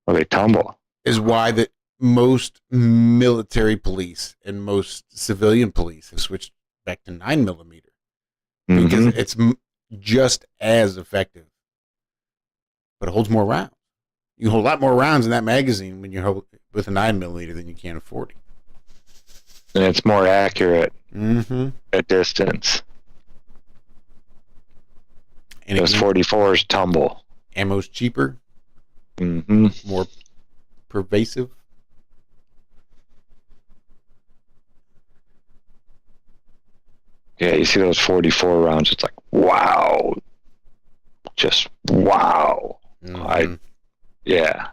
S10: well, they tumble,
S7: is why that most military police and most civilian police have switched back to 9mm because it's just as effective, but it holds more rounds. You can hold a lot more rounds in that magazine when you hold with a 9mm than you can a 40.
S10: And it's more accurate at distance.
S7: And
S10: Those
S7: again,
S10: 44s tumble.
S7: ammo's cheaper,
S10: Mm-hmm.
S7: more pervasive.
S10: Yeah, you see those 44 rounds, it's like, wow. Just wow.
S7: Mhm.
S10: Yeah.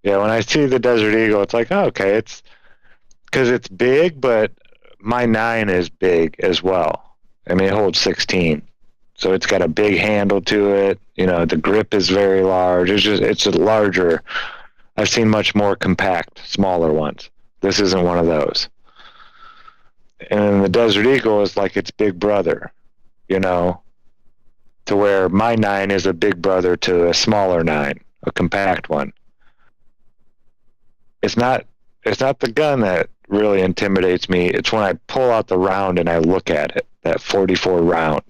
S10: Yeah, when I see the Desert Eagle, it's like, oh, okay, it's because it's big, but my 9 is big as well. I mean, it holds 16. So it's got a big handle to it. You know, the grip is very large. It's a larger. I've seen much more compact, smaller ones. This isn't one of those. And the Desert Eagle is like its big brother, you know, to where my 9 is a big brother to a smaller 9, a compact one. It's not the gun that really intimidates me. It's when I pull out the round and I look at it, that 44 round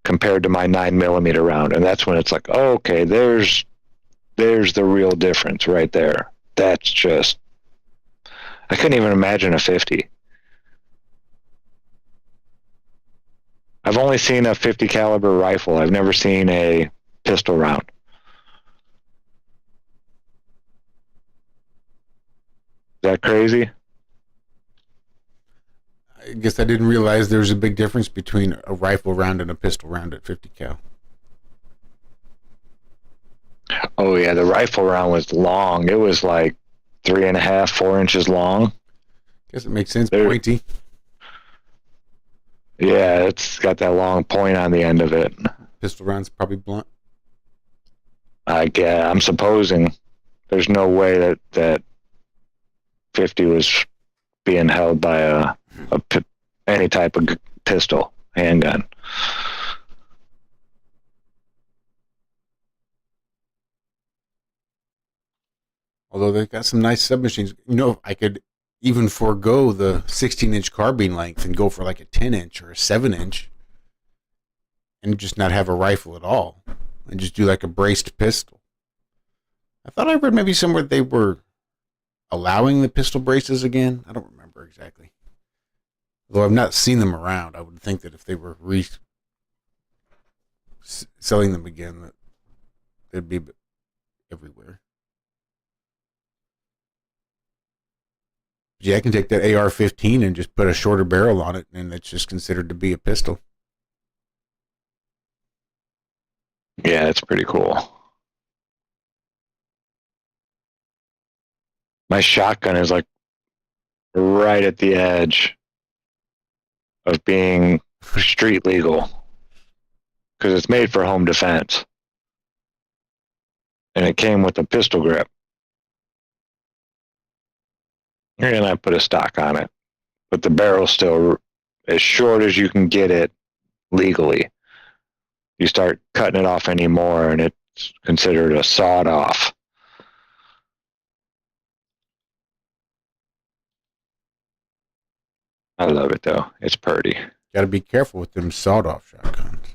S10: compared to my 9mm round. And that's when it's like, oh, okay, there's the real difference right there. That's just, I couldn't even imagine a 50. I've only seen a 50 caliber rifle. I've never seen a pistol round. Is that crazy?
S7: I guess I didn't realize there's a big difference between a rifle round and a pistol round at 50 cal.
S10: Oh yeah, the rifle round was long. It was like 3.5, 4 inches long.
S7: Guess it makes sense. Pointy.
S10: Yeah, it's got that long point on the end of it.
S7: Pistol round's probably blunt.
S10: I'm supposing. There's no way that 50 was being held by any type of pistol, handgun.
S7: Although they've got some nice submachines. You know, I could even forego the 16-inch carbine length and go for like a 10-inch or a 7-inch and just not have a rifle at all and just do like a braced pistol. I thought I read maybe somewhere they were allowing the pistol braces again. I don't remember exactly. Though I've not seen them around, I would think that if they were selling them again, that they'd be everywhere. Yeah, I can take that AR-15 and just put a shorter barrel on it, and it's just considered to be a pistol.
S10: Yeah, it's pretty cool. My shotgun is like right at the edge of being street legal because it's made for home defense. And it came with a pistol grip. And I put a stock on it. But the barrel's still as short as you can get it legally. You start cutting it off anymore, and it's considered a sawed off. I love it, though. It's pretty.
S7: Got to be careful with them sawed-off shotguns.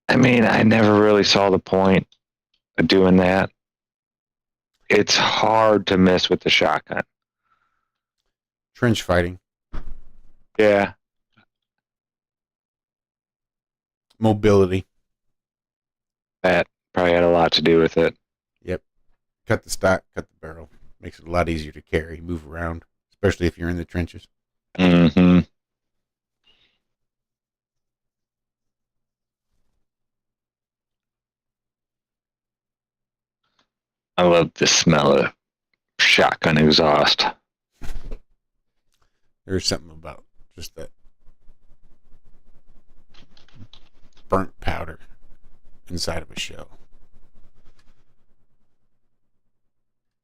S10: I mean, I never really saw the point of doing that. It's hard to miss with the shotgun.
S7: Trench fighting.
S10: Yeah.
S7: Mobility.
S10: That probably had a lot to do with it.
S7: Yep. Cut the stock, cut the barrel. Makes it a lot easier to carry, move around, especially if you're in the trenches.
S10: Mm-hmm. I love the smell of shotgun exhaust.
S7: There's something about just that burnt powder inside of a shell.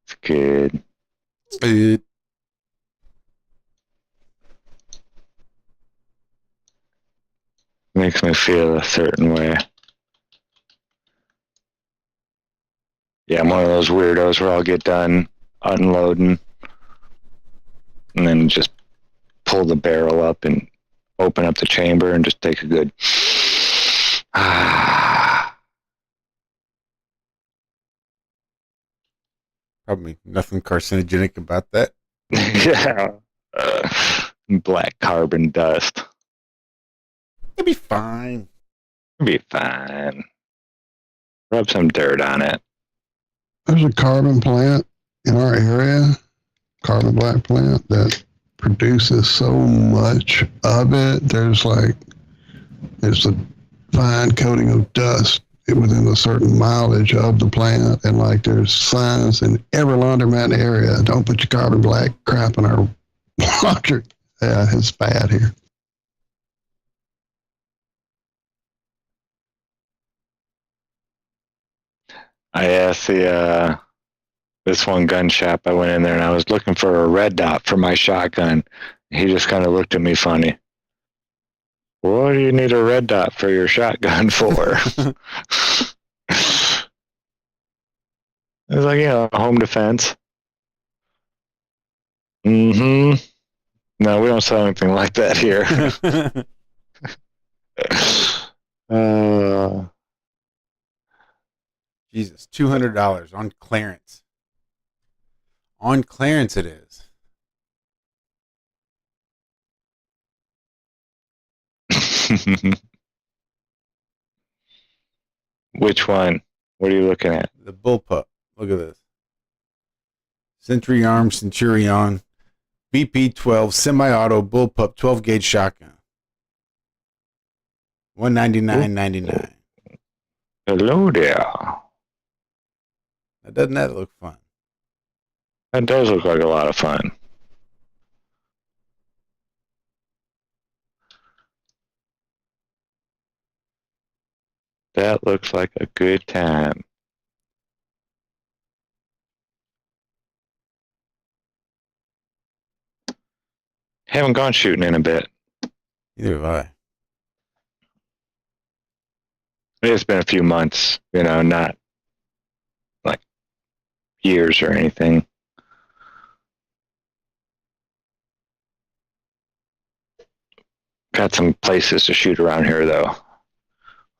S10: It's good.
S7: It
S10: Makes me feel a certain way. Yeah, I'm one of those weirdos where I'll get done unloading and then just pull the barrel up and open up the chamber and just take a good
S7: probably nothing carcinogenic about that.
S10: Yeah. Black carbon dust.
S7: It'll be fine.
S10: It'll be fine. Rub some dirt on it.
S8: There's a carbon plant in our area, carbon black plant, that produces so much of it. There's a fine coating of dust within a certain mileage of the plant, and like there's signs in every laundromat area, don't put your carbon black crap in our water. Yeah, it's bad here.
S10: I asked this one gun shop. I went in there and I was looking for a red dot for my shotgun. He just kind of looked at me funny. What do you need a red dot for your shotgun for? I was like, home defense. Mm-hmm. No, we don't sell anything like that here.
S7: Jesus, $200 on clearance. On clearance it is.
S10: Which one? What are you looking at?
S7: The bullpup. Look at this. Century Arm Centurion BP-12 semi-auto bullpup 12-gauge shotgun. $199.99.
S10: Hello there.
S7: Now, doesn't that look fun?
S10: That does look like a lot of fun. That looks like a good time. Haven't gone shooting in a bit.
S7: Neither have I.
S10: It's been a few months, not like years or anything. Got some places to shoot around here, though.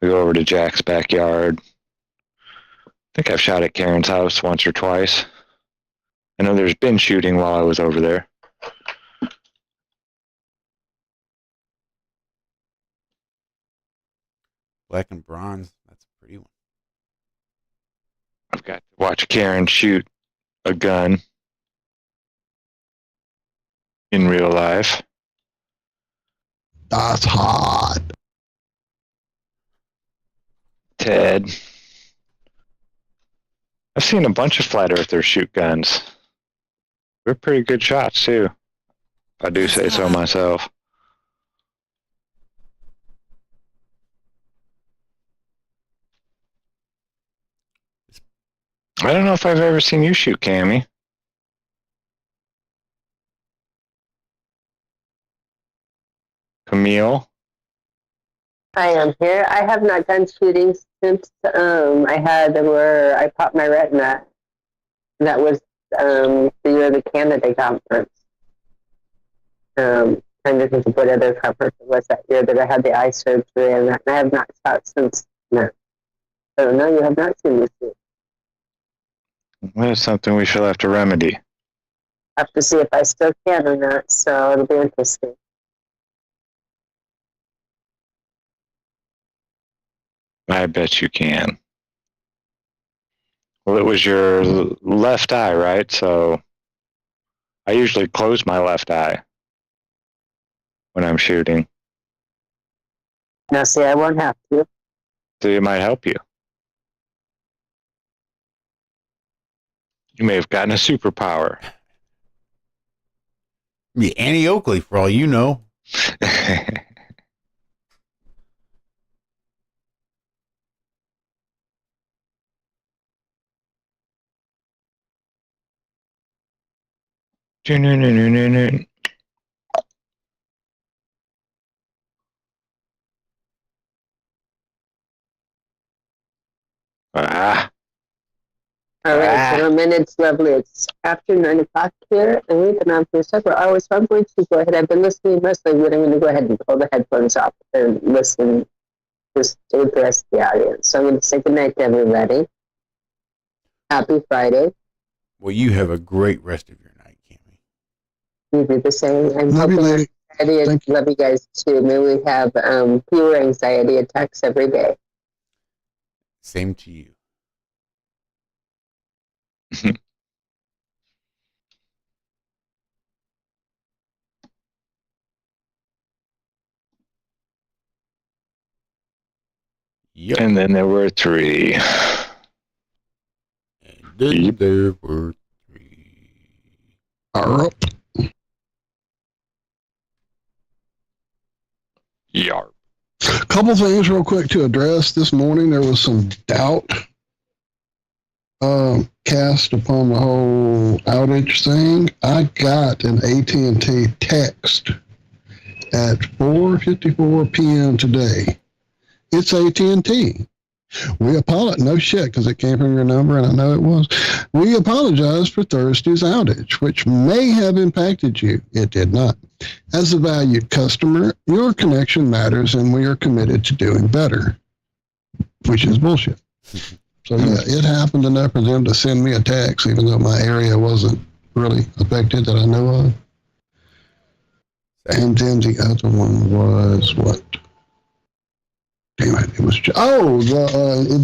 S10: We go over to Jack's backyard. I think I've shot at Karen's house once or twice. I know there's been shooting while I was over there.
S7: Black and bronze. That's a pretty one.
S10: I've got to watch Karen shoot a gun in real life.
S8: That's hot.
S10: Ted. I've seen a bunch of flat earthers shoot guns. They're pretty good shots, too. If I do say so myself. I don't know if I've ever seen you shoot, Cami. Camille?
S9: I am here. I have not done shooting since I popped my retina. That was the year of the Canada conference. Trying to think of what other conference it was that year that I had the eye surgery, and I have not shot since then. So no, you have not seen me shoot.
S10: That's something we shall have to remedy.
S9: I have to see if I still can or not, so it'll be interesting.
S10: I bet you can. Well, it was your left eye, right? So I usually close my left eye when I'm shooting.
S9: Now, see, I won't have to.
S10: So it might help you. You may have gotten a superpower.
S7: Be Annie Oakley for all you know.
S10: Ah.
S9: All right, gentlemen, it's lovely. It's after 9 o'clock here, and we've been on for several hours, so I'm going to go ahead. I've been listening mostly, but I'm going to go ahead and pull the headphones off and listen just to the rest of the audience. So I'm going to say goodnight to everybody. Happy Friday.
S7: Well, you have a great rest of your night, Cami.
S9: You do the same. I'm
S8: Love you,
S9: hoping
S8: lady.
S9: anxiety.
S8: Thank you.
S9: Love you guys too. May we have fewer anxiety attacks every day.
S7: Same to you. Yep.
S10: And then there were 3.
S7: And then
S10: Yep.
S7: there were 3.
S8: All right.
S10: Yarp.
S8: Couple things real quick to address. This morning there was some doubt cast upon the whole outage thing. I got an AT&T text at 4:54 p.m. today. It's AT&T. We apologize. No shit, because it came from your number, and I know it was. We apologize for Thursday's outage, which may have impacted you. It did not. As a valued customer, your connection matters, and we are committed to doing better, which is bullshit. So, yeah, it happened enough for them to send me a text, even though my area wasn't really affected that I know of. And then the other one was what? Damn it, it was...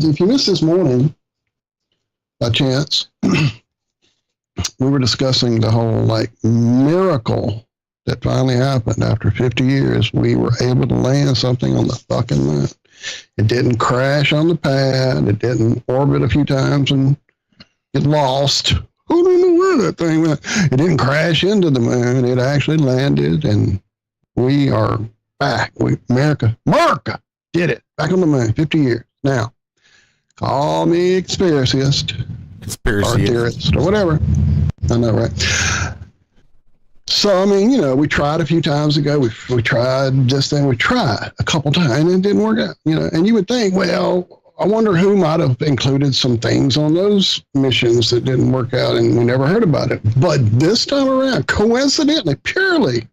S8: if you missed this morning, by chance, we were discussing the whole, miracle that finally happened after 50 years. We were able to land something on the fucking moon. It didn't crash on the pad. It didn't orbit a few times and get lost. I don't know where that thing went. It didn't crash into the moon. It actually landed, and we are back. America did it. Back on the moon, 50 years. Now, call me conspiracyist. Or theorist, or whatever. I know, right? So, I mean, we tried a few times ago. We tried this thing. We tried a couple times, and it didn't work out. And you would think, well, I wonder who might have included some things on those missions that didn't work out, and we never heard about it. But this time around, coincidentally, purely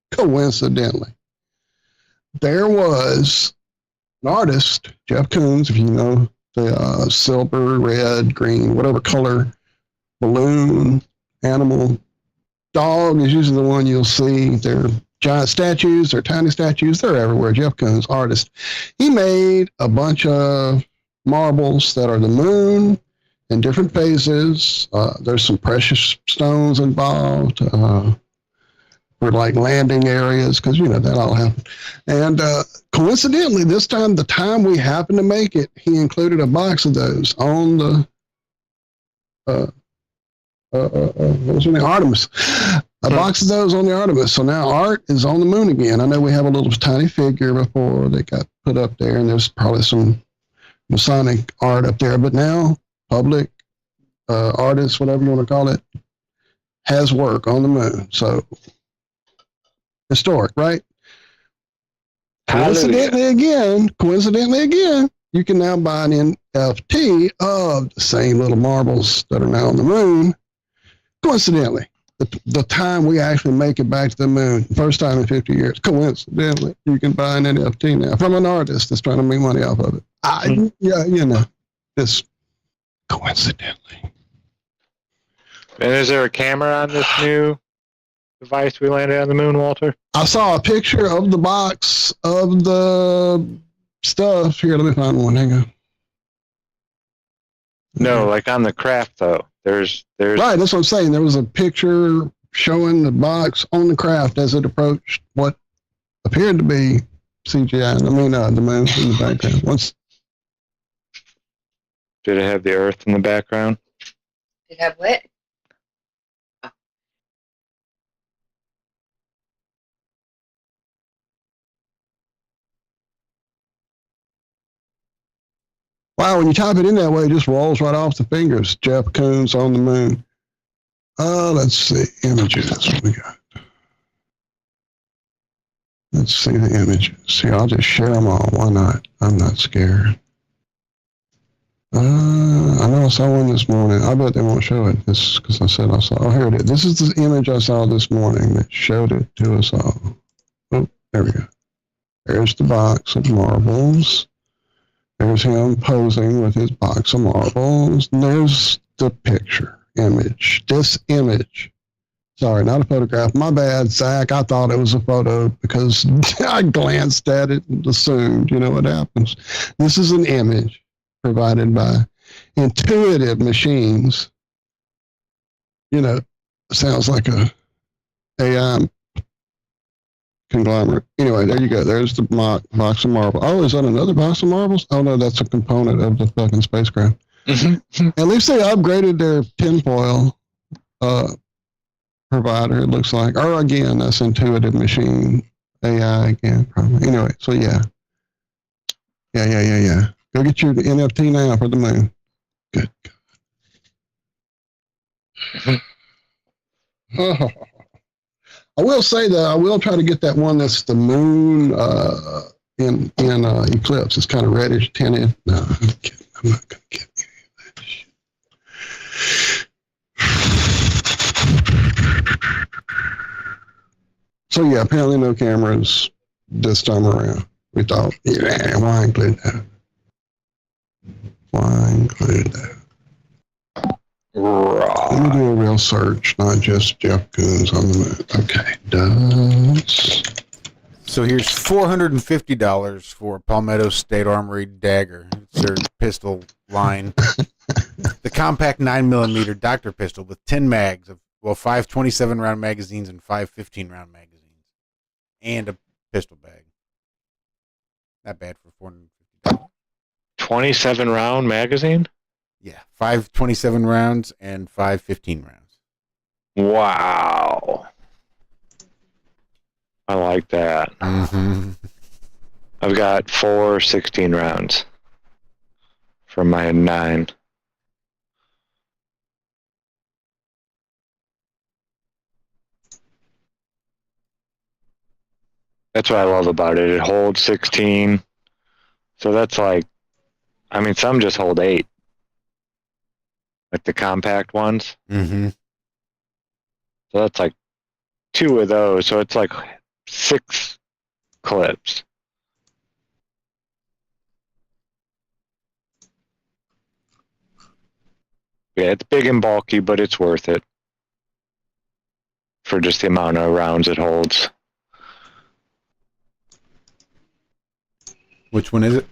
S8: coincidentally, there was an artist, Jeff Koons, if you know the silver, red, green, whatever color balloon animal. Dog is usually the one you'll see. They're giant statues, they're tiny statues, they're everywhere. Jeff Koons, artist. He made a bunch of marbles that are the moon in different phases. There's some precious stones involved for landing areas, because that all happened. And coincidentally, this time, the time we happened to make it, he included a box of those on the what was her name? Artemis. A box of those on the Artemis. So now art is on the moon again. I know we have a little tiny figure before that got put up there, and there's probably some Masonic art up there, but now public artists, whatever you want to call it, has work on the moon. So historic, right? Coincidentally again, you can now buy an NFT of the same little marbles that are now on the moon. Coincidentally, the time we actually make it back to the moon, first time in 50 years, coincidentally, you can buy an NFT now from an artist that's trying to make money off of it. Just coincidentally.
S10: And is there a camera on this new device we landed on the moon, Walter?
S8: I saw a picture of the box of the stuff. Here, let me find one. Hang on.
S10: No, on the craft, though. There's
S8: Right, that's what I'm saying. There was a picture showing the box on the craft as it approached what appeared to be CGI. The moon in the background.
S10: Did it have the Earth in the background?
S11: Did it have what?
S8: Wow, when you type it in that way, it just rolls right off the fingers. Jeff Koons on the moon. Let's see. Images. What we got? Let's see the images. See, I'll just share them all. Why not? I'm not scared. I know I saw one this morning. I bet they won't show it. This because I said I saw. Oh, here it is. This is the image I saw this morning that showed it to us all. Oh, there we go. There's the box of marbles. There's him posing with his box of marbles. And there's the picture image. This image Sorry, not a photograph. My bad, Zack. I thought it was a photo because I glanced at it and assumed, you know what happens. This is an image provided by Intuitive Machines. You know, sounds like a AI conglomerate. Anyway, there you go. There's the box of marbles. Oh, is that another box of marbles? Oh, no, that's a component of the fucking spacecraft. At least they upgraded their tinfoil provider, it looks like. Or again, that's Intuitive Machine AI again, probably. Anyway, so yeah. Yeah. Go get your NFT now for the moon. Good. I will say that I will try to get that one that's the moon in eclipse. It's kind of reddish tinted. No, I'm kidding. I'm not going to get any of that shit. So yeah, apparently no cameras this time around. We thought, yeah, why include that? Why include that? Let me do a real search, not just Jeff Koons on the moon. Okay, does.
S7: So here's $450 for Palmetto State Armory Dagger. It's their pistol line. The compact 9mm Dr. pistol with 10 mags of, 5 27-round magazines and 5 15-round magazines. And a pistol bag. Not bad for $450.
S10: 27-round magazine?
S7: Yeah, 5 27 rounds and 5 15 rounds.
S10: Wow. I like that.
S7: Mm-hmm.
S10: I've got 4 16 rounds for my 9. That's what I love about it. It holds 16. So that's like, I mean, some just hold 8. Like the compact ones.
S7: Mm-hmm.
S10: So that's like 2 of those. So it's like 6 clips. Yeah, it's big and bulky, but it's worth it for just the amount of rounds it holds.
S7: Which one is it?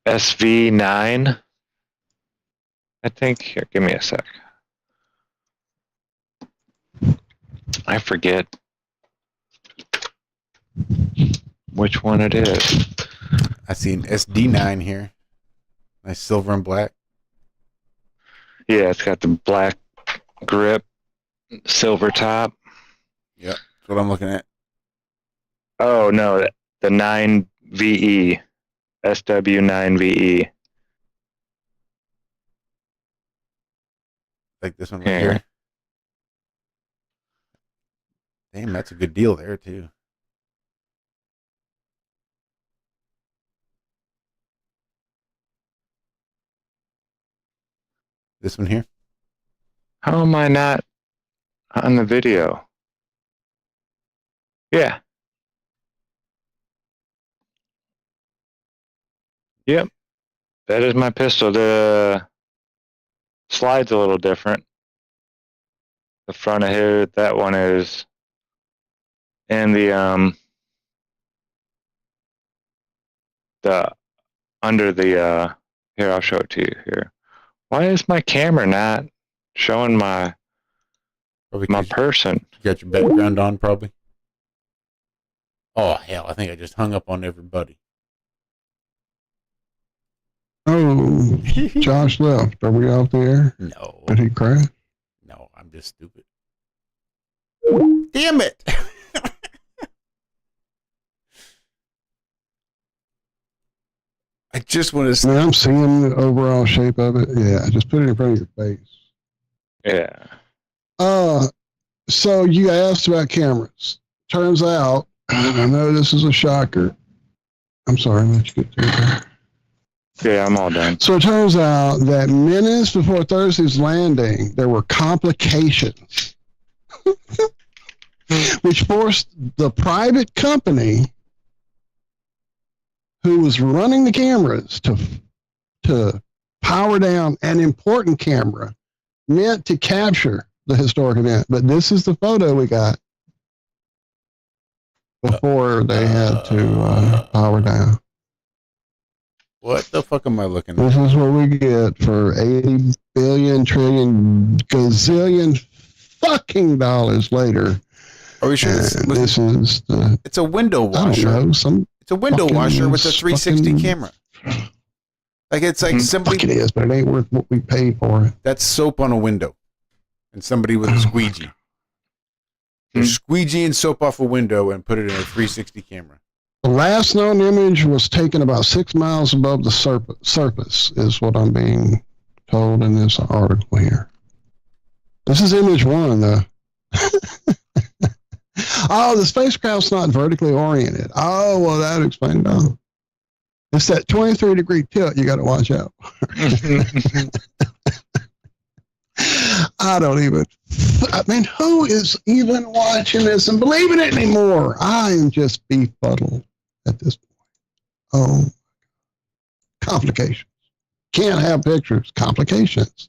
S10: SV9. I think. Here, give me a sec. I forget which one it is.
S7: I see an SD9 here. Nice silver and black.
S10: Yeah, it's got the black grip, silver top.
S7: Yep, that's what I'm looking at.
S10: Oh, no, the 9VE. SW9VE.
S7: Like this one right here. Damn, that's a good deal there, too. This one here.
S10: How am I not on the video? Yeah. Yep. That is my pistol. The slide's a little different. The front of here, that one is. And the under the here, I'll show it to you here. Why is my camera not showing my person?
S7: You got your background on, probably. Oh, hell, I think I just hung up on everybody.
S8: Oh, Josh left. Are we off the air?
S7: No.
S8: Did he crash?
S7: No, I'm just stupid. Damn it! I just want to see.
S8: I'm seeing the overall shape of it. Yeah, just put it in front of your face.
S10: Yeah.
S8: So you asked about cameras. Turns out, I know this is a shocker. I'm sorry, let you get through there.
S10: Yeah, I'm all done.
S8: So it turns out that minutes before Thursday's landing, there were complications, which forced the private company who was running the cameras to power down, an important camera meant to capture the historic event. But this is the photo we got before they had to power down.
S7: What the fuck am I looking
S8: This
S7: at?
S8: is what we get for 80 billion, trillion, gazillion fucking dollars later.
S7: Are we sure
S8: this is the...
S7: It's a window washer.
S8: I don't know.
S7: It's a window washer with a 360 camera. Like it's like somebody.
S8: Fuck it is, but it ain't worth what we paid for it.
S7: That's soap on a window, and somebody with a squeegee. They're squeegeeing soap off a window and put it in a 360 camera.
S8: The last known image was taken about 6 miles above the surface, is what I'm being told in this article here. This is image one, though. Oh, the spacecraft's not vertically oriented. Oh, well, that would explain it all. It's that 23-degree tilt you got to watch out. I mean, who is even watching this and believing it anymore? I am just befuddled at this point. Oh, complications. Can't have pictures. Complications.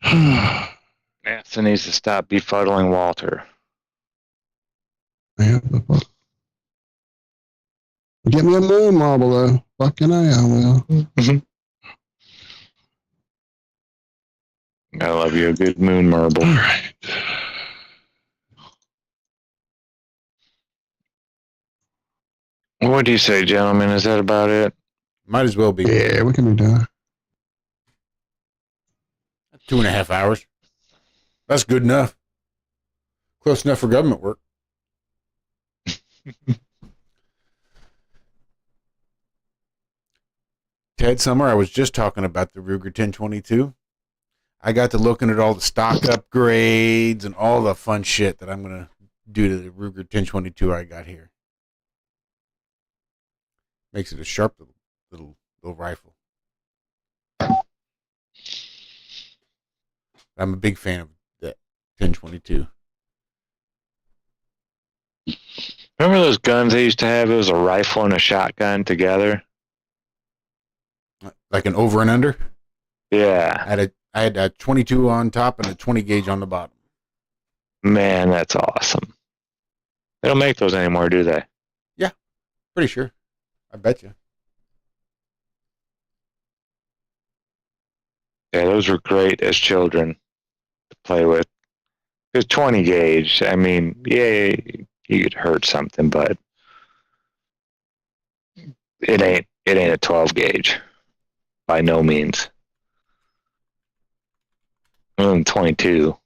S10: NASA needs to stop befuddling Walter.
S8: Yeah, get me a moon marble, though. Fucking I will.
S10: I love you a good moon marble.
S8: All right.
S10: What do you say, gentlemen? Is that about it?
S7: Might as well be.
S8: Yeah, we can be done.
S7: 2.5 hours. That's good enough. Close enough for government work. Ted Summer, I was just talking about the Ruger 1022. I got to looking at all the stock upgrades and all the fun shit that I'm going to do to the Ruger 1022 I got here. Makes it a sharp little rifle. I'm a big fan of that 1022.
S10: Remember those guns they used to have? It was a rifle and a shotgun together.
S7: Like an over and under?
S10: Yeah.
S7: I had a 22 on top and a 20 gauge on the bottom.
S10: Man, that's awesome. They don't make those anymore, do they?
S7: Yeah, pretty sure. I bet you.
S10: Yeah, those were great as children to play with. Because 20 gauge, I mean, yeah, you could hurt something, but it ain't a 12 gauge by no means. 22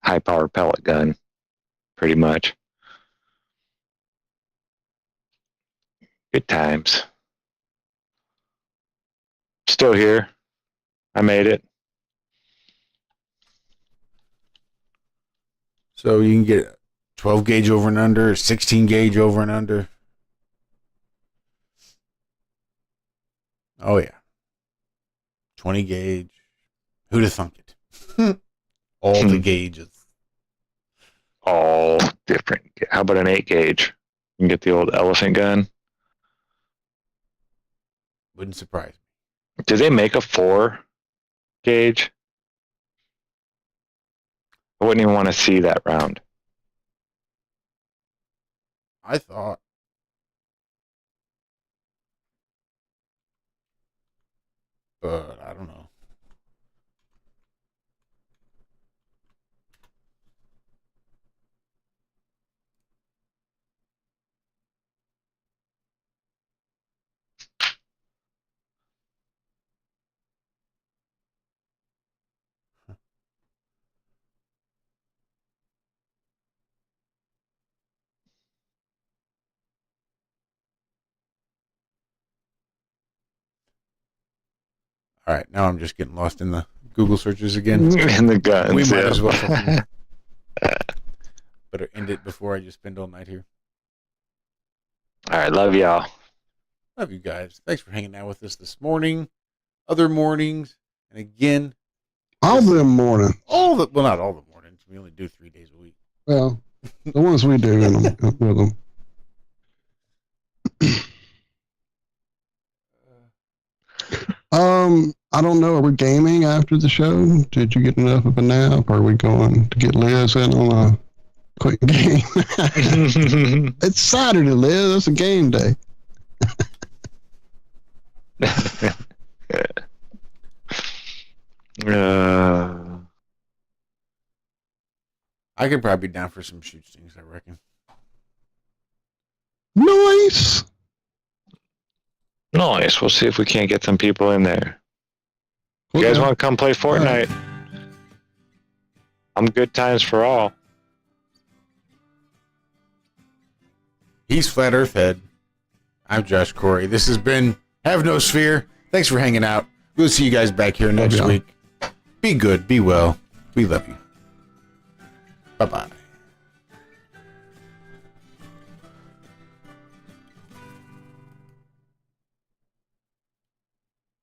S10: high power pellet gun, pretty much. Good times. Still here. I made it.
S7: So you can get 12 gauge over and under, 16 gauge over and under. Oh, yeah. 20 gauge. Who'd have thunk it? All the gauges.
S10: All different. How about an 8 gauge? You can get the old elephant gun.
S7: Wouldn't surprise me.
S10: Do they make a 4 gauge? I wouldn't even want to see that round.
S7: I thought. But I don't know. All right, now I'm just getting lost in the Google searches again.
S10: In the guns.
S7: We might
S10: yeah.
S7: as well. Better end it before I just spend all night here.
S10: All right, love y'all.
S7: Love you guys. Thanks for hanging out with us this morning, other mornings, and again.
S8: All them morning.
S7: Well, not all the mornings. We only do 3 days a week.
S8: Well, the ones we do in them, with them. I don't know. Are we gaming after the show? Did you get enough of a nap? Or are we going to get Liz in on a quick game? It's Saturday, Liz. It's a game day.
S7: I could probably be down for some shoot stings, I reckon.
S8: Nice.
S10: Nice. We'll see if we can't get some people in there. You guys want to come play Fortnite? I'm good times for all.
S7: He's Flat Earth Head. I'm Josh Corey. This has been Have No Sphere. Thanks for hanging out. We'll see you guys back here next week. Be good. Be well. We love you. Bye-bye.